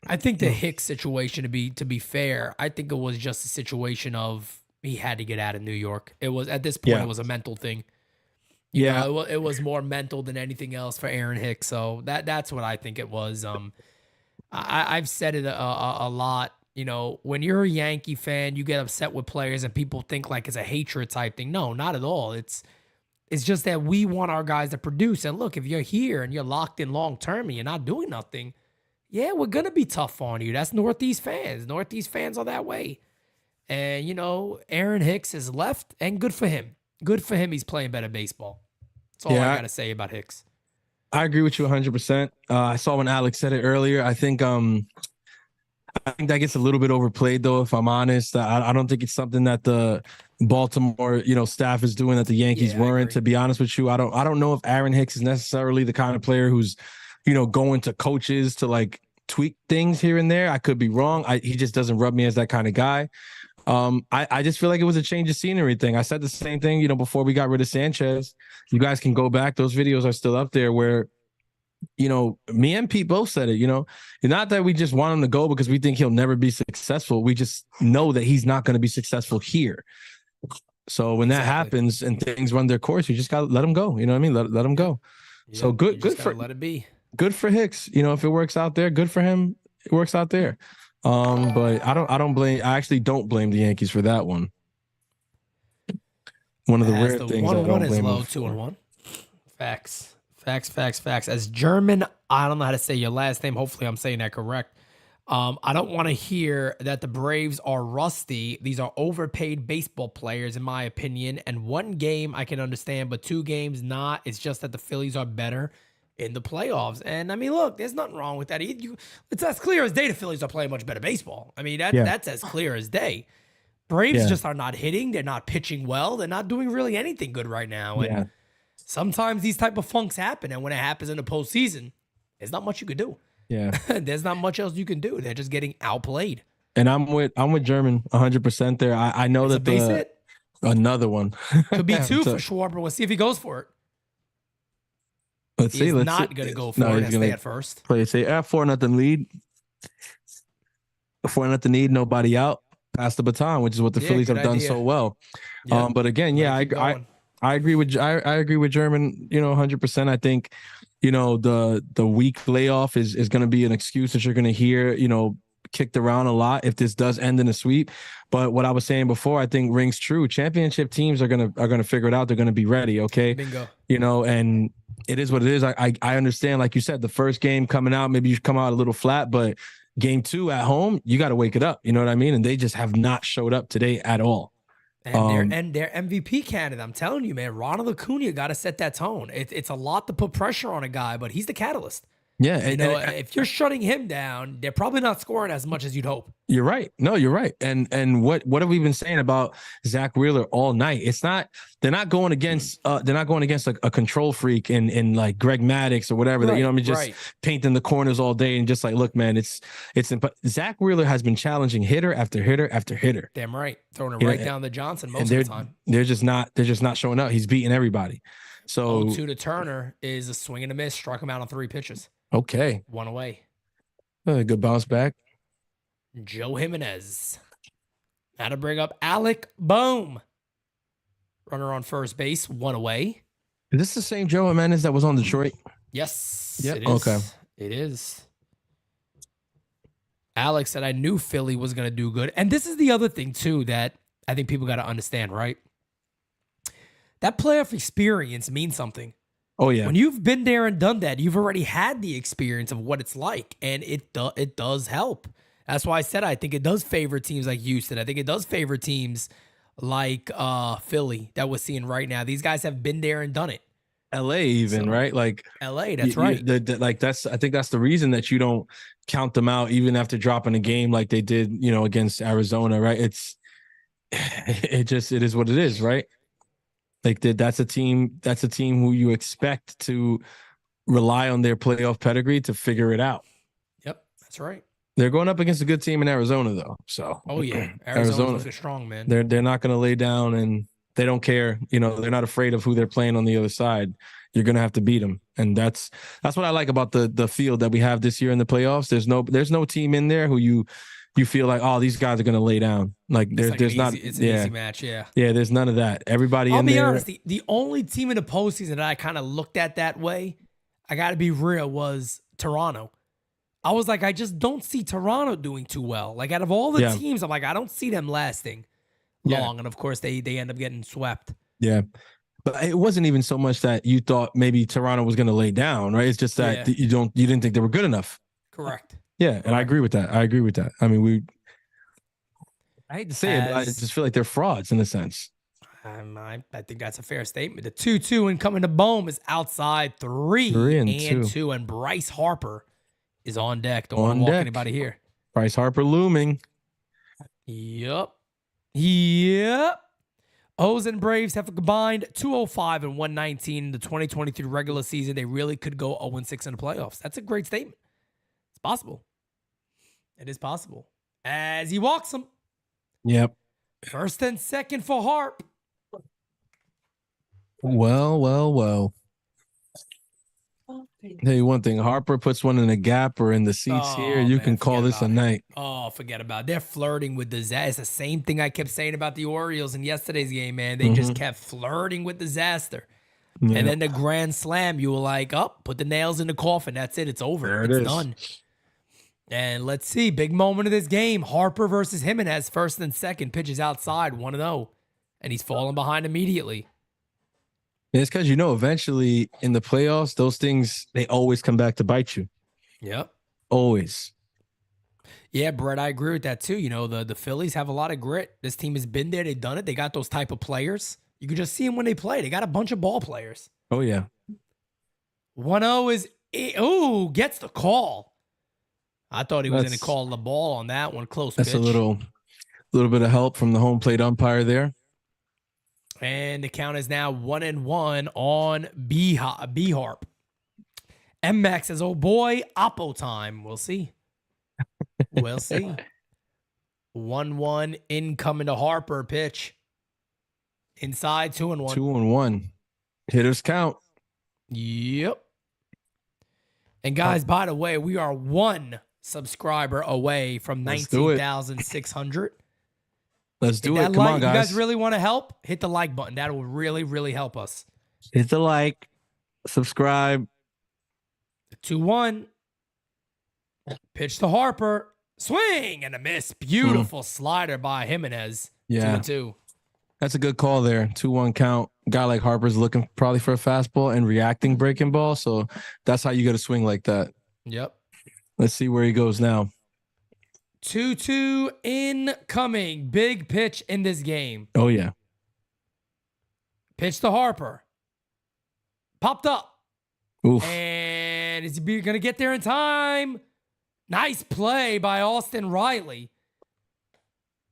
I think the Hicks situation, to be fair, I think it was just a situation of he had to get out of New York. It was at this point, It was a mental thing. You know, it was more mental than anything else for Aaron Hicks. So that's what I think it was. I've said it a lot. You know, when you're a Yankee fan, you get upset with players and people think like it's a hatred type thing. No, not at all. It's just that we want our guys to produce. And look, if you're here and you're locked in long term and you're not doing nothing, yeah, we're going to be tough on you. That's Northeast fans. Northeast fans are that way. And, you know, Aaron Hicks has left, and good for him. Good for him. He's playing better baseball. That's all I got to say about Hicks. I agree with you 100%. I saw when Alex said it earlier. I think that gets a little bit overplayed, though, if I'm honest. I don't think it's something that the Baltimore, staff is doing that the Yankees weren't. To be honest with you, I don't know if Aaron Hicks is necessarily the kind of player who's, going to coaches to like tweak things here and there. I could be wrong. He just doesn't rub me as that kind of guy. I just feel like it was a change of scenery thing. I said the same thing, before we got rid of Sanchez. You guys can go back. Those videos are still up there where, me and Pete both said it, not that we just want him to go because we think he'll never be successful. We just know that he's not going to be successful here. So when that happens and things run their course, you just got to let him go. You know what I mean? Let him go. Yeah, so good for let it be. Good for Hicks. If it works out there, good for him. It works out there. But I actually don't blame the Yankees for that one. One of the rare things I don't blame them for. 2-1. Facts. As German, I don't know how to say your last name. Hopefully I'm saying that correct. I don't want to hear that the Braves are rusty. These are overpaid baseball players, in my opinion. And one game I can understand, but 2 games not. It's just that the Phillies are better in the playoffs. And I mean, look, there's nothing wrong with that. It's as clear as day the Phillies are playing much better baseball. I mean, that's as clear as day. Braves just are not hitting. They're not pitching well. They're not doing really anything good right now. And sometimes these type of funks happen. And when it happens in the postseason, there's not much you could do. Yeah. There's not much else you can do. They're just getting outplayed. And I'm with German 100% there. I know that base hit. Another one. Could be 2 for Schwarber. We'll see if he goes for it. Let's see. He's not going to go for it and stay at first. Play say 4-0 lead. 4-0 lead, nobody out. Pass the baton, which is what the Phillies have done so well. Yeah. But again, I agree with German, 100%. I think, the week layoff is going to be an excuse that you're going to hear, kicked around a lot if this does end in a sweep. But what I was saying before, I think rings true. Championship teams are gonna figure it out. They're gonna be ready. Okay. Bingo. And it is what it is. I understand, like you said, the first game coming out, maybe you come out a little flat, but game 2 at home, you got to wake it up. You know what I mean? And they just have not showed up today at all. And their MVP candidate, I'm telling you, man, Ronald Acuna got to set that tone. It's a lot to put pressure on a guy, but he's the catalyst. Yeah. If you're shutting him down, they're probably not scoring as much as you'd hope. You're right. No, you're right. And what have we been saying about Zach Wheeler all night? They're not going against a control freak in like Greg Maddux or whatever. Right, just painting the corners all day and just like, look, man, Zach Wheeler has been challenging hitter after hitter after hitter. Damn right. Throwing it right down to Johnson most of the time. They're just not showing up. He's beating everybody. So 0-2 to Turner is a swing and a miss. Struck him out on 3 pitches. Okay. 1 away. Good bounce back. Joe Jimenez. Now to bring up Alec Bohm. Runner on first base, 1 away. Is this the same Joe Jimenez that was on Detroit? Yes. Yeah. It is. Okay. It is. Alex said, I knew Philly was going to do good. And this is the other thing, too, that I think people got to understand, right? That playoff experience means something. Oh, yeah. When you've been there and done that, you've already had the experience of what it's like, and it does help. That's why I said I think it does favor teams like Houston. I think it does favor teams like Philly that we're seeing right now. These guys have been there and done it. LA even, right? Like LA, that's right. I think that's the reason that you don't count them out even after dropping a game like they did, against Arizona, right? It is what it is, right? Like that's a team who you expect to rely on their playoff pedigree to figure it out. Yep, that's right. They're going up against a good team in Arizona, though. So, Oh yeah, Arizona's looking strong, man. they're not going to lay down, and they don't care. You know, they're not afraid of who they're playing on the other side. You're going to have to beat them, and that's what I like about the field that we have this year in the playoffs. There's no team in there who you feel like, oh, these guys are going to lay down. Like there's not. It's an easy match, yeah. Yeah, there's none of that. Everybody I'll in be there. honest, the only team in the postseason that I kind of looked at that way, I got to be real, was Toronto. I was like, I just don't see Toronto doing too well. Like, out of all the teams, I'm like, I don't see them lasting long. And, of course, they end up getting swept. Yeah. But it wasn't even so much that you thought maybe Toronto was going to lay down, right? It's just that you didn't think they were good enough. Correct. Yeah, and I agree with that. I mean, I hate to say it, but I just feel like they're frauds in a sense. I think that's a fair statement. The 2-2 and coming to Bohm is outside 3 and 2. And Bryce Harper is on deck. Don't want to walk anybody here. Bryce Harper looming. Yep. O's and Braves have a combined 205 and 119 in the 2023 regular season. They really could go 0-6 in the playoffs. That's a great statement. It's possible. It is possible. As he walks them. Yep. First and second for Harp. Well. Tell you one thing, Harper puts one in the gap or in the seats here. You can call this a night. Oh, forget about it. They're flirting with the It's the same thing I kept saying about the Orioles in yesterday's game, man. They just kept flirting with disaster. Yeah. And then the grand slam, you were like, put the nails in the coffin. That's it. It's over. It's done. And let's see. Big moment of this game. Harper versus Jimenez. First and second. Pitches outside. 1-0. And he's falling behind immediately. It's because, eventually in the playoffs, those things, they always come back to bite you. Yep. Always. Yeah, Brett, I agree with that too. The Phillies have a lot of grit. This team has been there. They've done it. They got those type of players. You can just see them when they play. They got a bunch of ball players. Oh, yeah. 1-0 is, gets the call. I thought he was going to call the ball on that one. Close pitch. That's a little bit of help from the home plate umpire there. And the count is now 1-1 on B-Harp. MX says, oh boy, Oppo time. We'll see. We'll see. 1-1 incoming to Harper pitch. Inside 2-1. 2-1. Hitters count. Yep. And guys, by the way, we are one subscriber away from 19,600. Let's do it. Come on, guys. You guys really want to help? Hit the like button. That will really, really help us. Hit the like. Subscribe. 2-1. Pitch to Harper. Swing and a miss. Beautiful slider by Jimenez. Yeah. 2-2. That's a good call there. 2-1 count. Guy like Harper's looking probably for a fastball and reacting breaking ball. So that's how you got to swing like that. Yep. Let's see where he goes now. 2-2 incoming. Big pitch in this game. Oh, yeah. Pitch to Harper. Popped up. Oof. And is he going to get there in time? Nice play by Austin Riley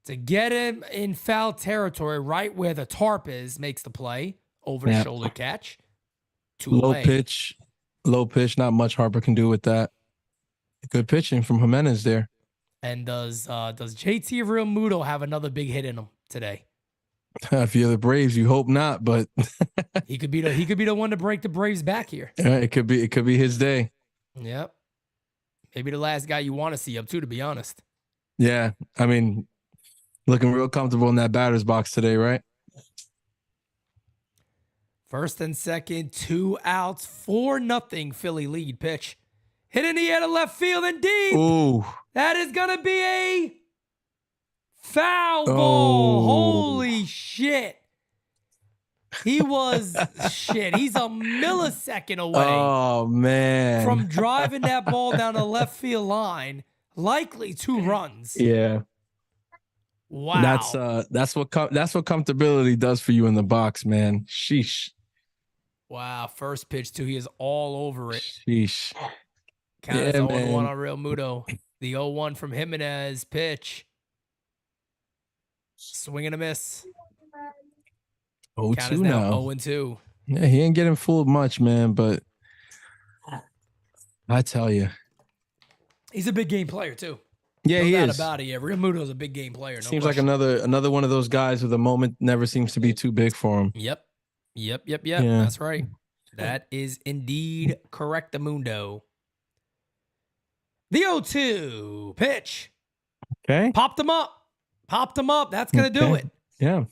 to get him in foul territory right where the tarp is. Makes the play. Over the shoulder catch. Low pitch. Not much Harper can do with that. Good pitching from Jimenez there. And does JT Realmuto have another big hit in him today? If you're the Braves, you hope not, but he could be the one to break the Braves back here. It could be his day. Yep. Maybe the last guy you want to see up too, to be honest. Yeah. I mean, looking real comfortable in that batter's box today, right? First and second, 2 outs, 4-0 Philly lead. Pitch. Hit in the air to left field and deep. Ooh. That is going to be a foul ball. Holy shit. He's a millisecond away. Oh, man. From driving that ball down the left field line. Likely 2 runs. Yeah. Wow. That's what comfortability does for you in the box, man. Sheesh. Wow. First pitch, too. He is all over it. Sheesh. Count is 0-1 on Realmuto. The 0-1 from Jimenez. Pitch. Swing and a miss. 0-2 now. 0-2. Yeah, he ain't getting fooled much, man, but I tell you. He's a big game player, too. Yeah, No he doubt is. about it. Yeah, Realmuto's a big game player. No Seems like question. another one of those guys who the moment never seems to be too big for him. Yep. Yeah. That's right. That is indeed correct, Mundo. The 0-2 pitch. Okay. Popped him up. That's going to do it. Yeah.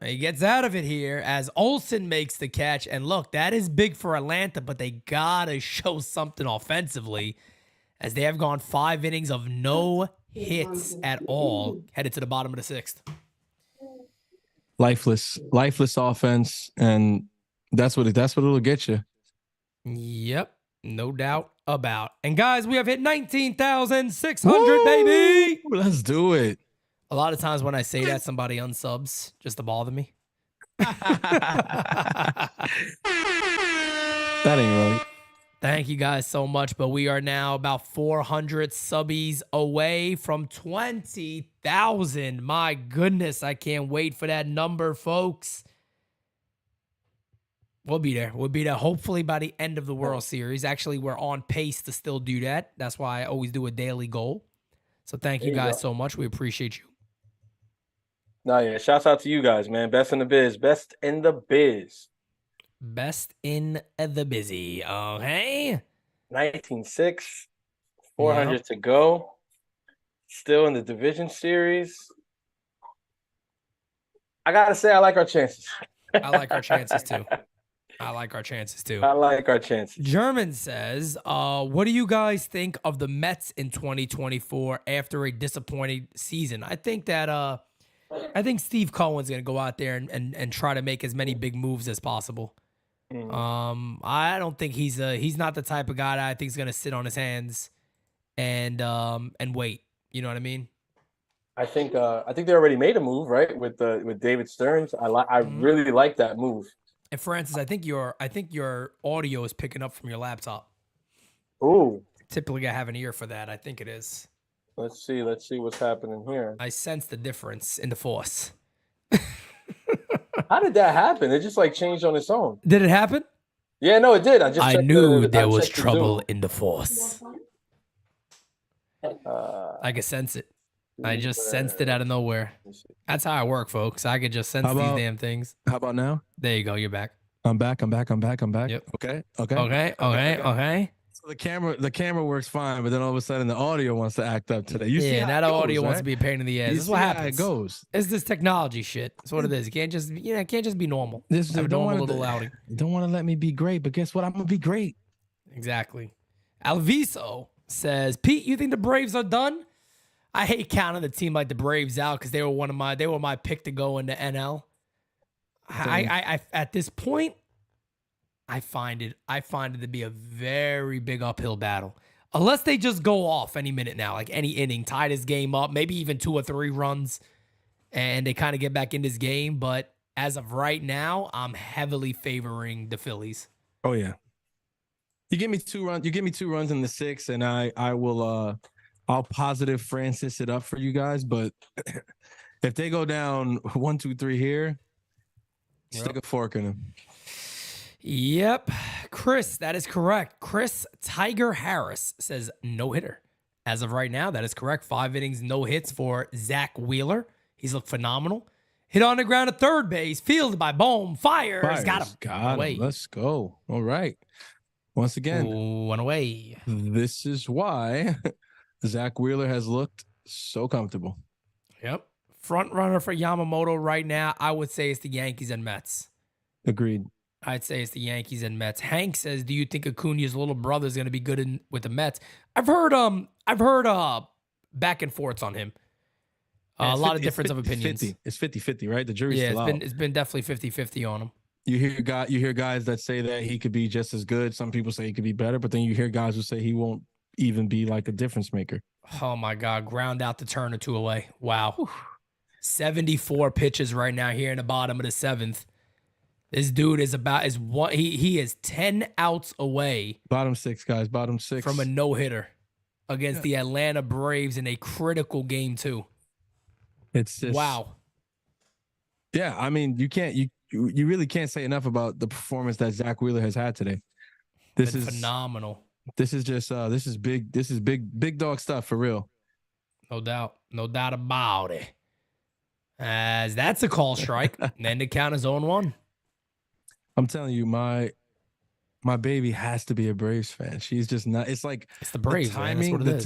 He gets out of it here as Olsen makes the catch. And look, that is big for Atlanta, but they got to show something offensively as they have gone 5 innings of no hits at all, headed to the bottom of the 6th. Lifeless offense, and that's what it'll get you. Yep, no doubt about. And guys, we have hit 19,600, baby. Let's do it. A lot of times when I say that, somebody unsubs just to bother me. That ain't right. Thank you guys so much, but we are now about 400 subbies away from 20,000. My goodness, I can't wait for that number, folks. We'll be there. We'll be there hopefully by the end of the World Series. Actually, we're on pace to still do that. That's why I always do a daily goal. So thank you guys so much. We appreciate you. No, yeah. Shouts out to you guys, man. Best in the biz. Best in the biz. Best in the busy. Okay. 19-6. 400 to go. Still in the division series. I got to say, I like our chances. I like our chances too. German says, what do you guys think of the Mets in 2024 after a disappointing season? I think that I think Steve Cohen's going to go out there and try to make as many big moves as possible. I don't think he's not the type of guy that I think is going to sit on his hands and wait. You know what I mean? I think they already made a move, right? With David Stearns. I really like that move. And Francis, I think your audio is picking up from your laptop. Ooh. Typically I have an ear for that. I think it is. Let's see what's happening here. I sense the difference in the force. How did that happen? It just like changed on its own. Did it happen? Yeah, no, it did. I knew there was trouble in the force. I could sense it. I just sensed it out of nowhere. That's how I work, folks. I could just sense these damn things. How about now? There you go. You're back. I'm back. Yep. Okay. So the camera works fine, but then all of a sudden the audio wants to act up today. You see that audio wants to be a pain in the ass. This is what happens. It goes. It's this technology shit. That's what it is. You can't just be normal. This have a normal little outing. Don't want to let me be great, but guess what? I'm gonna be great. Exactly. Alviso says, Pete, you think the Braves are done? I hate counting the team like the Braves out because they were my pick to go into NL. I at this point, I find it to be a very big uphill battle. Unless they just go off any minute now, like any inning, tie this game up, maybe even 2 or 3 runs, and they kind of get back in this game. But as of right now, I'm heavily favoring the Phillies. Oh yeah. You give me 2 runs. You give me 2 runs in the 6th, and I will. I'll positive Francis it up for you guys. But if they go down 1, 2, 3 here, stick a fork in them. Yep. Chris, that is correct. Chris Tiger Harris says no hitter. As of right now, that is correct. 5 innings, no hits for Zach Wheeler. He's looked phenomenal. Hit on the ground at third base, fielded by Bohm. Fires. Got him. Got him. Let's go. All right. Once again, one away. This is why Zach Wheeler has looked so comfortable. Yep. Front runner for Yamamoto right now, I would say it's the Yankees and Mets. Agreed. I'd say it's the Yankees and Mets. Hank says, "Do you think Acuna's little brother is going to be good with the Mets?" I've heard back and forths on him. A lot of difference of opinions. It's 50-50, right? The jury's still out. It's been definitely 50-50 on him. You hear guys that say that he could be just as good. Some people say he could be better, but then you hear guys who say he won't even be like a difference maker. Oh my God. Ground out to turn or 2 away. Wow. Whew. 74 pitches right now here in the bottom of the 7th. This dude is he is 10 outs away. Bottom 6, guys. Bottom 6. From a no-hitter against the Atlanta Braves in a critical game too. It's just wow. Yeah, I mean, you really can't say enough about the performance that Zach Wheeler has had today. This is phenomenal. This is just this is big dog stuff for real. No doubt. No doubt about it. As that's a call strike. And then the count is 0-1. I'm telling you, my baby has to be a Braves fan. She's just not. It's like It's the Braves, man. That's what it is.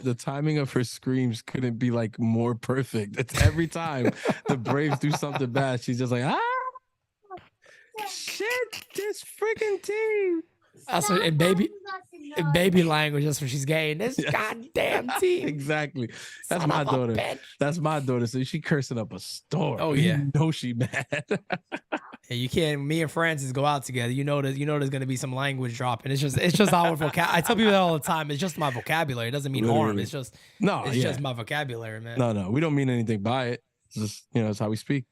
The timing of her screams couldn't be like more perfect. It's every time the Braves do something bad, she's just like, shit, this freaking team. That's what, in baby language, that's what she's getting. This goddamn team. Exactly. That's Son my of a daughter. bitch. That's my daughter. So she cursing up a storm. Oh, yeah. You know she mad. Yeah, you can't. Me and Francis go out together. You know there's gonna be some language dropping. It's just our vocabulary. I tell people that all the time. It's just my vocabulary. It doesn't mean harm. Literally. It's just It's just my vocabulary, man. No, we don't mean anything by it. It's just, it's how we speak.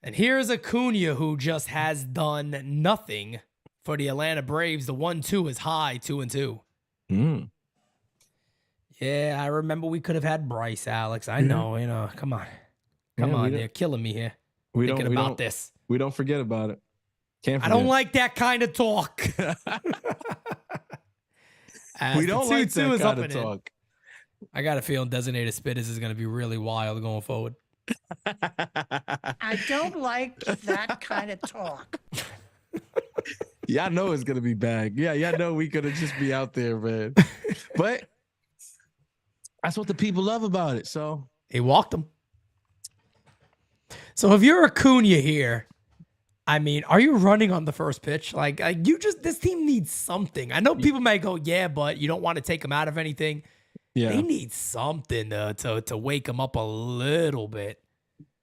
And here's Acuna, who just has done nothing for the Atlanta Braves. The 1-2 is high, 2-2. Yeah, I remember we could have had Bryce, Alex. I know, come on, you're killing me here. Thinking about this. We don't forget about it. I don't like that kind of talk. We don't like that kind of talk. I got a feeling designated spitters is going to be really wild going forward. I don't like that kind of talk. Yeah, I know it's going to be bad. Yeah, I know we could have just be out there, man. But that's what the people love about it. So he walked him. So if you're Acuna here, I mean, are you running on the first pitch? Like this team needs something. I know people may go, yeah, but you don't want to take them out of anything. Yeah, they need something to wake them up a little bit.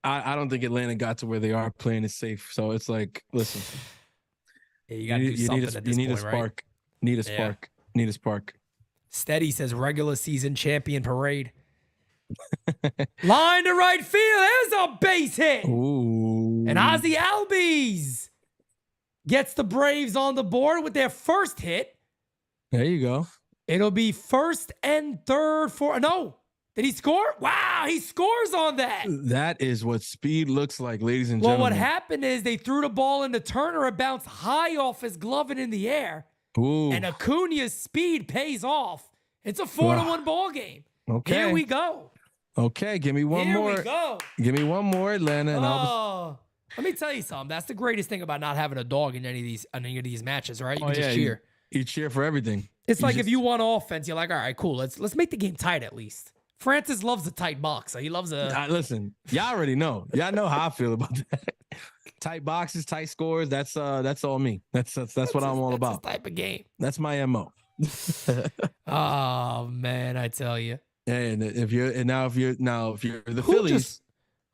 I don't think Atlanta got to where they are playing it safe. So it's like, listen, yeah, you got to do something at this point, a spark. right? Need a spark. Need a spark. Steady says regular season champion parade. Line to right field. There's a base hit. Ooh. And Ozzy Albies gets the Braves on the board with their first hit. There you go. It'll be first and third for... No. Did he score? Wow, he scores on that. That is what speed looks like, ladies and Well, gentlemen. what happened is they threw the ball into Turner. It bounced high off his glove and in the air. Ooh. And Acuna's speed pays off. It's a 4-1 ball game. Okay. Here we go. Okay, give me one more. Here we go. Give me one more, Atlanta, and let me tell you something. That's the greatest thing about not having a dog in any of these matches, right? You can just cheer. You cheer for everything. It's like if you want offense, you're like, all right, cool. Let's make the game tight at least. Francis loves a tight box. So he loves a. Listen, y'all already know. Y'all know how I feel about that. Tight boxes, tight scores. That's all me. That's what I'm all about. This type of game. That's my MO. Oh man, I tell you. And if you're the Phillies,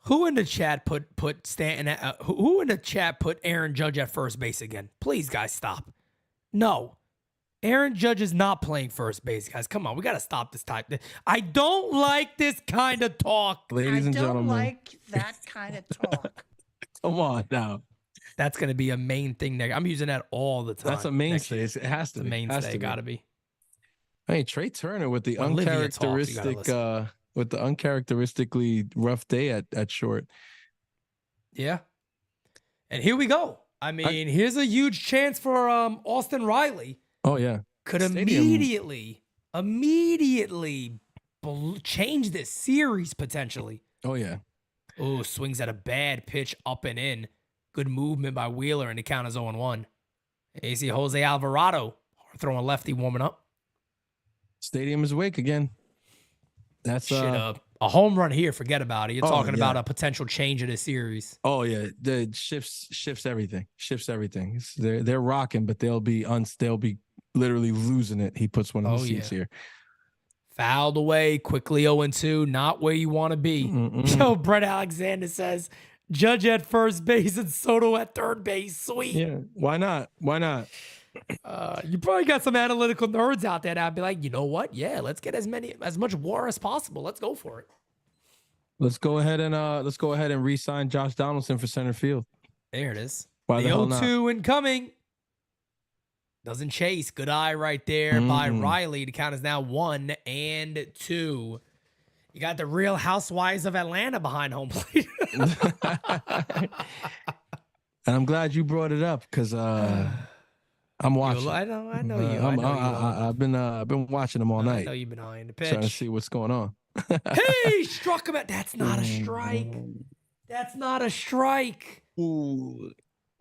who in the chat put Stanton? Who in the chat put Aaron Judge at first base again? Please, guys, stop. No, Aaron Judge is not playing first base, guys. Come on, we gotta stop this type. I don't like this kind of talk, ladies and gentlemen. I don't like that kind of talk. Come on now. That's gonna be a main thing. I'm using that all the time. That's a mainstay. It has to be. A mainstay. Gotta be. Hey, Trey Turner with the uncharacteristically rough day at short. Yeah. And here we go. I mean, here's a huge chance for Austin Riley. Oh yeah. Could immediately change this series potentially. Oh yeah. Oh, swings at a bad pitch up and in. Good movement by Wheeler, and the count is 0-1. You see Jose Alvarado throwing lefty, warming up. Stadium is awake again. That's a home run here. Forget about it. You're talking about a potential change of the series. Oh yeah, the shifts everything. Shifts everything. They're rocking, but they'll be literally losing it. He puts one of the seats here. Fouled away quickly. 0-2. Not where you want to be. Yo, Brett Alexander says Judge at first base and Soto at third base. Sweet. Yeah. Why not? Why not? You probably got some analytical nerds out there that'd be like, you know what? Yeah, let's get as much WAR as possible. Let's go for it. Let's go ahead and re-sign Josh Donaldson for center field. There it is. Why the hell not? 0-2 incoming. Doesn't chase. Good eye right there by Riley. The count is now 1-2. You got the Real Housewives of Atlanta behind home plate. And I'm glad you brought it up because I'm watching. I know you. I've been watching them all night. I know you've been eyeing the pitch. Trying to see what's going on. He struck him. That's not a strike. That's not a strike. Ooh.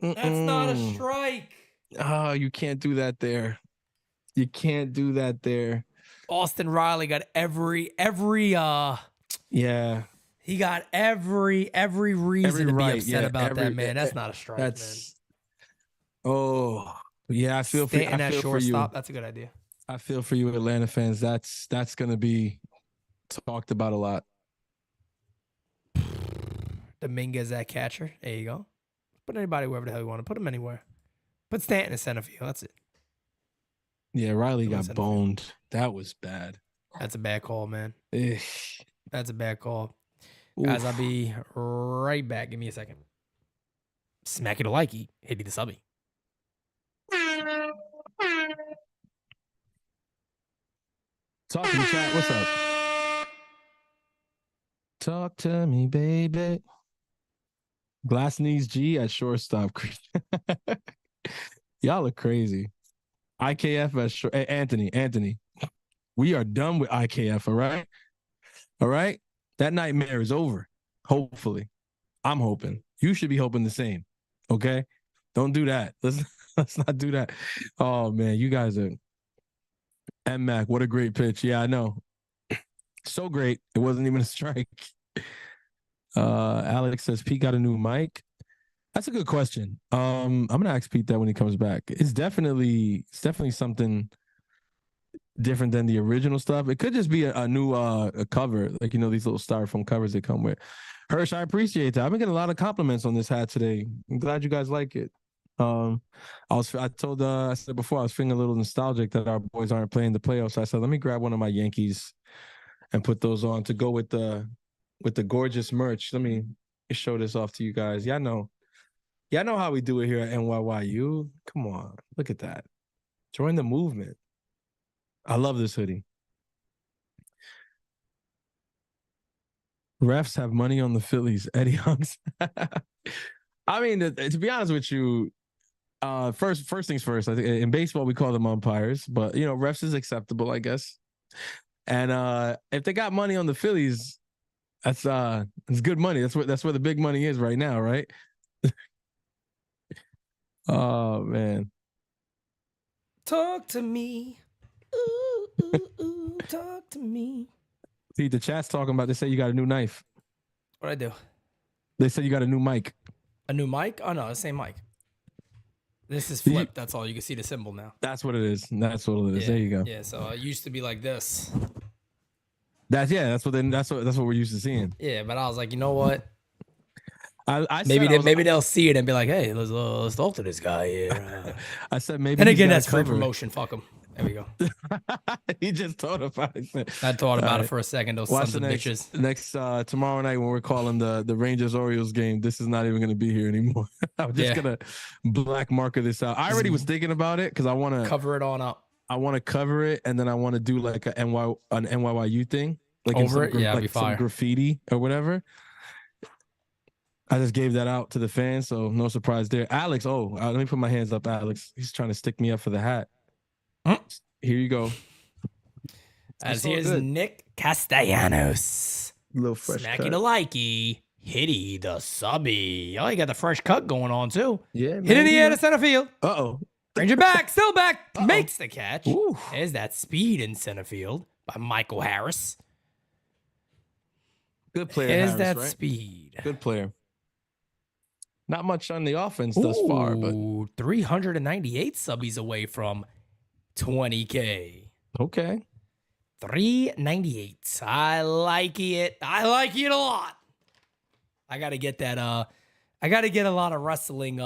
That's not a strike. Oh, you can't do that there. You can't do that there. Austin Riley got every Yeah. he got every reason to be upset about that, man. That's not a strike, man. Oh, yeah, I feel for you. Stanton at shortstop. That's a good idea. I feel for you, Atlanta fans. That's gonna be talked about a lot. Dominguez at catcher. There you go. Put anybody wherever the hell you want to. Put him anywhere. Put Stanton in center field. That's it. Yeah, Riley got center boned. That was bad. That's a bad call, man. Ugh. That's a bad call. Oof. Guys, I'll be right back. Give me a second. Smacky the likey. Hitty the subby. Talk to me, chat. What's up? Talk to me, baby. Glass knees G at shortstop. Y'all are crazy. IKF at short. Hey, Anthony. We are done with IKF, all right? All right? That nightmare is over. Hopefully. I'm hoping. You should be hoping the same. Okay? Don't do that. Let's not do that. Oh man, you guys are M-Mac. What a great pitch. Yeah, I know. So great. It wasn't even a strike. Alex says Pete got a new mic. That's a good question. I'm gonna ask Pete that when he comes back. It's definitely something different than the original stuff. It could just be a new a cover, like these little styrofoam covers they come with. Hirsch, I appreciate that. I've been getting a lot of compliments on this hat today. I'm glad you guys like it. I said before I was feeling a little nostalgic that our boys aren't playing the playoffs. So I said let me grab one of my Yankees and put those on to go with the gorgeous merch. Let me show this off to you guys. Y'all know how we do it here at NYYU. Come on, look at that. Join the movement. I love this hoodie. Refs have money on the Phillies. Eddie Hunks. I mean, to be honest with you, first things first. I think in baseball we call them umpires, but refs is acceptable, I guess. And if they got money on the Phillies, it's good money. That's where the big money is right now, right? Oh man. Talk to me. Ooh, ooh, ooh, talk to me. See, the chat's talking about, they say you got a new knife. What'd I do? They said you got a new mic. A new mic? Oh no, the same mic. This is flipped. That's all. You can see the symbol now. That's what it is. That's what it is. Yeah. There you go. Yeah, so it used to be like this. That's what we're used to seeing. Yeah, but I was like, you know what? Maybe they'll see it and be like, hey, let's talk to this guy here. I said maybe. And again, that's free promotion. Fuck him. There we go. He just thought about it. I thought about it for a second. Those sons of bitches. Next tomorrow night when we're calling the Rangers Orioles game, this is not even going to be here anymore. I'm just gonna black marker this out. I already was thinking about it because I want to cover it on up. I want to cover it, and then I want to do like an NYYU thing, like over it. Yeah, like some graffiti or whatever. I just gave that out to the fans, so no surprise there. Alex, let me put my hands up, Alex. He's trying to stick me up for the hat. Here you go. Here's Nick Castellanos. Little fresh Smacky cut. the likey. Hitty the subby. Oh, you got the fresh cut going on too. Yeah, man. Hit in the air to center field. Uh-oh. Ranger back, still back. Makes the catch. Ooh. There's that speed in center field by Michael Harris. Good player, There's Harris, that right? speed. Good player. Not much on the offense thus far, but 398 subbies away from 20K. okay. 398. I like it. I like it a lot. I gotta get that. I gotta get a lot of wrestling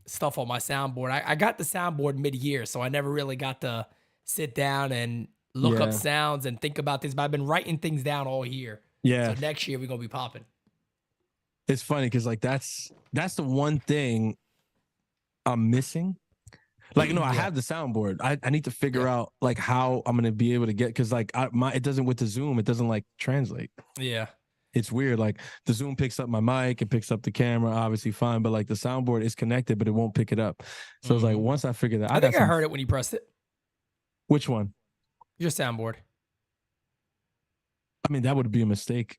stuff on my soundboard. I got the soundboard mid-year, so I never really got to sit down and look up sounds and think about this. But I've been writing things down all year. Yeah. So next year we're gonna be popping. It's funny because like that's the one thing I'm missing. Like, I have the soundboard. I need to figure out like how I'm gonna be able to get, because like it doesn't, with the Zoom, it doesn't like translate. Yeah. It's weird. Like the Zoom picks up my mic, it picks up the camera, obviously fine, but like the soundboard is connected, but it won't pick it up. So it's like once I figure that, I think I heard it when you pressed it. Which one? Your soundboard. I mean, that would be a mistake.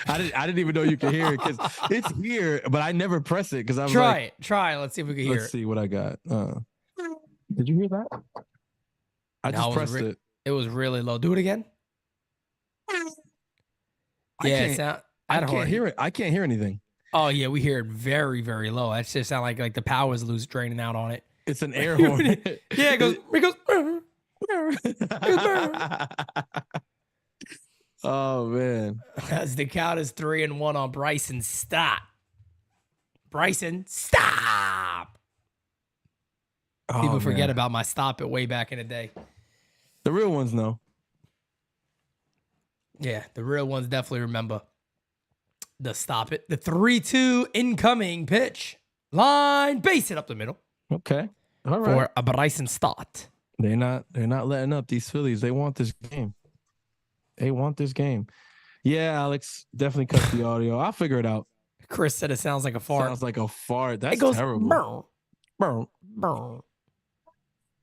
I didn't even know you could hear it because it's here, but I never press it because I was like, Try it. Let's see if we can hear it. let's see what I got. Did you hear that? I just pressed it. It was really low. Do it again. I can't hear it. I can't hear anything. Oh yeah, we hear it very, very low. That just sound like the power's loose draining out on it. It's an air horn. Yeah, it goes. Oh man. As the count is 3-1 on Bryson. Stop. Bryson, stop. People forget about my stop it way back in the day. The real ones know. Yeah, the real ones definitely remember the stop it. The 3-2 incoming pitch. Line, base it up the middle. Okay. All right. For a Bryson start. They're not letting up, these Phillies. They want this game. Yeah, Alex, definitely cut the audio. I'll figure it out. Chris said it sounds like a fart. Sounds like a fart. That's it goes, terrible. Burr, burr.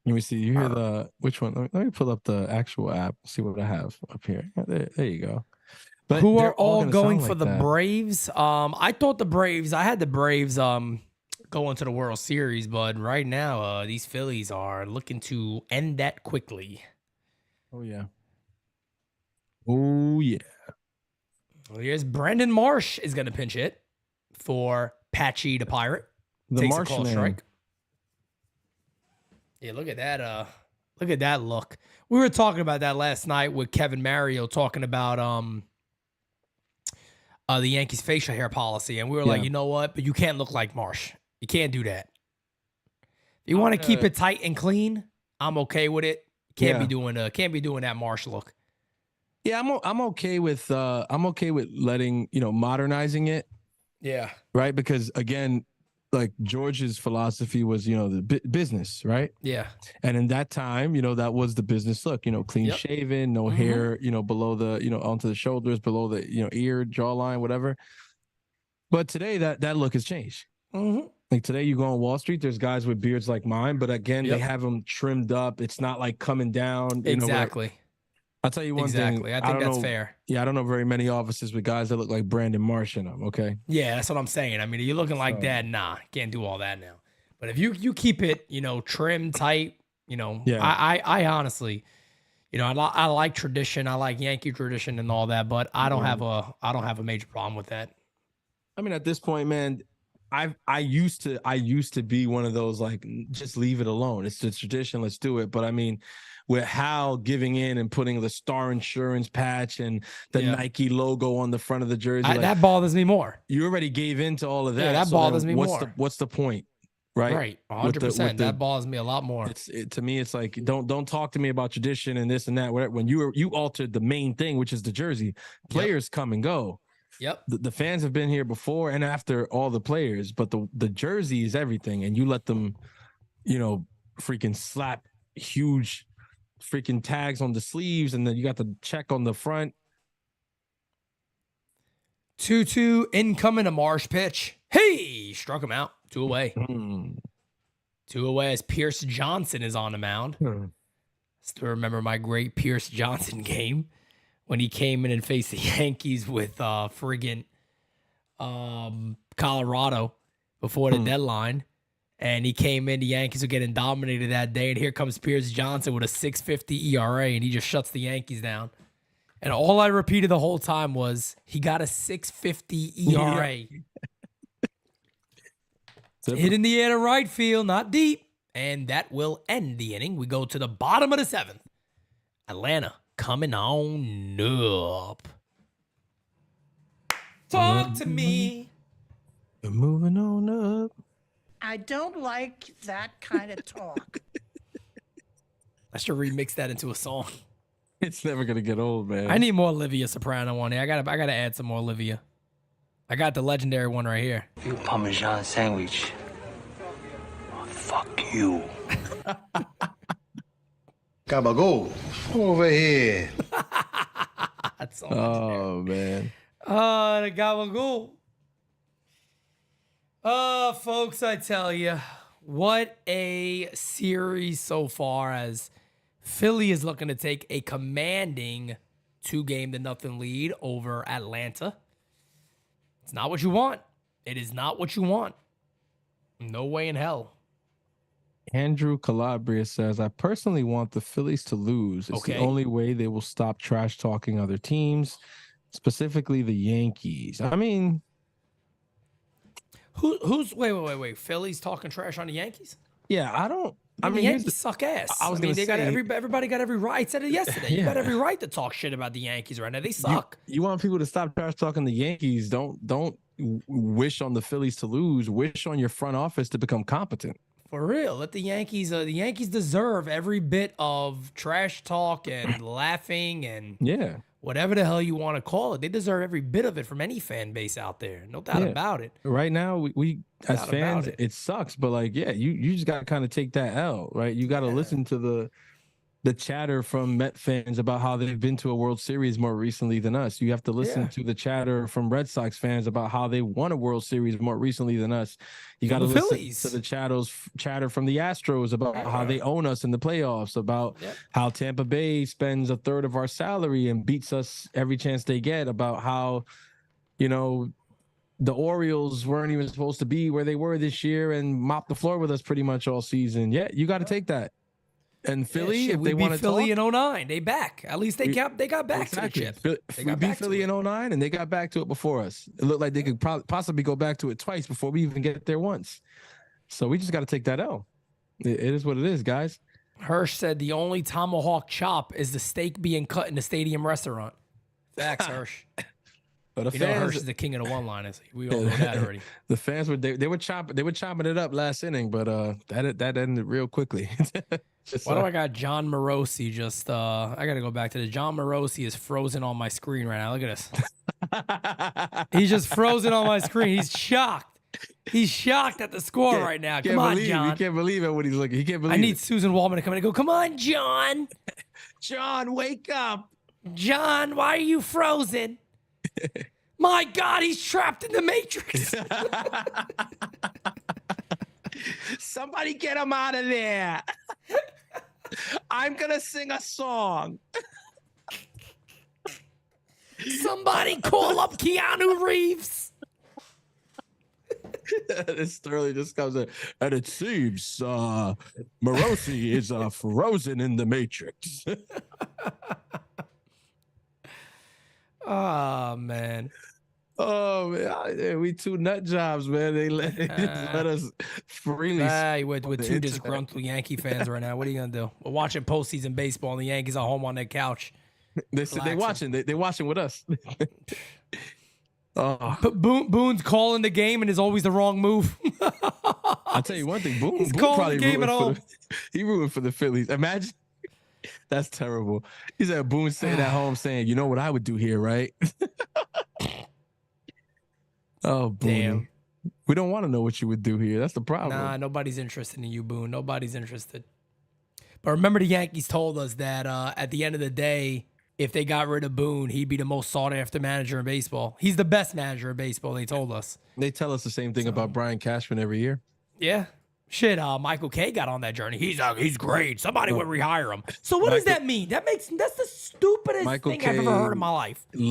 Let me see. You hear the which one? Let me pull up the actual app. See what I have up here. There you go. But who are all going like for the that. Braves? I thought the Braves. I had the Braves going to the World Series, but right now these Phillies are looking to end that quickly. Oh yeah. Oh yeah. Well, here's Brandon Marsh is going to pinch hit for Patchy the Pirate. The Takes Marsh a call man. strike. Yeah, look at that. Look at that look. We were talking about that last night with Kevin Mario talking about the Yankees facial hair policy, and we were like, you know what? But you can't look like Marsh. You can't do that. If you want to keep it tight and clean, I'm okay with it. Can't be doing that Marsh look. Yeah, I'm okay with letting, modernizing it. Yeah. Right, because again, like George's philosophy was, the business, right? Yeah. And in that time, that was the business look, clean shaven, no hair, below the, onto the shoulders, below the, ear, jawline, whatever. But today that look has changed. Mm-hmm. Like today you go on Wall Street, there's guys with beards like mine, but again, they have them trimmed up. It's not like coming down. Exactly. I'll tell you one thing. I think that's fair. Yeah, I don't know very many offices with guys that look like Brandon Marsh in them, okay? Yeah, that's what I'm saying. I mean, you're looking like that, nah, can't do all that now. But if you keep it, trim, tight, I honestly, I like tradition. I like Yankee tradition and all that, but I don't have a major problem with that. I mean, at this point, man, I used to be one of those like just leave it alone. It's the tradition, let's do it. But I mean, with Hal giving in and putting the Star Insurance patch and the Nike logo on the front of the jersey, that bothers me more. You already gave in to all of that. Yeah, that bothers me more. What's the point? Right. Right. 100%. That bothers me a lot more. To me, it's like, don't talk to me about tradition and this and that. When you altered the main thing, which is the jersey, players come and go. Yep. The fans have been here before and after all the players, but the jersey is everything. And you let them, freaking slap huge freaking tags on the sleeves, and then you got the check on the front. 2-2 incoming, a Marsh pitch. Hey, struck him out. 2 away. 2 away as Pierce Johnson is on the mound. Still remember my great Pierce Johnson game when he came in and faced the Yankees with friggin' Colorado before the deadline. And he came in, the Yankees were getting dominated that day. And here comes Pierce Johnson with a 6.50 ERA, and he just shuts the Yankees down. And all I repeated the whole time was, he got a 6.50 ERA. Hit in the air to right field, not deep. And that will end the inning. We go to the bottom of the 7th. Atlanta coming on up. Talk to me. We're moving on up. I don't like that kind of talk. I should remix that into a song. It's never gonna get old, man. I need more Olivia Soprano on here. I gotta add some more Olivia. I got the legendary one right here. You Parmesan sandwich. Oh, fuck you. Gabagool, over here. That's so oh man. The gabagool. Folks, I tell you, what a series so far, as Philly is looking to take a commanding 2-0 lead over Atlanta. It's not what you want. It is not what you want. No way in hell. Andrew Calabria says, I personally want the Phillies to lose. It's the only way they will stop trash talking other teams, specifically the Yankees. I mean, who's wait. Phillies talking trash on the Yankees? Yeah, I mean, the Yankees suck ass. Everybody got every right. I said it yesterday. You got every right to talk shit about the Yankees right now. They suck. You want people to stop trash talking the Yankees. Don't wish on the Phillies to lose. Wish on your front office to become competent. For real. Let the Yankees deserve every bit of trash talk and laughing and whatever the hell you want to call it. They deserve every bit of it from any fan base out there. No doubt about it. Right now, we as fans, it sucks, but like, you just got to kind of take that L, right? You got to listen to the chatter from Met fans about how they've been to a World Series more recently than us. You have to listen to the chatter from Red Sox fans about how they won a World Series more recently than us. You got to listen to the chatter from the Astros about how they own us in the playoffs, about how Tampa Bay spends a third of our salary and beats us every chance they get, about how, the Orioles weren't even supposed to be where they were this year and mopped the floor with us pretty much all season. Yeah, you got to take that. And Philly, if they want to Philly in 09, they back. At least they got back to the chip. We beat Philly in 09, and they got back to it before us. It looked like they could possibly go back to it twice before we even get there once. So we just got to take that L. It is what it is, guys. Hirsch said the only tomahawk chop is the steak being cut in the stadium restaurant. Facts, Hirsch. But the fans, Hirsch is the king of the one-liners. We all know that already. The fans were chopping it up last inning, but that ended real quickly. Why do I got John Morosi just I gotta go back to the John Morosi is frozen on my screen right now. Look at this. He's just frozen on my screen. He's shocked. He's shocked at the score right now. Come on, John. He can't believe it when he's looking. He can't believe I need Susan Waldman to come in and go, come on, John. John, wake up. John, why are you frozen? My God, he's trapped in the Matrix. Somebody get him out of there. I'm going to sing a song. Somebody call up Keanu Reeves. This Sterling just comes in, and it seems Morosi is frozen in the Matrix. Oh, man. Oh, man. We two nut jobs, man. They let us freely. We're two disgruntled Yankee fans right now. What are you going to do? We're watching postseason baseball, and the Yankees are home on their couch. They watching. They watching with us. But Boone's calling the game, and is always the wrong move. I'll tell you one thing. Boone calling probably the game at home. He rooting for the Phillies. Imagine. That's terrible. He said Boone sitting at home saying, you know what I would do here, right? Oh, Boone. Damn. We don't want to know what you would do here. That's the problem. Nah, nobody's interested in you, Boone. Nobody's interested. But remember, the Yankees told us that at the end of the day, if they got rid of Boone, he'd be the most sought-after manager in baseball. He's the best manager in baseball, they told us. They tell us the same thing about Brian Cashman every year. Yeah. Shit, Michael Kay got on that journey. He's great. Somebody would rehire him. So what does that mean? That's the stupidest thing I've ever heard in my life. He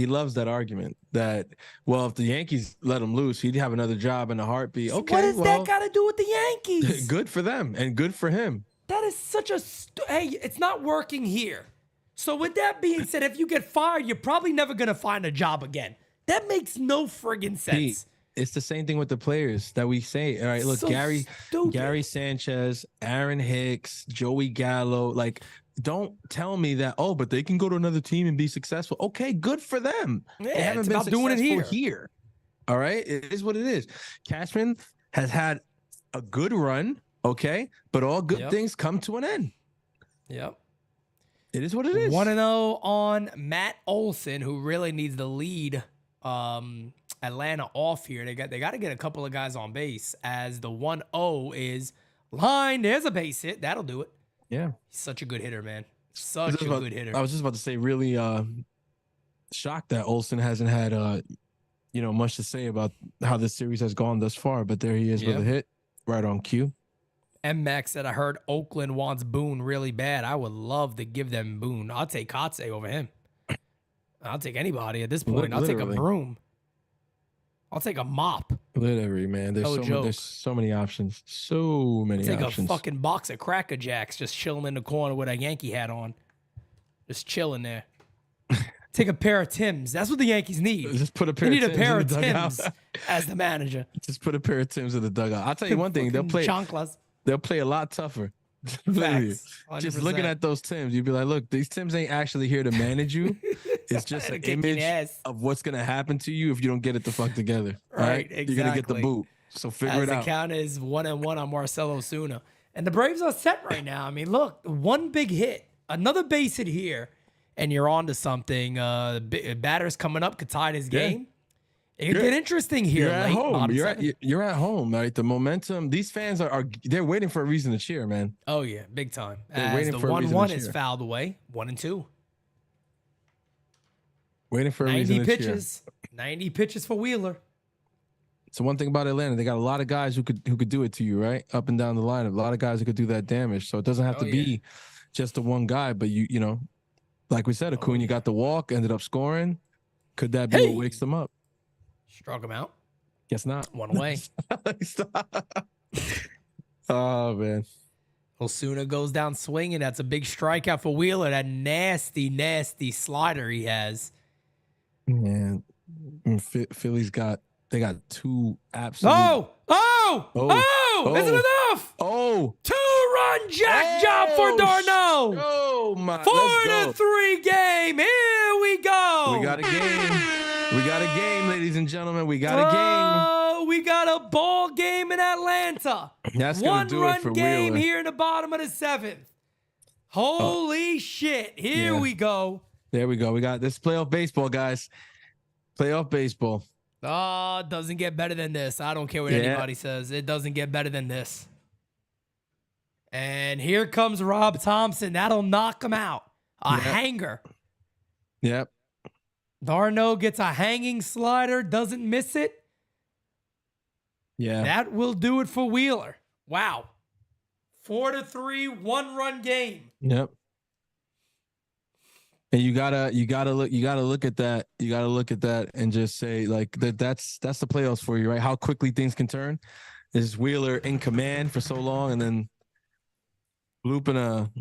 loves that argument that, well, if the Yankees let him loose, he'd have another job in a heartbeat. Okay, what does that got to do with the Yankees? Good for them and good for him. That is such a hey, it's not working here. So with that being said, if you get fired, you're probably never going to find a job again. That makes no friggin' sense. It's the same thing with the players that we say. All right, look, so Gary Sanchez, Aaron Hicks, Joey Gallo. Like, don't tell me that, but they can go to another team and be successful. Okay, good for them. Yeah, they haven't it's been about doing it here. All right, it is what it is. Cashman has had a good run, okay, but all good things come to an end. Yep. It is what it is. 1-0 on Matt Olson, who really needs to lead Atlanta off here. They got to get a couple of guys on base, as the 1-0 is line. There's a base hit. That'll do it. Yeah. He's such a good hitter, man. Such a good hitter. I was just about to say, really shocked that Olson hasn't had much to say about how this series has gone thus far, but there he is with a hit right on cue. M Max said, I heard Oakland wants Boone really bad. I would love to give them Boone. I'll take Kotze over him. I'll take anybody at this point. I'll take a broom. I'll take a mop. Literally, man. There's so many options. So many I'll take options. a fucking box of Cracker Jacks just chilling in the corner with a Yankee hat on. Just chilling there. Take a pair of Tims. That's what the Yankees need. Just put a pair they of need Tims a pair in of the dugout. Tims as the manager. Just put a pair of Tims in the dugout. I'll tell you one thing. They'll play a lot tougher. Facts. Just looking at those Tims, you'd be like, look, these Tims ain't actually here to manage you. It's just an image of what's going to happen to you if you don't get it the fuck together. Right, exactly. You're going to get the boot. So figure it out. The count is 1-1 on Marcell Ozuna. And the Braves are set right now. I mean, look, one big hit, another base hit here, and you're on to something. Batter's coming up, could tie his game. It could get interesting here. You're at home. You're at home, right? The momentum. These fans they're waiting for a reason to cheer, man. Oh yeah, big time. They're waiting for a reason to 1-1 cheer. is fouled away. 1-2. Waiting for a reason to cheer. 90 pitches for Wheeler. So one thing about Atlanta, they got a lot of guys who could do it to you, right? Up and down the lineup. A lot of guys who could do that damage. So it doesn't have to be just the one guy, but you know, like we said, Acuna got the walk, ended up scoring. Could that be what wakes them up? Struck him out. Guess not. One away. Oh, man. Osuna goes down swinging. That's a big strikeout for Wheeler. That nasty, nasty slider he has. Man, Philly's got two absolute. Isn't enough? 2-run jack job for Darno. Oh my! 4-3 game. Here we go. We got a game. We got a game, ladies and gentlemen. We got a game. We got a ball game in Atlanta. That's gonna do it for game Wheeler. here in the bottom of the 7th. Holy shit! Here we go. There we go. We got this playoff baseball, guys. Playoff baseball. Doesn't get better than this. I don't care what anybody says. It doesn't get better than this. And here comes Rob Thompson. That'll knock him out. A hanger. Yep. Darno gets a hanging slider, doesn't miss it. Yeah. That will do it for Wheeler. Wow. 4-3, 1-run game. Yep. And you gotta look at that. You gotta look at that and just say like that's the playoffs for you, right? How quickly things can turn. Is Wheeler in command for so long and then blooping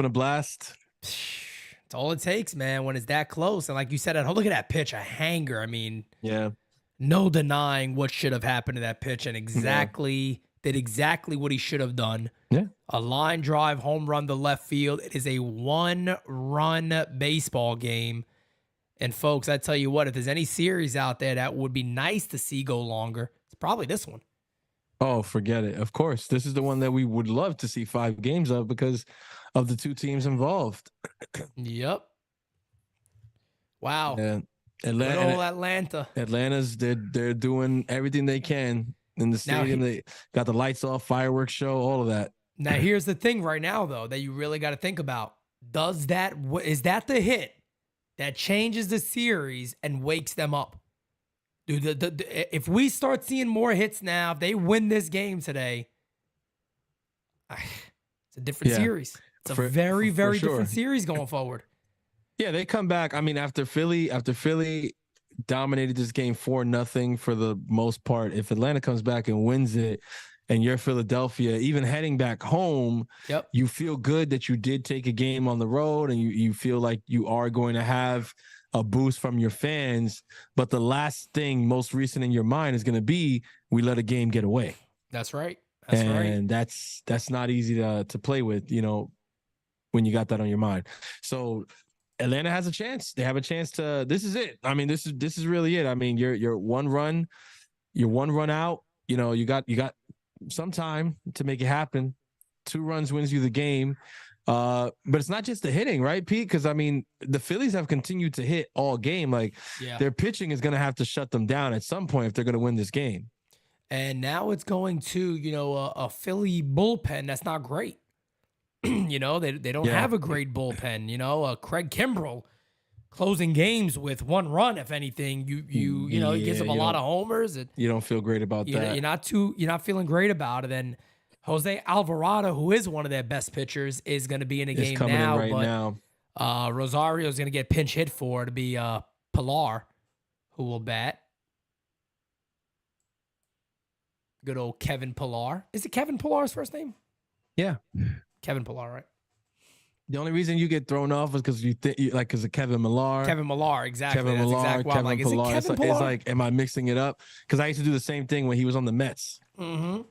a blast? It's all it takes, man, when it's that close. And like you said, look at that pitch, a hanger. I mean, no denying what should have happened to that pitch and did exactly what he should have done. Yeah. A line drive, home run to left field. It is a 1-run baseball game. And folks, I tell you what, if there's any series out there that would be nice to see go longer, it's probably this one. Oh, forget it. Of course. This is the one that we would love to see 5 games of because of the 2 teams involved. Yep. Wow. And Atlanta. Atlanta's they're doing everything they can in the stadium. They got the lights off, fireworks show, all of that. Now, here's the thing right now, though, that you really got to think about. Is that the hit that changes the series and wakes them up? Dude, if we start seeing more hits now, if they win this game today, it's a different series. It's a very, very different series going forward. Yeah, they come back. I mean, after Philly dominated this game 4-0 for the most part, if Atlanta comes back and wins it, and you're Philadelphia, even heading back home, you feel good that you did take a game on the road and you feel like you are going to have a boost from your fans. But the last thing, most recent in your mind is going to be, we let a game get away. That's right. And that's not easy to play with, you know, when you got that on your mind. So Atlanta has a chance. They have a chance to, this is it. I mean, this is really it. I mean, you're one run out, you know, you got some time to make it happen. 2 runs wins you the game. But it's not just the hitting, right, Pete? Because, I mean, the Phillies have continued to hit all game. Like, their pitching is going to have to shut them down at some point if they're going to win this game. And now it's going to, you know, a Philly bullpen that's not great. You know, they don't have a great bullpen. You know, Craig Kimbrell closing games with 1 run, if anything. You know, he gives up a lot of homers. You don't feel great about that. You're not feeling great about it. And Jose Alvarado, who is one of their best pitchers, is going to be in a game now. Rosario is going to get pinch hit for to be Pilar, who will bat. Good old Kevin Pilar. Is it Kevin Pilar's first name? Yeah. Kevin Pilar, right? The only reason you get thrown off is because you think because of Kevin Millar. Kevin Millar, exactly. Kevin That's Millar, exactly why I'm Kevin like, is it Pillar. Kevin It's Pilar? like, am I mixing it up? Because I used to do the same thing when he was on the Mets. Mm-hmm.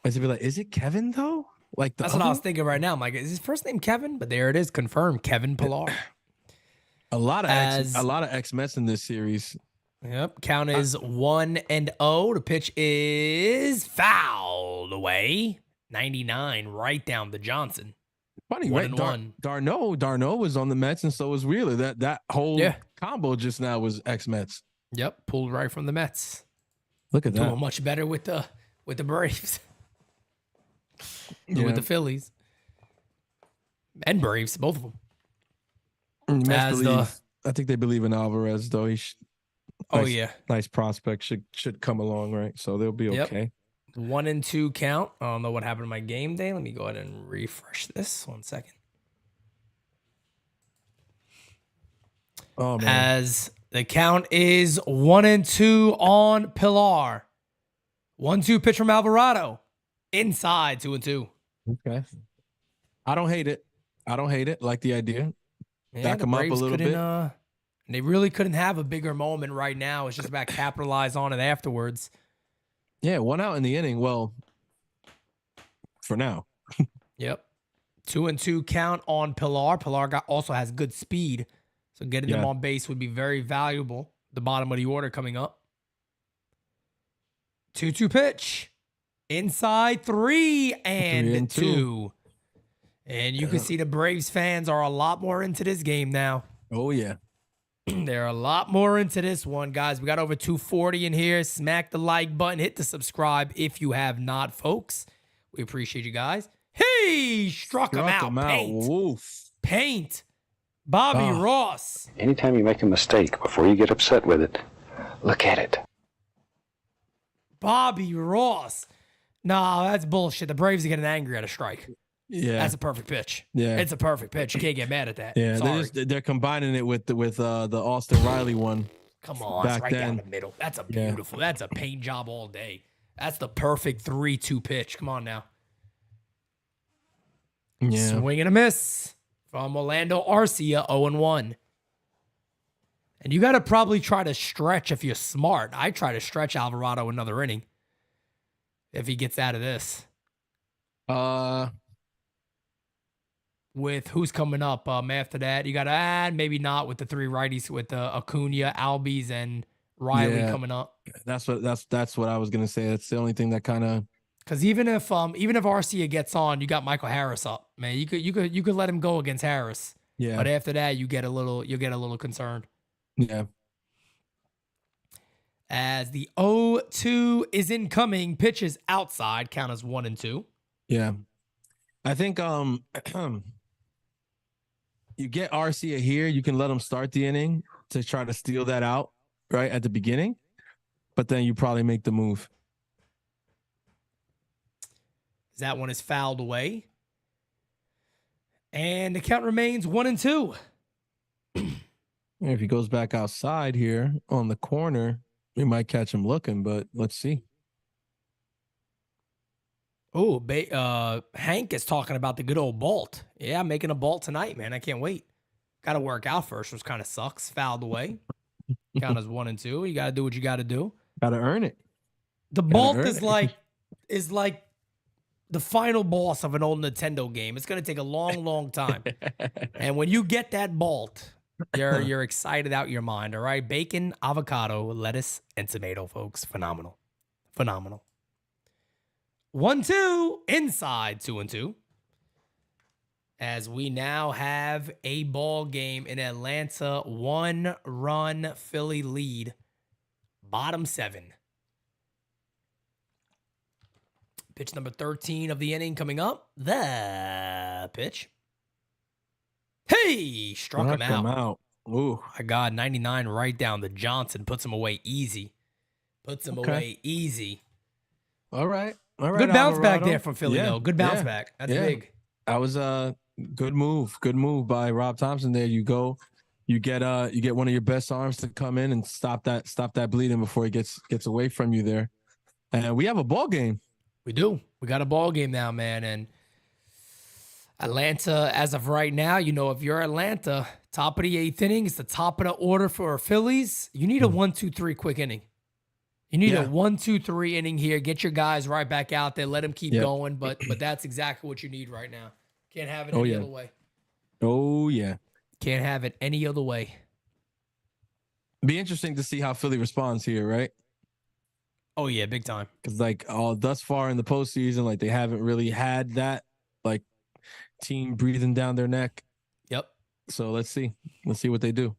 I used to be like, is it Kevin though? Like That's what I was thinking right now. I'm like, is his first name Kevin? But there it is, confirmed, Kevin Pilar. A lot of ex Mets in this series. Yep. Count is 1-0. The pitch is fouled away. 99 right down to Johnson. Funny, right? Darno was on the Mets, and so was Wheeler. That whole combo just now was ex Mets. Yep, pulled right from the Mets. Look at that. Doing much better with the Braves. With the Phillies. And Braves, both of them. I think they believe in Alvarez, though. Nice prospect. Should come along, right? So they'll be okay. 1-2 count. I don't know what happened to my game day. Let me go ahead and refresh this. 1 second. Oh, man. As the count is 1-2 on Pilar. 1-2 pitch from Alvarado. Inside 2-2. Okay. I don't hate it. Like the idea. Yeah, Back them up a little bit. They really couldn't have a bigger moment right now. It's just about capitalize on it afterwards. Yeah, 1 out in the inning. Well, for now. Yep. 2-2 count on Pilar. Pilar also has good speed. So getting them on base would be very valuable. The bottom of the order coming up. 2-2 pitch. Inside 3-2. And you can see the Braves fans are a lot more into this game now. Oh, yeah. They're a lot more into this one, guys. We got over 240 in here. Smack the like button. Hit the subscribe if you have not, folks. We appreciate you guys. Hey, struck him out. Paint. Woof. Paint. Bobby Ross. Anytime you make a mistake, before you get upset with it, look at it. Bobby Ross. Nah, that's bullshit. The Braves are getting angry at a strike. Yeah, that's a perfect pitch. Yeah, it's a perfect pitch. You can't get mad at that. Yeah, they're combining it with the Austin Riley one. Come on, it's right down the middle. That's a beautiful. That's a paint job all day. That's the perfect 3-2 pitch. Come on now. Yeah, swing and a miss from Orlando Arcia, 0-1. And you got to probably try to stretch if you're smart. I try to stretch Alvarado another inning if he gets out of this. With who's coming up after that, you got to add maybe not with the three righties with Acuna, Albies, and Riley coming up. That's what I was gonna say. That's the only thing that kind of because even if Arcia gets on, you got Michael Harris up, man. You could let him go against Harris. Yeah, but after that, you'll get a little concerned. Yeah. As the 0-2 is incoming, pitches outside, count as 1-2. Yeah, I think you get Arcia here, you can let him start the inning to try to steal that out right at the beginning, but then you probably make the move. That one is fouled away. And the count remains 1-2. If he goes back outside here on the corner, we might catch him looking, but let's see. Oh, Hank is talking about the good old Bolt. Yeah, I'm making a Bolt tonight, man. I can't wait. Got to work out first, which kind of sucks. Fouled away. Count as 1-2. You got to do what you got to do. Got to earn it. The Bolt is like the final boss of an old Nintendo game. It's going to take a long, long time. And when you get that Bolt, you're excited out your mind, all right? Bacon, avocado, lettuce, and tomato, folks. Phenomenal. Phenomenal. 1-2, inside 2-2. As we now have a ball game in Atlanta, 1-run Philly lead, bottom 7. Pitch number 13 of the inning coming up. The pitch. Hey, struck him out. Ooh, my God, 99 right down to Johnson. Puts him away easy. Away easy. All right. Good bounce back there from Philly, though. Good bounce back. That's big. That was a good move. Good move by Rob Thompson there. You you get one of your best arms to come in and stop that bleeding before he gets away from you there. And we have a ball game. We do. We got a ball game now, man. And Atlanta, as of right now, if you're Atlanta, top of the 8th inning, it's the top of the order for Phillies. You need a 1-2-3 quick inning. You need a 1-2-3 inning here. Get your guys right back out there. Let them keep going. But that's exactly what you need right now. Can't have it any other way. Oh, yeah. Can't have it any other way. Be interesting to see how Philly responds here, right? Oh, yeah, big time. Because, thus far in the postseason, they haven't really had that, team breathing down their neck. Yep. So let's see. Let's see what they do.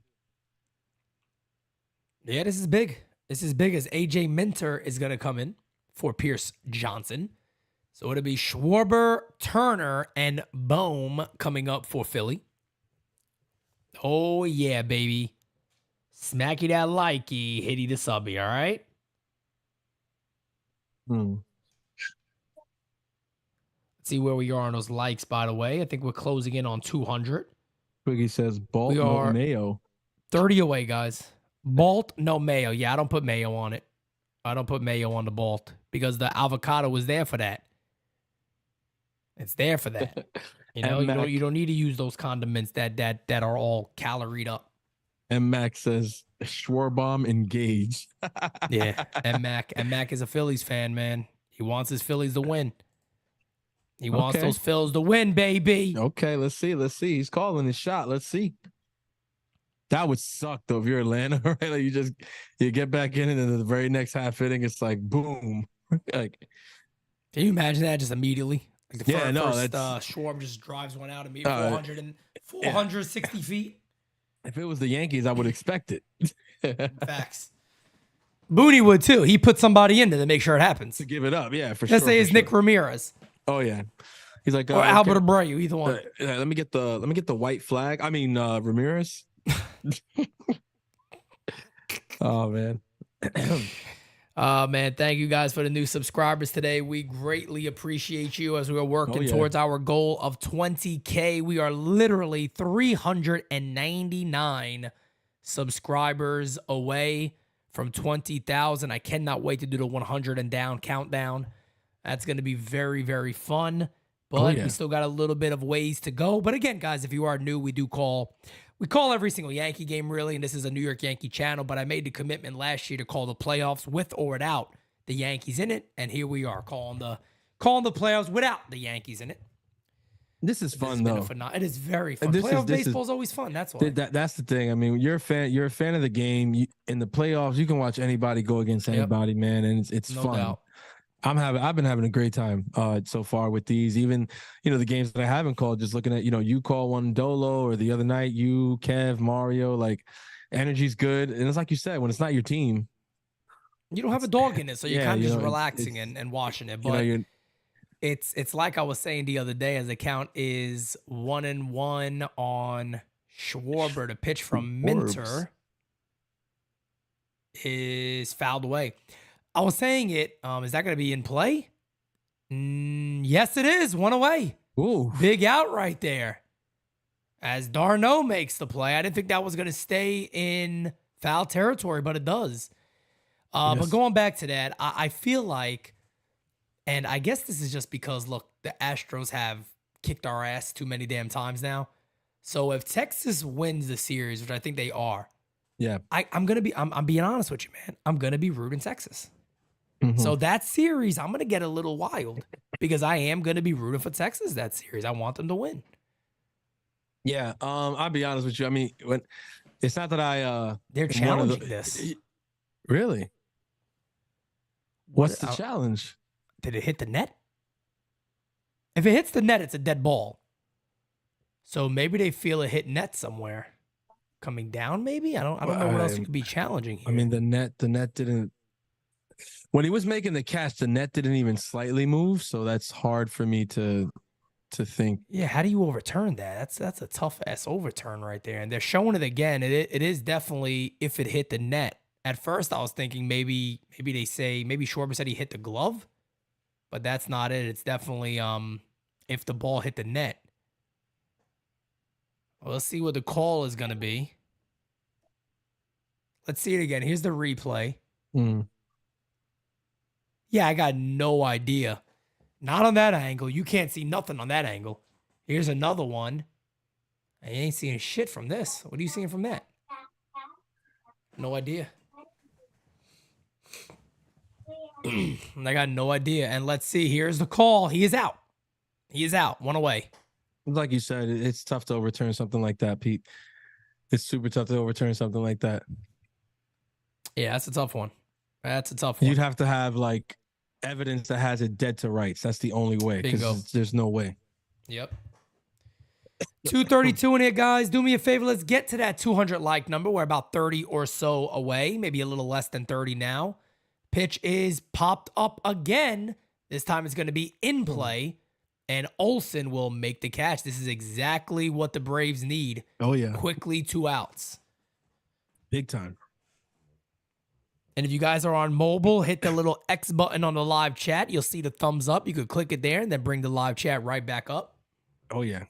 Yeah, this is big. This is big as AJ Minter is going to come in for Pierce Johnson. So it'll be Schwarber, Turner, and Bohm coming up for Philly. Oh, yeah, baby. Smacky that likey, hitty the subby, all right? Let's see where we are on those likes, by the way. I think we're closing in on 200. Twiggy says Balt, We are no mayo. 30 away, guys. Balt, no mayo. Yeah, I don't put mayo on it. I don't put mayo on the Balt because the avocado was there for that. It's there for that. You don't need to use those condiments that are all caloried up. And Mac says Schwarbaum engaged. Yeah, and Mac is a Phillies fan, man. He wants his Phillies to win. He wants those Phils to win, baby. Okay, let's see. He's calling his shot. Let's see. That would suck though if you're Atlanta, right? You get back in and in the very next half inning, it's boom. Can you imagine that just immediately? That's Schwarb just drives one out of me 460 feet. If it was the Yankees, I would expect it. Facts. Booney would too. He put somebody in there to make sure it happens. To give it up, yeah, for sure. Let's say it's Nick Ramirez. Oh yeah, he's like or Albert Abreu, either one. Let me get the white flag. I mean Ramirez. Oh man. Man, thank you guys for the new subscribers today. We greatly appreciate you as we are working towards our goal of 20K. We are literally 399 subscribers away from 20,000. I cannot wait to do the 100 and down countdown. That's going to be very, very fun. But we still got a little bit of ways to go. But again, guys, if you are new, we call every single Yankee game, really, and this is a New York Yankee channel, but I made the commitment last year to call the playoffs with or without the Yankees in it, and here we are calling the playoffs without the Yankees in it. This is fun, though. It is very fun. Playoff baseball is always fun. That's why. That's the thing. I mean, you're a fan of the game. In the playoffs, you can watch anybody go against anybody, man, and it's no fun. Doubt. I've been having a great time so far with these. Even the games that I haven't called, just looking at you call one Dolo or the other night you Kev Mario, energy's good, and it's like you said, when it's not your team, you don't have a dog in it, so you're kind of just relaxing and watching it. But it's like I was saying the other day, as the count is 1-1 on Schwarber. The pitch from Minter is fouled away. I was saying it. Is that going to be in play? Yes, it is. 1 away. Ooh. Big out right there. As Darno makes the play. I didn't think that was going to stay in foul territory, but it does. But going back to that, I feel like, and I guess this is just because, look, the Astros have kicked our ass too many damn times now. So if Texas wins the series, which I think they are, I'm being honest with you, man. I'm going to be rooting Texas. Mm-hmm. So that series, I'm going to get a little wild because I am going to be rooting for Texas that series. I want them to win. Yeah, I'll be honest with you. I mean, it's not that they're challenging this. Really? What's the challenge? Did it hit the net? If it hits the net, it's a dead ball. So maybe they feel it hit net somewhere. Coming down, maybe? I don't know what else could be challenging here. I mean, the net didn't. When he was making the catch, the net didn't even slightly move, so that's hard for me to think. Yeah, how do you overturn that? That's a tough ass overturn right there. And they're showing it again. It is definitely if it hit the net. At first, I was thinking maybe Schwarber said he hit the glove, but that's not it. It's definitely if the ball hit the net. Well, let's see what the call is going to be. Let's see it again. Here's the replay. Mm. Yeah, I got no idea. Not on that angle. You can't see nothing on that angle. Here's another one. I ain't seeing shit from this. What are you seeing from that? No idea. I got no idea. And let's see. Here's the call. He is out. He is out. One away. Like you said, it's tough to overturn something like that, Pete. It's super tough to overturn something like that. Yeah, that's a tough one. That's a tough one. You'd have to have like evidence that has it dead to rights. That's the only way, because there's no way. Yep. 232 in here, guys. Do me a favor. Let's get to that 200 like number. We're about 30 or so away, maybe a little less than 30 now. Pitch is popped up again. This time it's going to be in play, and Olsen will make the catch. This is exactly what the Braves need. Oh, yeah. Quickly, 2 outs. Big time. And if you guys are on mobile, hit the little X button on the live chat. You'll see the thumbs up. You could click it there and then bring the live chat right back up. Oh, yeah.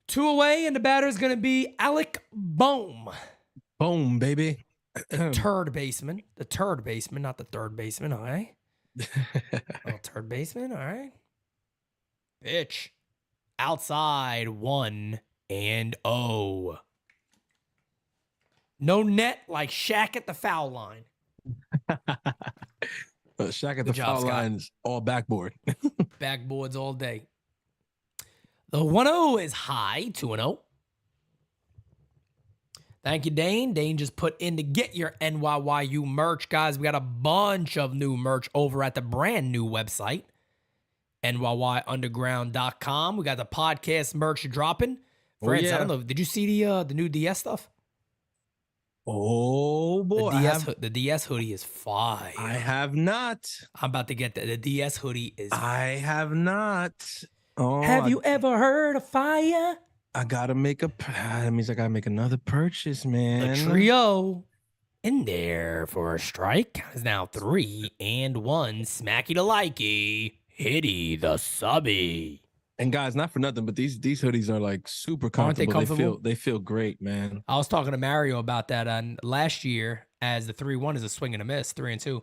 2 away, and the batter is going to be Alec Bohm. Boom, baby. The third baseman. The third baseman, not the third baseman, all right? Oh, third baseman, all right. Pitch. Outside, 1-0. No net like Shaq at the foul line. Shaq at the foul line is all backboard. Backboards all day. The 1-0 is high, 2-0. Thank you, Dane. Dane just put in to get your NYYU merch. Guys, we got a bunch of new merch over at the brand new website, NYYunderground.com. We got the podcast merch dropping. Friends, I don't know. Did you see the new DS stuff? Oh, boy. The DS hoodie is fire. I have not. I'm about to get the DS hoodie is I have not. Oh, have you ever heard of fire? I gotta make that means I gotta make another purchase, man. The trio in there for a strike is now 3-1. Smacky the likey, hitty the subby. And guys, not for nothing, but these hoodies are like super comfortable. Aren't they comfortable? They feel great, man. I was talking to Mario about that last year, as the 3-1 is a swing and a miss, 3-2.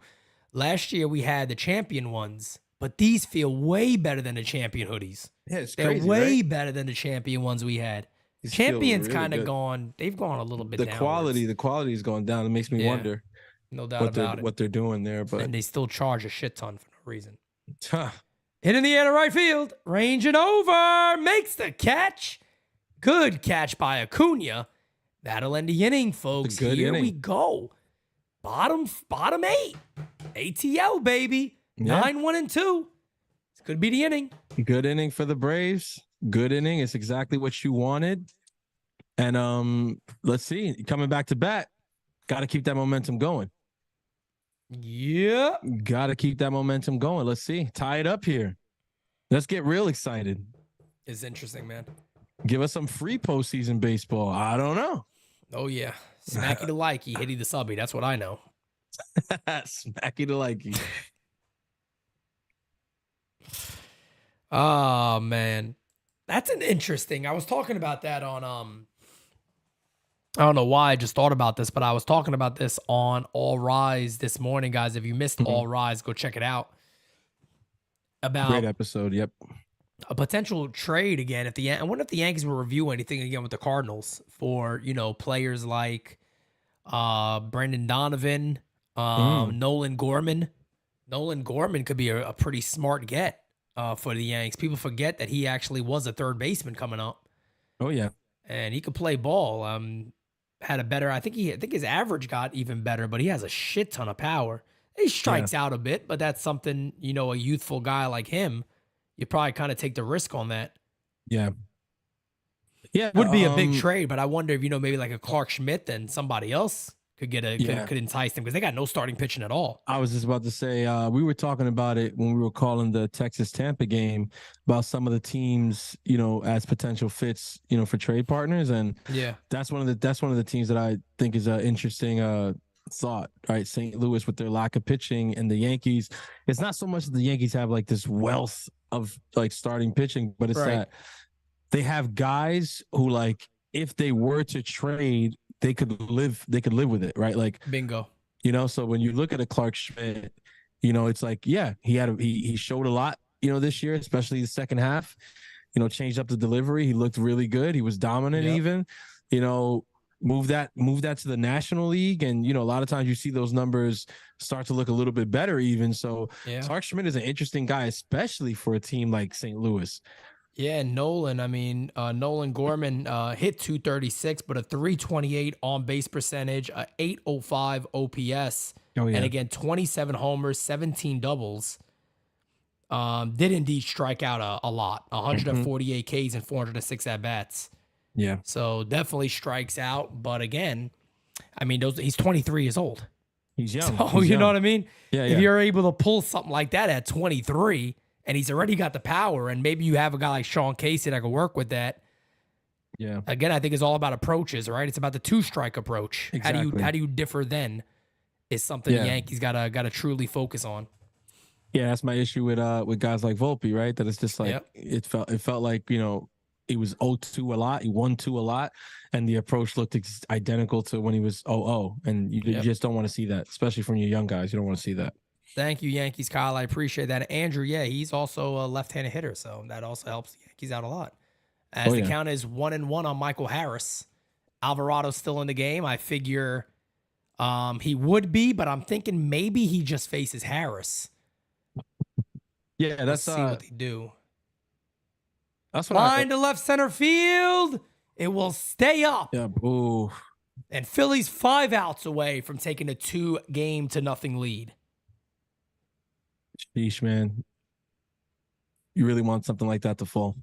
Last year we had the champion ones, but these feel way better than the champion hoodies. Yeah, it's They're crazy, way right? better than the champion ones we had. These feel Champions really kind of good. gone. They've gone a little bit The downwards. quality has gone down. It makes me wonder. No doubt about it. What they're doing there, but And they still charge a shit ton for no reason. Huh. Hit in the air to right field. Ranging over. Makes the catch. Good catch by Acuna. That'll end the inning, folks. Good Here inning. we go. Bottom 8. ATL, baby. Yeah. 9-1-2. This could be the inning. Good inning for the Braves. Good inning. It's exactly what you wanted. And let's see. Coming back to bat. Got to keep that momentum going. Yeah. Got to keep that momentum going. Let's see. Tie it up here. Let's get real excited. It's interesting, man. Give us some free postseason baseball. I don't know. Oh, yeah. Smacky the likey, hitty the subby. That's what I know. Smacky the likey. Oh, man. That's an interesting. I was talking about that on I don't know why I just thought about this, but I was talking about this on All Rise this morning, guys. If you missed All Rise, go check it out. About Great episode. Yep. a potential trade again. I wonder if the Yankees will review anything again with the Cardinals for, players like Brendan Donovan, Nolan Gorman. Nolan Gorman could be a pretty smart get for the Yanks. People forget that he actually was a third baseman coming up. Oh yeah. And he could play ball. Had a better, I think his average got even better, but he has a shit ton of power. He strikes out a bit, but that's something, a youthful guy like him, you probably kind of take the risk on that. Yeah. Yeah. Would be a big trade, but I wonder if, maybe like a Clark Schmidt and somebody else could get could entice them, because they got no starting pitching at all. I was just about to say, we were talking about it when we were calling the Texas-Tampa game about some of the teams, as potential fits, for trade partners. And that's one of the teams that I think is an interesting thought, right? St. Louis with their lack of pitching, and the Yankees. It's not so much that the Yankees have like this wealth of like starting pitching, but it's that they have guys who like if they were to trade, they could live with it, right? Like, bingo. So when you look at a Clark Schmidt, it's like, yeah, he showed a lot, this year, especially the second half, changed up the delivery. He looked really good. He was dominant even, move that to the National League. And, a lot of times you see those numbers start to look a little bit better even. So Clark Schmidt is an interesting guy, especially for a team like St. Louis. Yeah, Nolan. I mean, Nolan Gorman hit 236, but a 328 on base percentage, a 805 OPS, and again 27 homers, 17 doubles. Did indeed strike out a lot, 148 Ks and 406 at bats. Yeah. So definitely strikes out, but again, I mean, he's 23 years old. He's young. So he's you know young. what I mean? Yeah. If you're able to pull something like that at 23. And he's already got the power, and maybe you have a guy like Sean Casey that can work with that. Yeah. Again, I think it's all about approaches, right? It's about the two-strike approach. Exactly. How do you differ then? Is something the Yankees gotta truly focus on. Yeah, that's my issue with guys like Volpe, right? That it's just like it felt like he was 0-2 a lot, he 1-2 a lot, and the approach looked identical to when he was 0-0, and you just don't want to see that, especially from your young guys. You don't want to see that. Thank you, Yankees, Kyle. I appreciate that. Andrew, he's also a left-handed hitter, so that also helps the Yankees out a lot. As the count is 1-1 on Michael Harris. Alvarado's still in the game. I figure he would be, but I'm thinking maybe he just faces Harris. Yeah, Let's see what they do. That's what line to left center field. It will stay up. Yeah, boo. And Philly's 5 outs away from taking a 2-0 lead. Sheesh, man. You really want something like that to fall.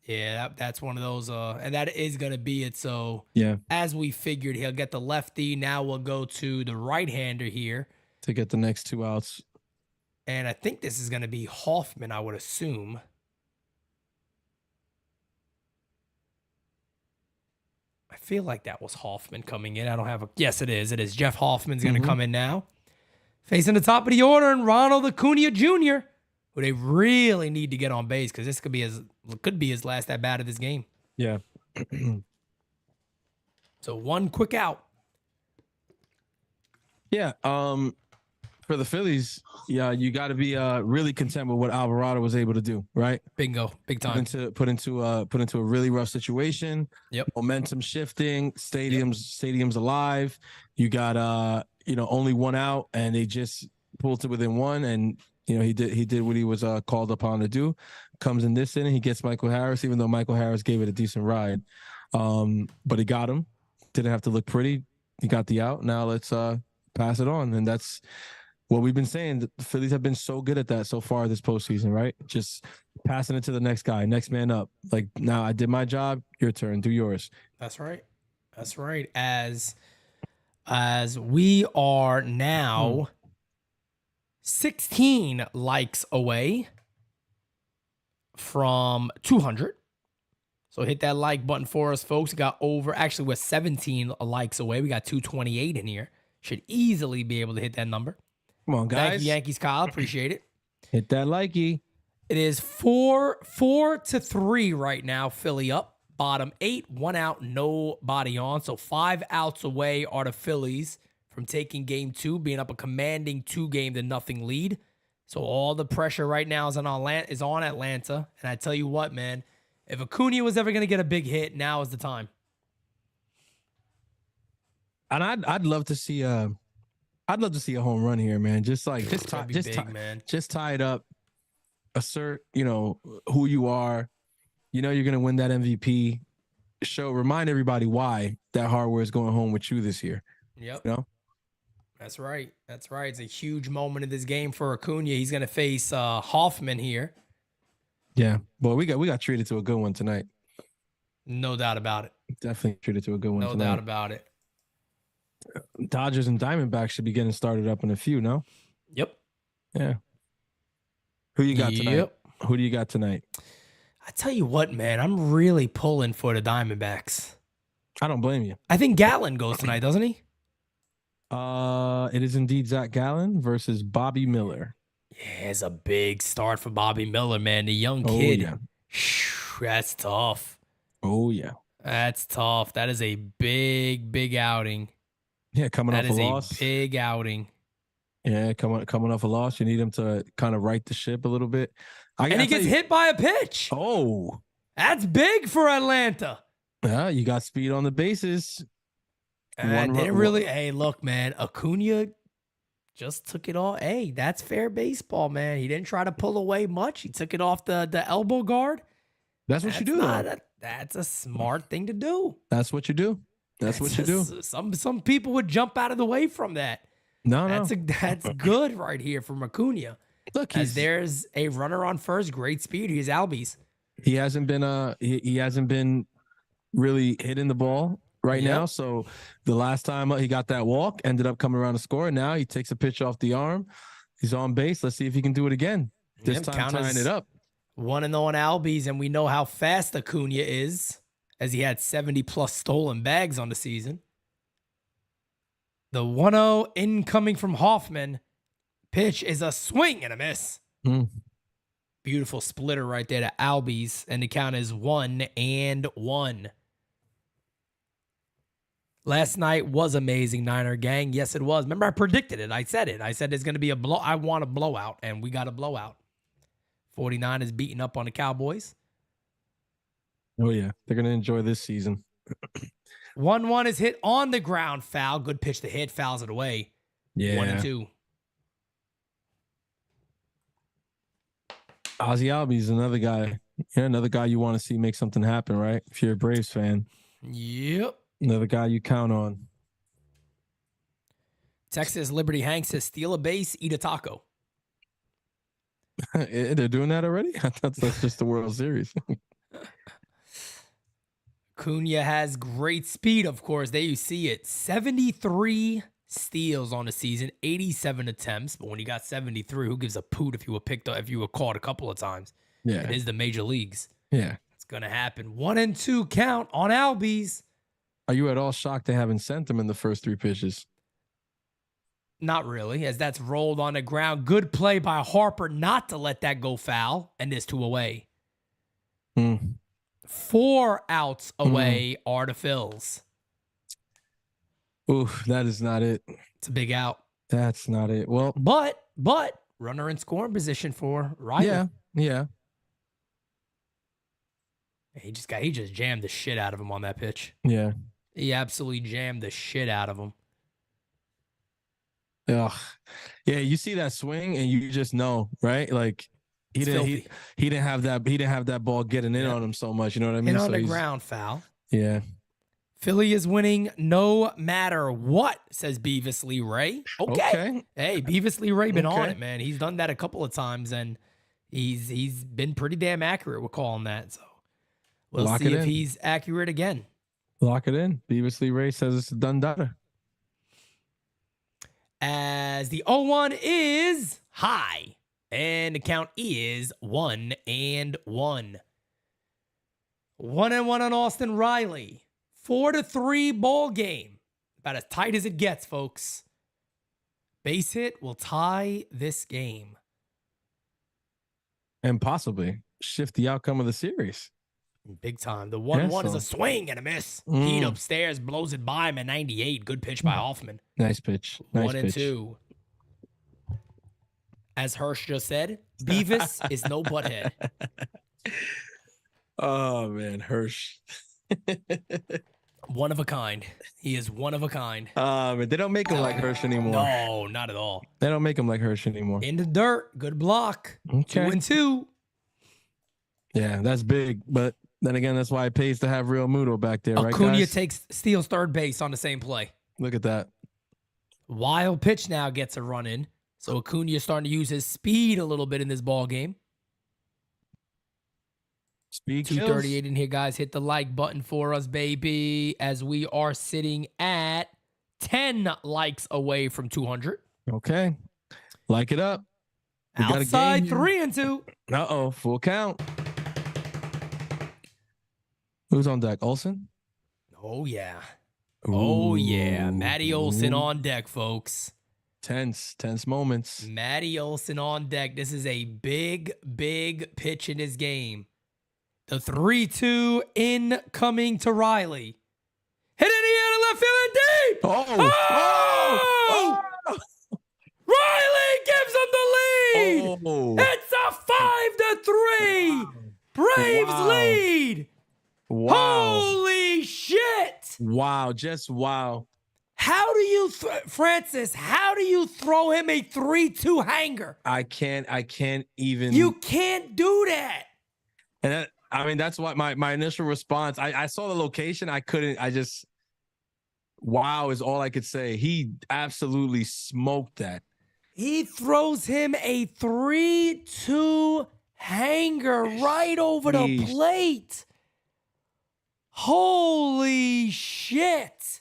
Yeah, that's one of those, and that is going to be it. So, as we figured, he'll get the lefty. Now we'll go to the right-hander here. To get the next 2 outs. And I think this is going to be Hoffman, I would assume. I feel like that was Hoffman coming in. I don't have a... Yes, it is. It is. Jeff Hoffman's going to come in now. Facing the top of the order, and Ronald Acuna Jr., who they really need to get on base because this could be his last at bat of this game. Yeah. So 1 quick out. Yeah. For the Phillies, you got to be really content with what Alvarado was able to do, right? Bingo, big time. Put into a really rough situation. Yep. Momentum shifting, stadiums alive. You got only 1 out, and they just pulled to within 1, and he did what he was called upon to do. Comes in this inning, he gets Michael Harris, even though Michael Harris gave it a decent ride. But he got him. Didn't have to look pretty. He got the out. Now let's pass it on, and that's what we've been saying. The Phillies have been so good at that so far this postseason, right? Just passing it to the next guy, next man up. Like, now I did my job, your turn, do yours. That's right. That's right. As we are now 16 likes away from 200. So hit that like button for us, folks. We're 17 likes away. We got 228 in here. Should easily be able to hit that number. Come on, guys. Thank you, Yankees Kyle. Appreciate it. Hit that likey. It is 4-3 right now. Philly up. Bottom 8, 1 out, nobody on. So 5 outs away are the Phillies from taking game 2, being up a commanding 2-0 lead. So all the pressure right now is on Atlanta. And I tell you what, man, if Acuna was ever going to get a big hit, now is the time. And I'd love to see a home run here, man. Just tie it up. Assert, who you are. You're going to win that MVP. Remind everybody why that hardware is going home with you this year. Yep. That's right. That's right. It's a huge moment in this game for Acuna. He's going to face Hoffman here. Yeah. Boy, we got treated to a good one tonight. No doubt about it. Definitely treated to a good one tonight. No doubt about it. Dodgers and Diamondbacks should be getting started up in a few, no? Yep. Yeah. Who you got tonight? Yep. Who do you got tonight? I tell you what, man, I'm really pulling for the Diamondbacks. I don't blame you. I think Gallen goes tonight, doesn't he? It is indeed Zach Gallen versus Bobby Miller. Yeah, it's a big start for Bobby Miller, man. The young kid. Yeah. That's tough. Oh, yeah. That's tough. That is a big outing. Yeah, coming That off a is loss. a big outing. Yeah, coming off a loss. You need him to kind of right the ship a little bit. And he gets hit by a pitch. Oh. That's big for Atlanta. Yeah, you got speed on the bases. Hey, look, man. Acuna just took it all. Hey, that's fair baseball, man. He didn't try to pull away much. He took it off the elbow guard. That's what you do. That's a smart thing to do. That's what you do. That's what you do. Some people would jump out of the way from that. No. That's good right here from Acuna. Look, as there's a runner on first, great speed. He's Albies. He hasn't been really hitting the ball right now. So the last time he got that walk, ended up coming around to score. Now he takes a pitch off the arm. He's on base. Let's see if he can do it again. This time tying it up. 1-0 on Albies, and we know how fast Acuna is, as he had 70+ stolen bags on the season. The 1-0 incoming from Hoffman. Pitch is a swing and a miss. Beautiful splitter right there to Albies, and the count is 1-1. Last night was amazing, Niner gang. Yes, it was. Remember, I predicted it. I said it. I said there's going to be a blow. I want a blowout, and we got a blowout. 49 is beating up on the Cowboys. Oh, yeah. They're going to enjoy this season. 1-1 is hit on the ground. Foul. Good pitch to hit. Fouls it away. Yeah. 1-2. Ozzy Albies, another guy. Yeah, another guy you want to see make something happen, right? If you're a Braves fan. Yep. Another guy you count on. Texas Liberty Hank says, steal a base, eat a taco. They're doing that already? I thought that's just the World Series. Cunha has great speed, of course. There you see it. 73 steals on the season, 87 attempts. But when you got 73, who gives a poot if you were picked up, if you were caught a couple of times? Yeah. It is the major leagues. Yeah. It's going to happen. 1-2 count on Albies. Are you at all shocked they haven't sent him in the first 3 pitches? Not really, as that's rolled on the ground. Good play by Harper not to let that go foul, and there's 2 away. 4 outs away are the Phils. Oof, that is not it. It's a big out. That's not it. Well, but runner in scoring position for Riley. Yeah. He just jammed the shit out of him on that pitch. Yeah. He absolutely jammed the shit out of him. Ugh. Yeah, you see that swing and you just know, right? Like he didn't have that ball getting in on him so much. You know what I mean? Hit on the ground foul. Yeah. Philly is winning no matter what, says Beavis Lee Ray. Okay. Hey, Beavis Lee Ray been on it, man. He's done that a couple of times, and he's been pretty damn accurate with calling that. So we'll see if he's accurate again. Lock it in. Beavis Lee Ray says it's a done data. As the 0-1 is high, and the count is 1-1. 1-1 on Austin Riley. 4-3 ball game. About as tight as it gets, folks. Base hit will tie this game. And possibly shift the outcome of the series. Big time. The 1-1 is a swing and a miss. Heat upstairs, blows it by him at 98. Good pitch by Hoffman. Nice pitch. 1-2. As Hirsch just said, Beavis is no butthead. Oh, man, Hirsch. One of a kind. He is one of a kind. But they don't make him like Hirsch anymore. No, not at all. They don't make him like Hirsch anymore. In the dirt. Good block. Okay. 2-2. Yeah, that's big. But then again, that's why it pays to have Realmuto back there, right, Acuna guys? steals third base on the same play. Look at that. Wild pitch now gets a run in. So Acuna is starting to use his speed a little bit in this ball game. Speed 238 in here, guys. Hit the like button for us, baby, as we are sitting at 10 likes away from 200. Okay. Like it up. We Outside 3-2. Uh-oh. Full count. Who's on deck? Olsen? Oh, yeah. Oh, yeah. Matty Olson on deck, folks. Tense moments. Matty Olson on deck. This is a big pitch in this game. The 3-2 incoming to Riley. Hit in the air to left field and deep. Oh! Riley gives him the lead. Oh. It's a 5-3. Braves lead. Wow. Holy shit. Wow. Just wow. How do you, Francis, how do you throw him a 3-2 hanger? I can't even. You can't do that. And that, I mean, that's what my initial response. I saw the location. Wow is all I could say. He absolutely smoked that. He throws him a 3-2 hanger right over the plate. Holy shit.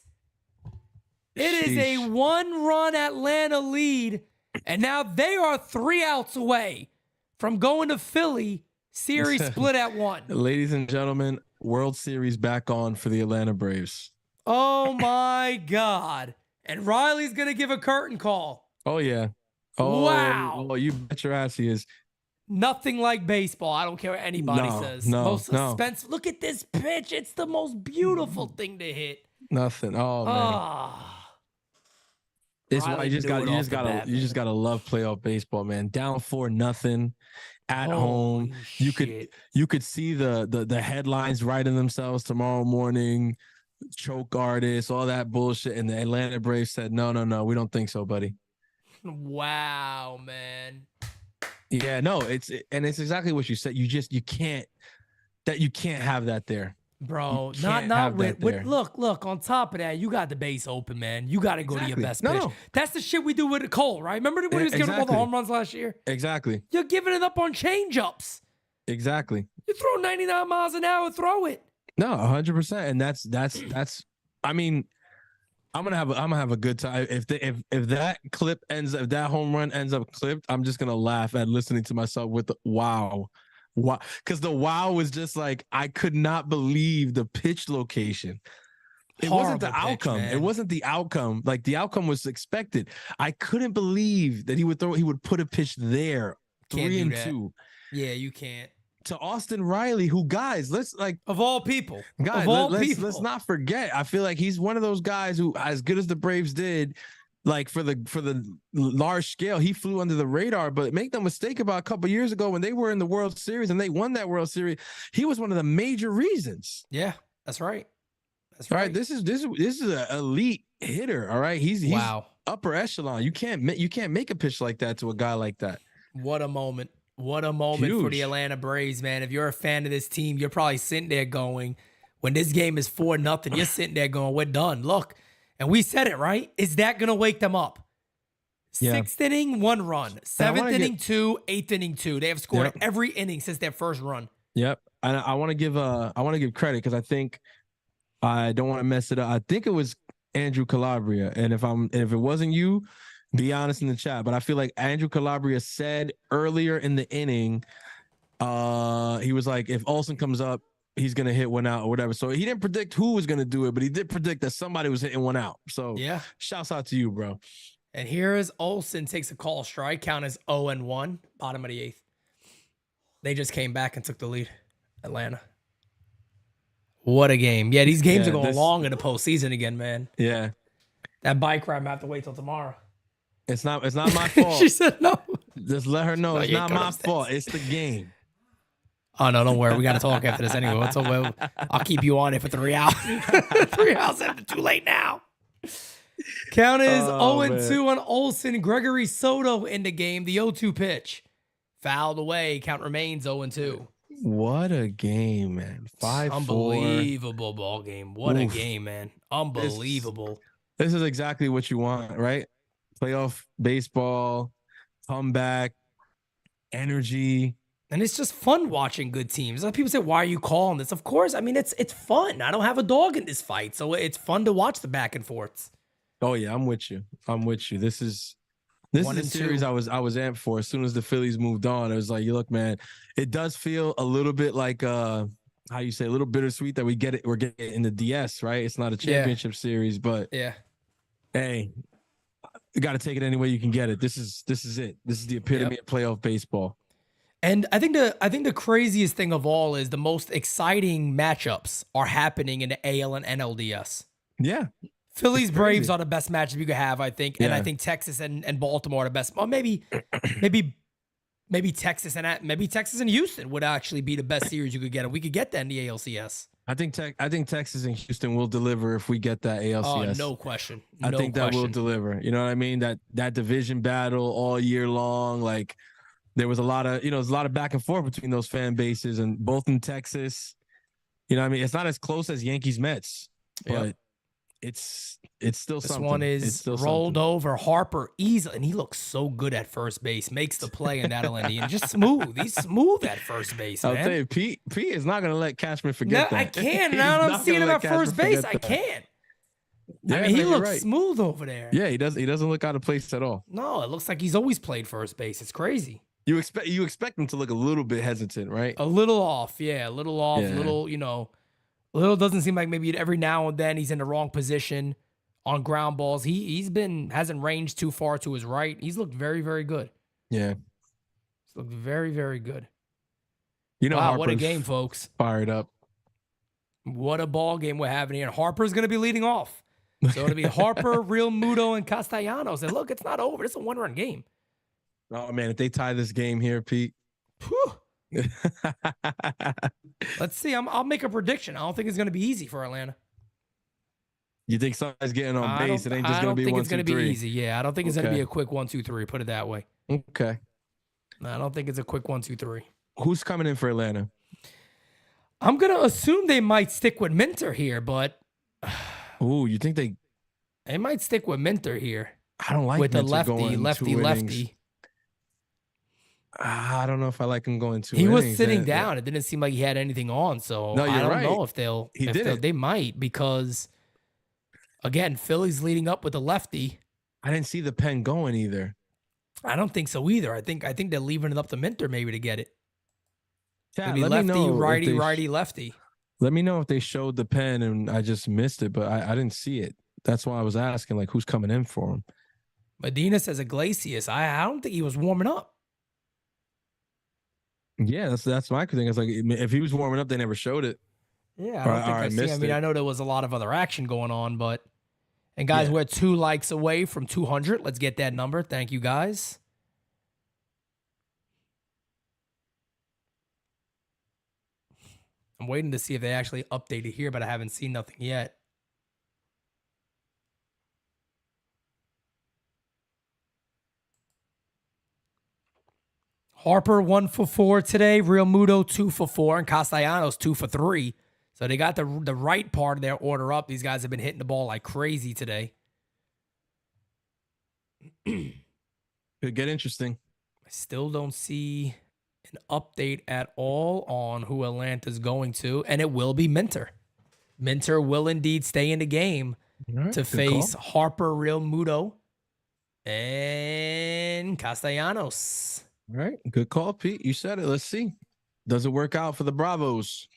It is a 1-run Atlanta lead, and now they are 3 outs away from going to Philly. Series split at 1. Ladies and gentlemen, World Series back on for the Atlanta Braves. Oh, my God. And Riley's going to give a curtain call. Oh, yeah. Oh, wow. Oh, you bet your ass he is. Nothing like baseball. I don't care what anybody says. Most suspense. Look at this pitch. It's the most beautiful thing to hit. Nothing. Oh, man. It's why you just gotta love playoff baseball, man. Down 4-0 at home. You could see the headlines writing themselves tomorrow morning. Choke artists, all that bullshit, and the Atlanta Braves said, no, we don't think so, buddy. Wow, man. Yeah, no, it's exactly what you said. You can't have that there. Bro, not with look, on top of that, you got the base open, man. You got to go to your best pitch. No. That's the shit we do with Cole, right? Remember when he was giving up all the home runs last year? Exactly. You're giving it up on change-ups. Exactly. You throw 99 miles an hour, throw it. No, 100%. And that's I mean, I'm gonna have a good time. If that home run ends up clipped, I'm just gonna laugh at listening to myself with the wow. Because the wow was just like, I could not believe the pitch location. It wasn't the outcome. It wasn't the outcome. Like, the outcome was expected. I couldn't believe that he would put a pitch there. Can't 3-2. Yeah, you can't. To Austin Riley, who, guys, let's of all people, let's not forget. I feel like he's one of those guys who, as good as the Braves did, like for the large scale, he flew under the radar. But make no mistake about a couple years ago when they were in the World Series and they won that World Series, he was one of the major reasons. Yeah, that's right. That's right. This is an elite hitter. All right, he's upper echelon. You can't make a pitch like that to a guy like that. What a moment. What a moment for the Atlanta Braves, man. If you're a fan of this team, you're probably sitting there going, when this game is 4-0, you're sitting there going, we're done. Look, and we said it, right? Is that going to wake them up? Yeah. 6th inning, 1 run. 7th inning, 2. 8th inning, 2. They have scored every inning since their first run. Yep. And I want to give credit because I think I don't want to mess it up. I think it was Andrew Calabria. And if it wasn't you, be honest in the chat, but I feel like Andrew Calabria said earlier in the inning, he was like, if Olsen comes up, he's going to hit one out or whatever. So he didn't predict who was going to do it, but he did predict that somebody was hitting one out. So yeah, shouts out to you, bro. And here is Olsen takes a call strike. Count is 0-1, bottom of the 8th. They just came back and took the lead. Atlanta. What a game. Yeah, these games are going long in the postseason again, man. Yeah. That bike ride, I'm going to have to wait till tomorrow. It's not my fault. She said no. Just let her know it's not my fault. It's the game. Oh, no, don't worry. We got to talk after this anyway. I'll keep you on it for 3 hours. 3 hours after, too late now. Count is 0-2 on Olsen. Gregory Soto in the game. The 0-2 pitch. Fouled away. Count remains 0-2. What a game, man. 5-4. Unbelievable ball game. What a game, man. Unbelievable. This is exactly what you want, right? Playoff baseball, comeback, energy. And it's just fun watching good teams. Like people say, why are you calling this? Of course. I mean, it's fun. I don't have a dog in this fight. So it's fun to watch the back and forths. Oh, yeah, I'm with you. This is the series I was amped for. As soon as the Phillies moved on, it was like, look, man, it does feel a little bit like how you say, a little bittersweet that we're getting in the DS, right? It's not a championship series, but hey, you got to take it any way you can get it. This is it. This is the epitome of playoff baseball. And I think the craziest thing of all is the most exciting matchups are happening in the AL and NLDS. Yeah. Phillies Braves are the best matchup you could have, I think. And I think Texas and Baltimore are the best. Well, maybe Texas and Houston would actually be the best series you could get. And we could get that in the ALCS. I think Texas and Houston will deliver if we get that ALCS. Oh, no question. I think that will deliver. You know what I mean? That division battle all year long, like there was a lot of back and forth between those fan bases, and both in Texas. You know what I mean? It's not as close as Yankees Mets, but it's still this something. One is rolled over. Harper easily, and he looks so good at first base. Makes the play in that LND and just smooth. He's smooth at first base, man. I'll tell you, Pete is not going to let Cashman forget that. I can't. Now I'm seeing him at first base. I can't. Yeah, I mean, he looks smooth over there. Yeah, he does. He doesn't look out of place at all. No, it looks like he's always played first base. It's crazy. You expect him to look a little bit hesitant, right? A little off, yeah. A little off. Yeah. Little doesn't seem like maybe every now and then he's in the wrong position on ground balls. Hasn't ranged too far to his right. He's looked very, very good. Yeah. He's looked very, very good. Wow, Harper's what a game, folks. Fired up. What a ball game we're having here. Harper's going to be leading off. So it'll be Harper, Realmuto, and Castellanos. And look, it's not over. It's a one-run game. Oh, man, if they tie this game here, Pete. Let's see. I'll make a prediction. I don't think it's going to be easy for Atlanta. You think somebody's getting on base? It ain't just going to be 1, 2, 3. I don't think it's going to be easy. Yeah, I don't think it's going to be a quick 1, 2, 3. Put it that way. Okay. I don't think it's a quick 1, 2, 3. Who's coming in for Atlanta? I'm going to assume they might stick with Minter here, but... Ooh, you think they might stick with Minter here? I don't like with Minter the lefty. I don't know if I like him going 2 innings. He was sitting down. It didn't seem like he had anything on, so no, I don't know if they might, because again, Philly's leading up with the lefty. I didn't see the pen going either. I don't think so either. I think they're leaving it up to Minter maybe to get it. Maybe lefty, righty, lefty. Let me know if they showed the pen and I just missed it, but I didn't see it. That's why I was asking, like, who's coming in for him? Medina says Iglesias. I don't think he was warming up. Yeah, that's my thing. It's like, if he was warming up, they never showed it. Yeah, I don't think I see. I mean, I know there was a lot of other action going on, but and guys, we're 2 likes away from 200. Let's get that number. Thank you, guys. I'm waiting to see if they actually updated here, but I haven't seen nothing yet. Harper 1 for 4 today. Realmuto 2 for 4, and Castellanos 2 for 3. So they got the right part of their order up. These guys have been hitting the ball like crazy today. Could get interesting. I still don't see an update at all on who Atlanta's going to, and it will be Minter. Minter will indeed stay in the game to face Harper, Realmuto, and Castellanos. All right. Good call, Pete. You said it. Let's see. Does it work out for the Bravos?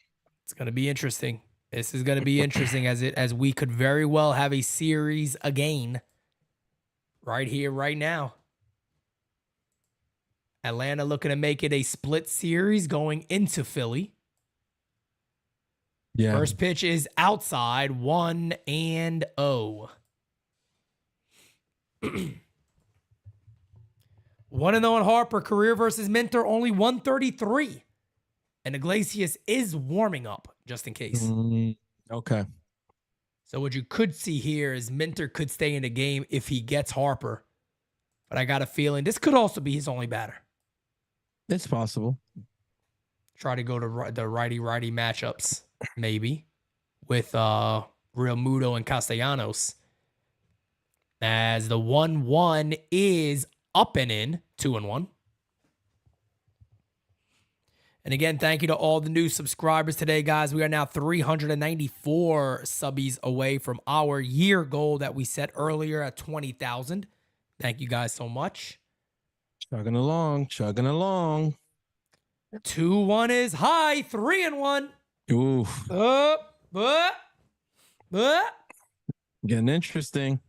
It's going to be interesting. This is going to be interesting as we could very well have a series again right here, right now. Atlanta looking to make it a split series going into Philly. Yeah. First pitch is outside, 1-0. 1-0 on Harper, career versus Minter, only 133. And Iglesias is warming up, just in case. Okay. So what you could see here is Minter could stay in the game if he gets Harper. But I got a feeling this could also be his only batter. It's possible. Try to go to the righty-righty matchups, maybe, with Realmuto and Castellanos. As the 1-1 is up and in, 2-1. And again, thank you to all the new subscribers today, guys. We are now 394 subbies away from our year goal that we set earlier at 20,000. Thank you guys so much. Chugging along. 2-1 is high, 3-1. Oof. Getting interesting.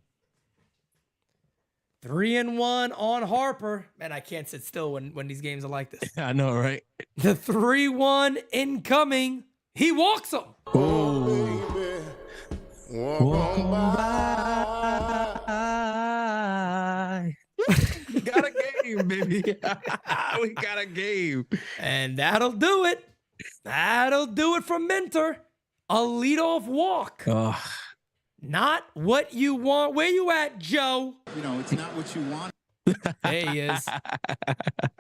3-1 on Harper. Man, I can't sit still when these games are like this. I know, right? The 3-1 incoming. He walks him. Oh, walk on by. Got a game, baby. We got a game. And that'll do it. That'll do it from Minter. A leadoff walk. Oh. Not what you want. Where you at, Joe? You know, it's not what you want. There he is.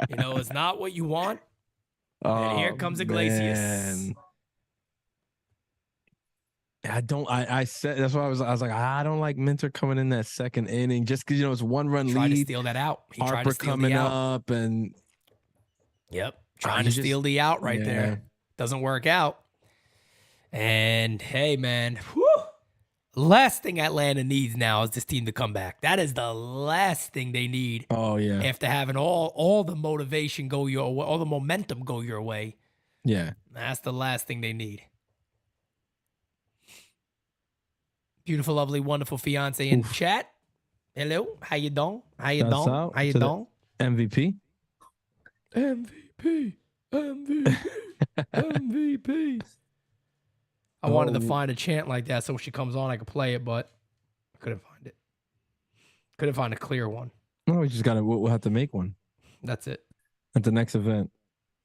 You know, it's not what you want. And here comes Iglesias. Man. I said, that's why I was like, I don't like Minter coming in that second inning just because, you know, it's 1-run lead. Tried to steal that out. He tried Harper to steal coming the out. up and. Yep. Trying to steal the out right there. Doesn't work out. And hey, man. Whew. Last thing Atlanta needs now is this team to come back. That is the last thing they need. Oh, yeah. After having all the motivation go your way, all the momentum go your way. Yeah. That's the last thing they need. Beautiful, lovely, wonderful fiance in chat. Hello. How you doing? How you doing? How you doing? MVP. MVP. MVP. MVP. I wanted to find a chant like that so when she comes on I could play it, but I couldn't find it. Couldn't find a clear one. No, we just we'll have to make one. That's it. At the next event.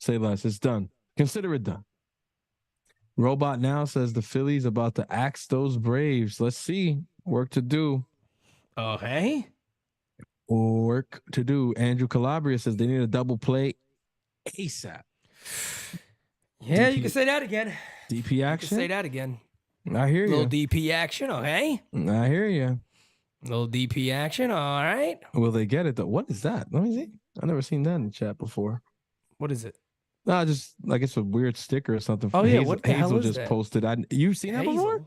Say less. It's done. Consider it done. Robot Now says the Phillies about to axe those Braves. Let's see. Work to do. Okay. Work to do. Andrew Calabria says they need a double play ASAP. Yeah, you can say that again. DP action. You can say that again. I hear you. Little DP action, okay? I hear you. Little DP action, all right. Will they get it though? What is that? Let me see. I've never seen that in the chat before. What is it? No, just like it's a weird sticker or something. Oh yeah, what the hell Hazel is just that? Posted. You've seen that before?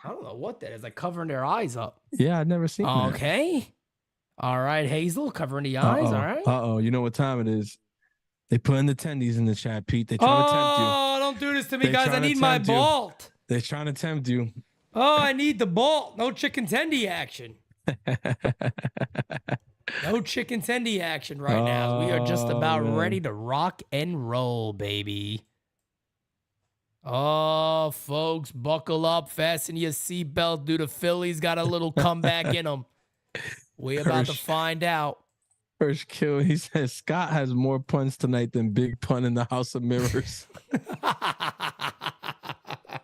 I don't know what that is. Like covering their eyes up. Yeah, I've never seen that. Okay. All right, Hazel, covering the eyes. All right. You know what time it is? They put in the tendies in the chat, Pete. They trying to tempt you. Oh, don't do this to me, guys. I need my vault. They're trying to tempt you. Oh, I need the vault. No chicken tendy action. No chicken tendy action right now. We are just about ready to rock and roll, baby. Oh, folks, buckle up, fasten your seatbelt. Do the Phillies got a little comeback in them? We're about to find out. First kill, he says Scott has more puns tonight than Big Pun in the House of Mirrors.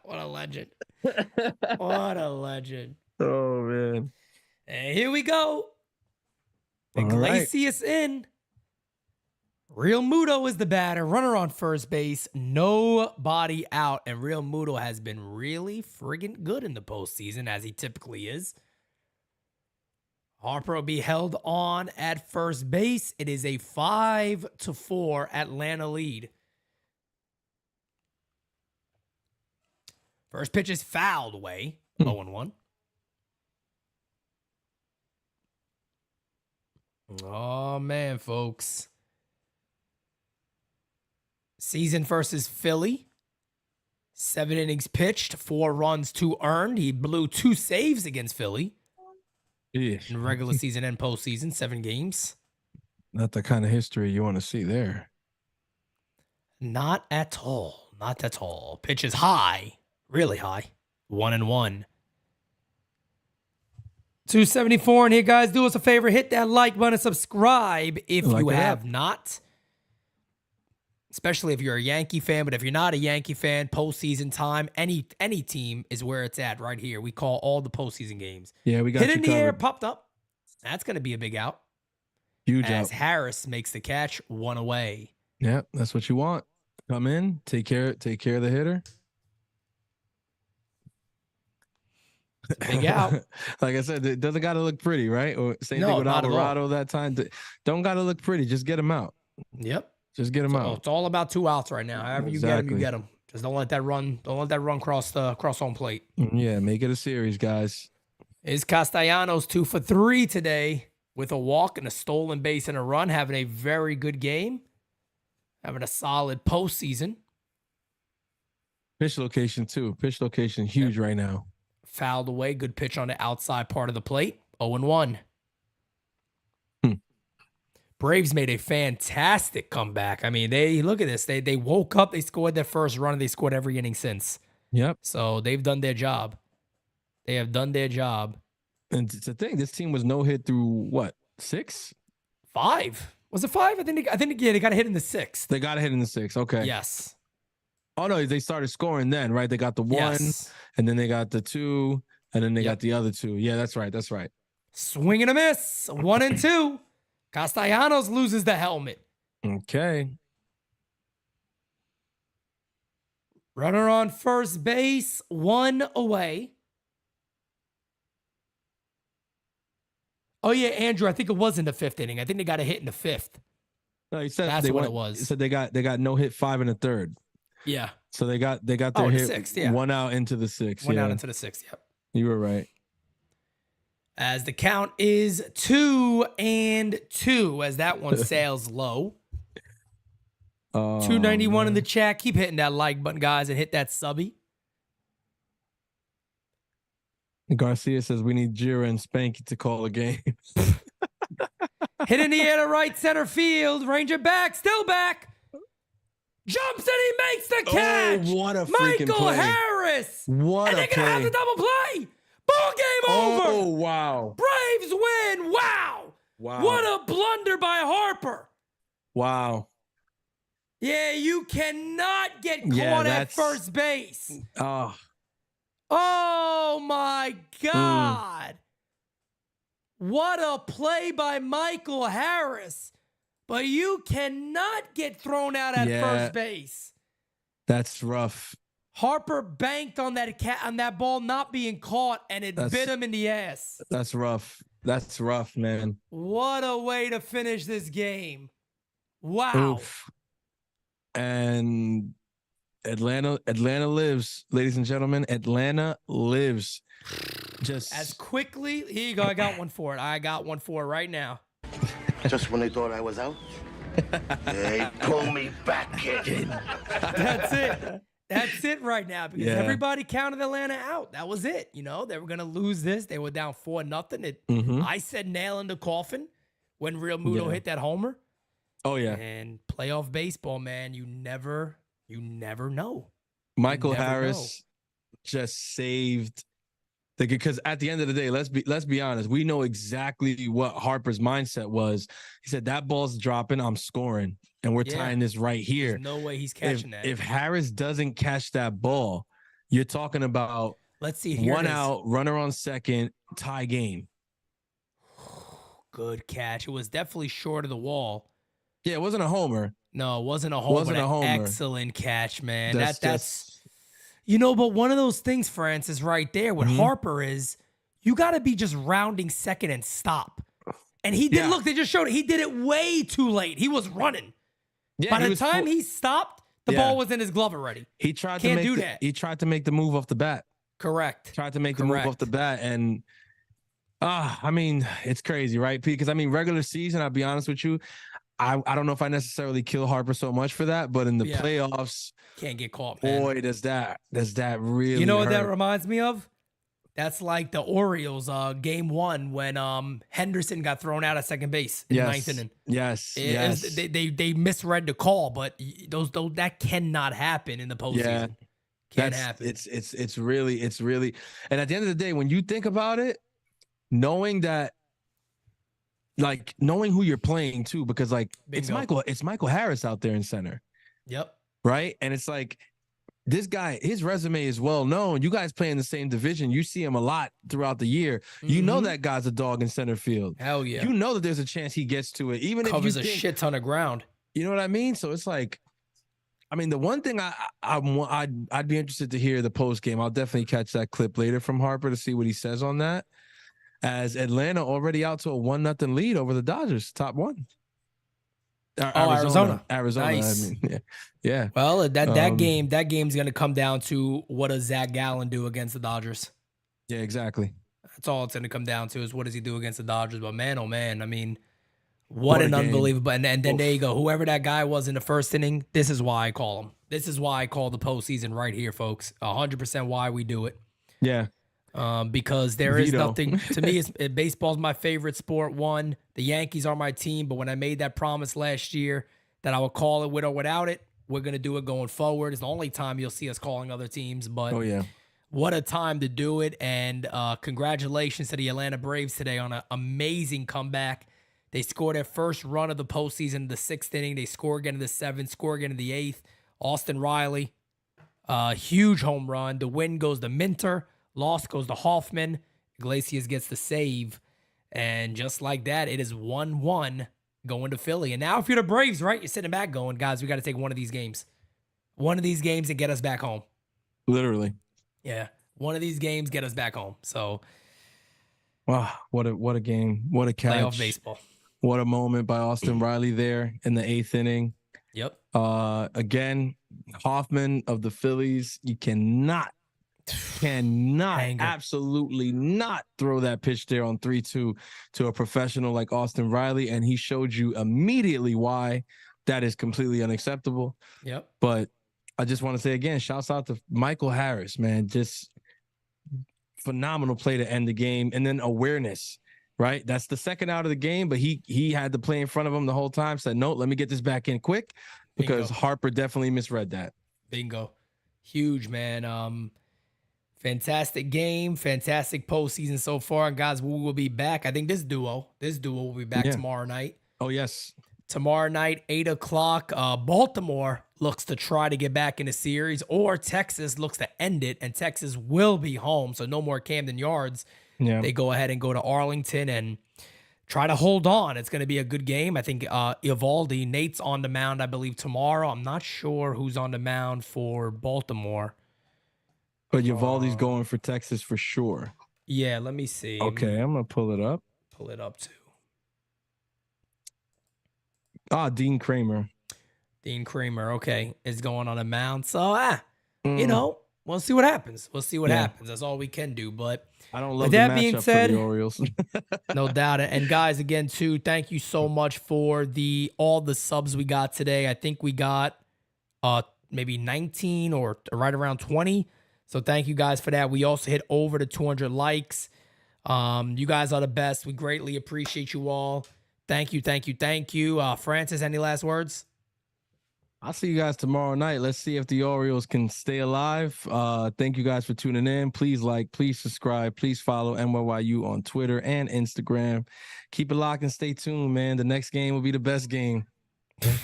What a legend. What a legend. Oh, man. And here we go. All Iglesias in. Realmuto is the batter. Runner on first base. Nobody out. And Realmuto has been really friggin' good in the postseason, as he typically is. Harper will be held on at first base. It is a 5-4 Atlanta lead. First pitch is fouled away. 0-1. Oh, man, folks. Season versus Philly. 7 innings pitched, 4 runs, 2 earned. He blew 2 saves against Philly. In regular season and postseason, 7 games. Not the kind of history you want to see there. Not at all. Not at all. Pitch is high. Really high. 1-1. 274 in here, guys. Do us a favor. Hit that like button and subscribe if you have not. Especially if you're a Yankee fan. But if you're not a Yankee fan, postseason time, any team is where it's at right here. We call all the postseason games. Yeah, we got Hit you in the covered. air, popped up. That's going to be a big out. Huge as out. Harris makes the catch, 1 away. Yeah, that's what you want. Come in, take care of the hitter. Big out. Like I said, it doesn't got to look pretty, right? Or same No, thing with not at all. Alvarado that time. Don't got to look pretty. Just get him out. Yep. Just get him out. It's all about 2 outs right now. However you get them, you get them. Just don't let that run. Don't let that run cross home plate. Yeah, make it a series, guys. Is Castellanos 2 for 3 today with a walk and a stolen base and a run, having a very good game, having a solid postseason. Pitch location too. Pitch location huge right now. Fouled away. Good pitch on the outside part of the plate. 0-1. Braves made a fantastic comeback. I mean, look at this. They woke up, they scored their first run, and they scored every inning since. Yep. So they've done their job. They have done their job. And it's a thing. This team was no hit through what? 6? 5? Was it 5? I think they got a hit in the 6th. They got a hit in the 6th. Okay. Yes. Oh no, they started scoring then, right? They got the 1, and then they got the 2, and then they got the other 2. Yeah, that's right. That's right. Swing and a miss. 1 and 2. Castellanos loses the helmet. Okay. Runner on first base, 1 away. Oh, yeah, Andrew, I think it was in the 5th inning. I think they got a hit in the 5th. No, he said that's what it was. He said they got no hit 5 in the 3rd. Yeah. So they got their hit 6th, yeah. 1 out into the 6th. 1 out into the 6th, yep. You were right. As the count is 2 and 2 as that one sails low. 291 in the chat. Keep hitting that like button, guys, and hit that subby. Garcia says we need Jira and Spanky to call a game. Hit in the air to right center field. Ranger back, still back. Jumps and he makes the catch. Oh, what a freaking Michael play. Harris. What and a they're going to have play. the double play. Ball game over. Oh, wow. Braves win. Wow. Wow. What a blunder by Harper. Wow. Yeah, you cannot get caught at first base. Oh, my God. What a play by Michael Harris. But you cannot get thrown out at first base. That's rough. Harper banked on that ball not being caught, and it bit him in the ass. That's rough. That's rough, man. What a way to finish this game. Wow. Oof. And Atlanta lives, ladies and gentlemen. Atlanta lives. Just as quickly. Here you go. I got one for it. I got one for it right now. Just when they thought I was out, they pull me back in. That's it. That's it right now because everybody counted Atlanta out. That was it. You know, they were going to lose this. They were down 4-0. I said nail in the coffin when Realmuto hit that homer. Oh, yeah. And playoff baseball, man, you never know. Michael Harris just saved because at the end of the day, let's be honest. We know exactly what Harper's mindset was. He said, that ball's dropping, I'm scoring. And we're tying this right here. There's no way he's catching that. If Harris doesn't catch that ball, you're talking about let's see here 1 out, runner on second, tie game. Good catch. It was definitely short of the wall. Yeah, it wasn't a homer. No, it wasn't a homer. Wasn't a homer. Excellent catch, man. That's but one of those things, Francis, right there with Harper is you got to be just rounding second and stop. And he did look, they just showed it. He did it way too late. He was running. Yeah, by the time he stopped, the ball was in his glove already. He tried Can't to do make that. He tried to make the move off the bat. Correct. Tried to make the move off the bat. And I mean, it's crazy, right, Pete? Because I mean, regular season, I'll be honest with you, I don't know if I necessarily kill Harper so much for that, but in the playoffs, can't get caught, man. Boy, does that really You know what hurt. that reminds me of? That's like the Orioles game 1 when Henderson got thrown out at second base in the 9th inning. Yes. They misread the call, but that cannot happen in the postseason. Can't happen. It's really, and at the end of the day, when you think about it, knowing who you're playing too, because it's Michael Harris out there in center. Yep. Right. And it's like, this guy, his resume is well known. You guys play in the same division. You see him a lot throughout the year. You know that guy's a dog in center field. Hell yeah. You know that there's a chance he gets to it, even covers if a shit ton of ground. You know what I mean? So it's like, I mean, the one thing I'd be interested to hear the post game. I'll definitely catch that clip later from Harper to see what he says on that. As Atlanta already out to a 1-0 lead over the Dodgers, top 1. Arizona. Nice. I mean, yeah. Well, that game's gonna come down to what does Zach Gallen do against the Dodgers. Yeah, exactly. That's all it's gonna come down to is what does he do against the Dodgers. But man, oh man, I mean, what an unbelievable. And then there you go. Whoever that guy was in the first inning, this is why I call him. This is why I call the postseason right here, folks. 100% why we do it. Yeah. Because there is Veto. nothing to me. Baseball's my favorite sport. One, the Yankees are my team, but when I made that promise last year that I would call it with or without it, we're gonna do it going forward. It's the only time you'll see us calling other teams. But what a time to do it! And congratulations to the Atlanta Braves today on an amazing comeback. They scored their first run of the postseason in the 6th inning. They score again in the 7th, score again in the 8th. Austin Riley, huge home run. The win goes to Minter. Loss goes to Hoffman. Iglesias gets the save. And just like that, it is 1-1 going to Philly. And now if you're the Braves, right, you're sitting back going, guys, we got to take one of these games. One of these games and get us back home. Literally. Yeah. One of these games, get us back home. So. Wow. What a game. What a catch. Playoff baseball. What a moment by Austin Riley there in the 8th inning. Yep. Again, Hoffman of the Phillies, you cannot, absolutely not throw that pitch there on 3-2 to a professional like Austin Riley. And he showed you immediately why that is completely unacceptable. Yep. But I just want to say again, shouts out to Michael Harris, man. Just phenomenal play to end the game. And then awareness. Right, that's the second out of the game, but he had the play in front of him the whole time. Said, "No, let me get this back in quick," because Harper definitely misread that. Bingo, huge man. Fantastic game, fantastic postseason so far, and guys, we will be back. I think this duo will be back tomorrow night. Oh yes, tomorrow night, 8:00. Baltimore looks to try to get back in the series, or Texas looks to end it, and Texas will be home, so no more Camden Yards. Yeah. They go ahead and go to Arlington and try to hold on. It's going to be a good game. I think Eovaldi, Nate's on the mound, I believe, tomorrow. I'm not sure who's on the mound for Baltimore. But Eovaldi's going for Texas for sure. Yeah, let me see. Okay, I'm going to pull it up. Pull it up, too. Dean Kramer. Dean Kramer, okay, is going on the mound. So, you know, we'll see what happens. We'll see what happens. That's all we can do. But I don't love that the being matchup said, for the Orioles. No doubt. And guys, again, too, thank you so much for all the subs we got today. I think we got maybe 19 or right around 20. So thank you guys for that. We also hit over the 200 likes. You guys are the best. We greatly appreciate you all. Thank you, thank you, thank you. Francis, any last words? I'll see you guys tomorrow night. Let's see if the Orioles can stay alive. Thank you guys for tuning in. Please like, please subscribe, please follow NYYU on Twitter and Instagram. Keep it locked and stay tuned, man. The next game will be the best game.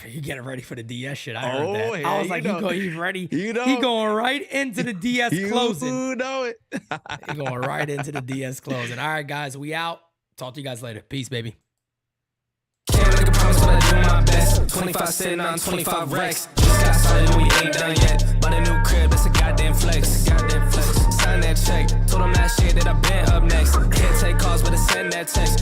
You getting ready for the DS shit. I heard that. Yeah, I was like, he's ready. He going right into the DS closing. You know it. He going right into the DS closing. All right, guys, we out. Talk to you guys later. Peace, baby. Can't make a promise, but I do my best. 25 sitting on 25 racks. Just got started and we ain't done yet. Bought a new crib, that's a goddamn flex. Sign that check. Told them last year that I been up next. Can't take calls, but I send that text.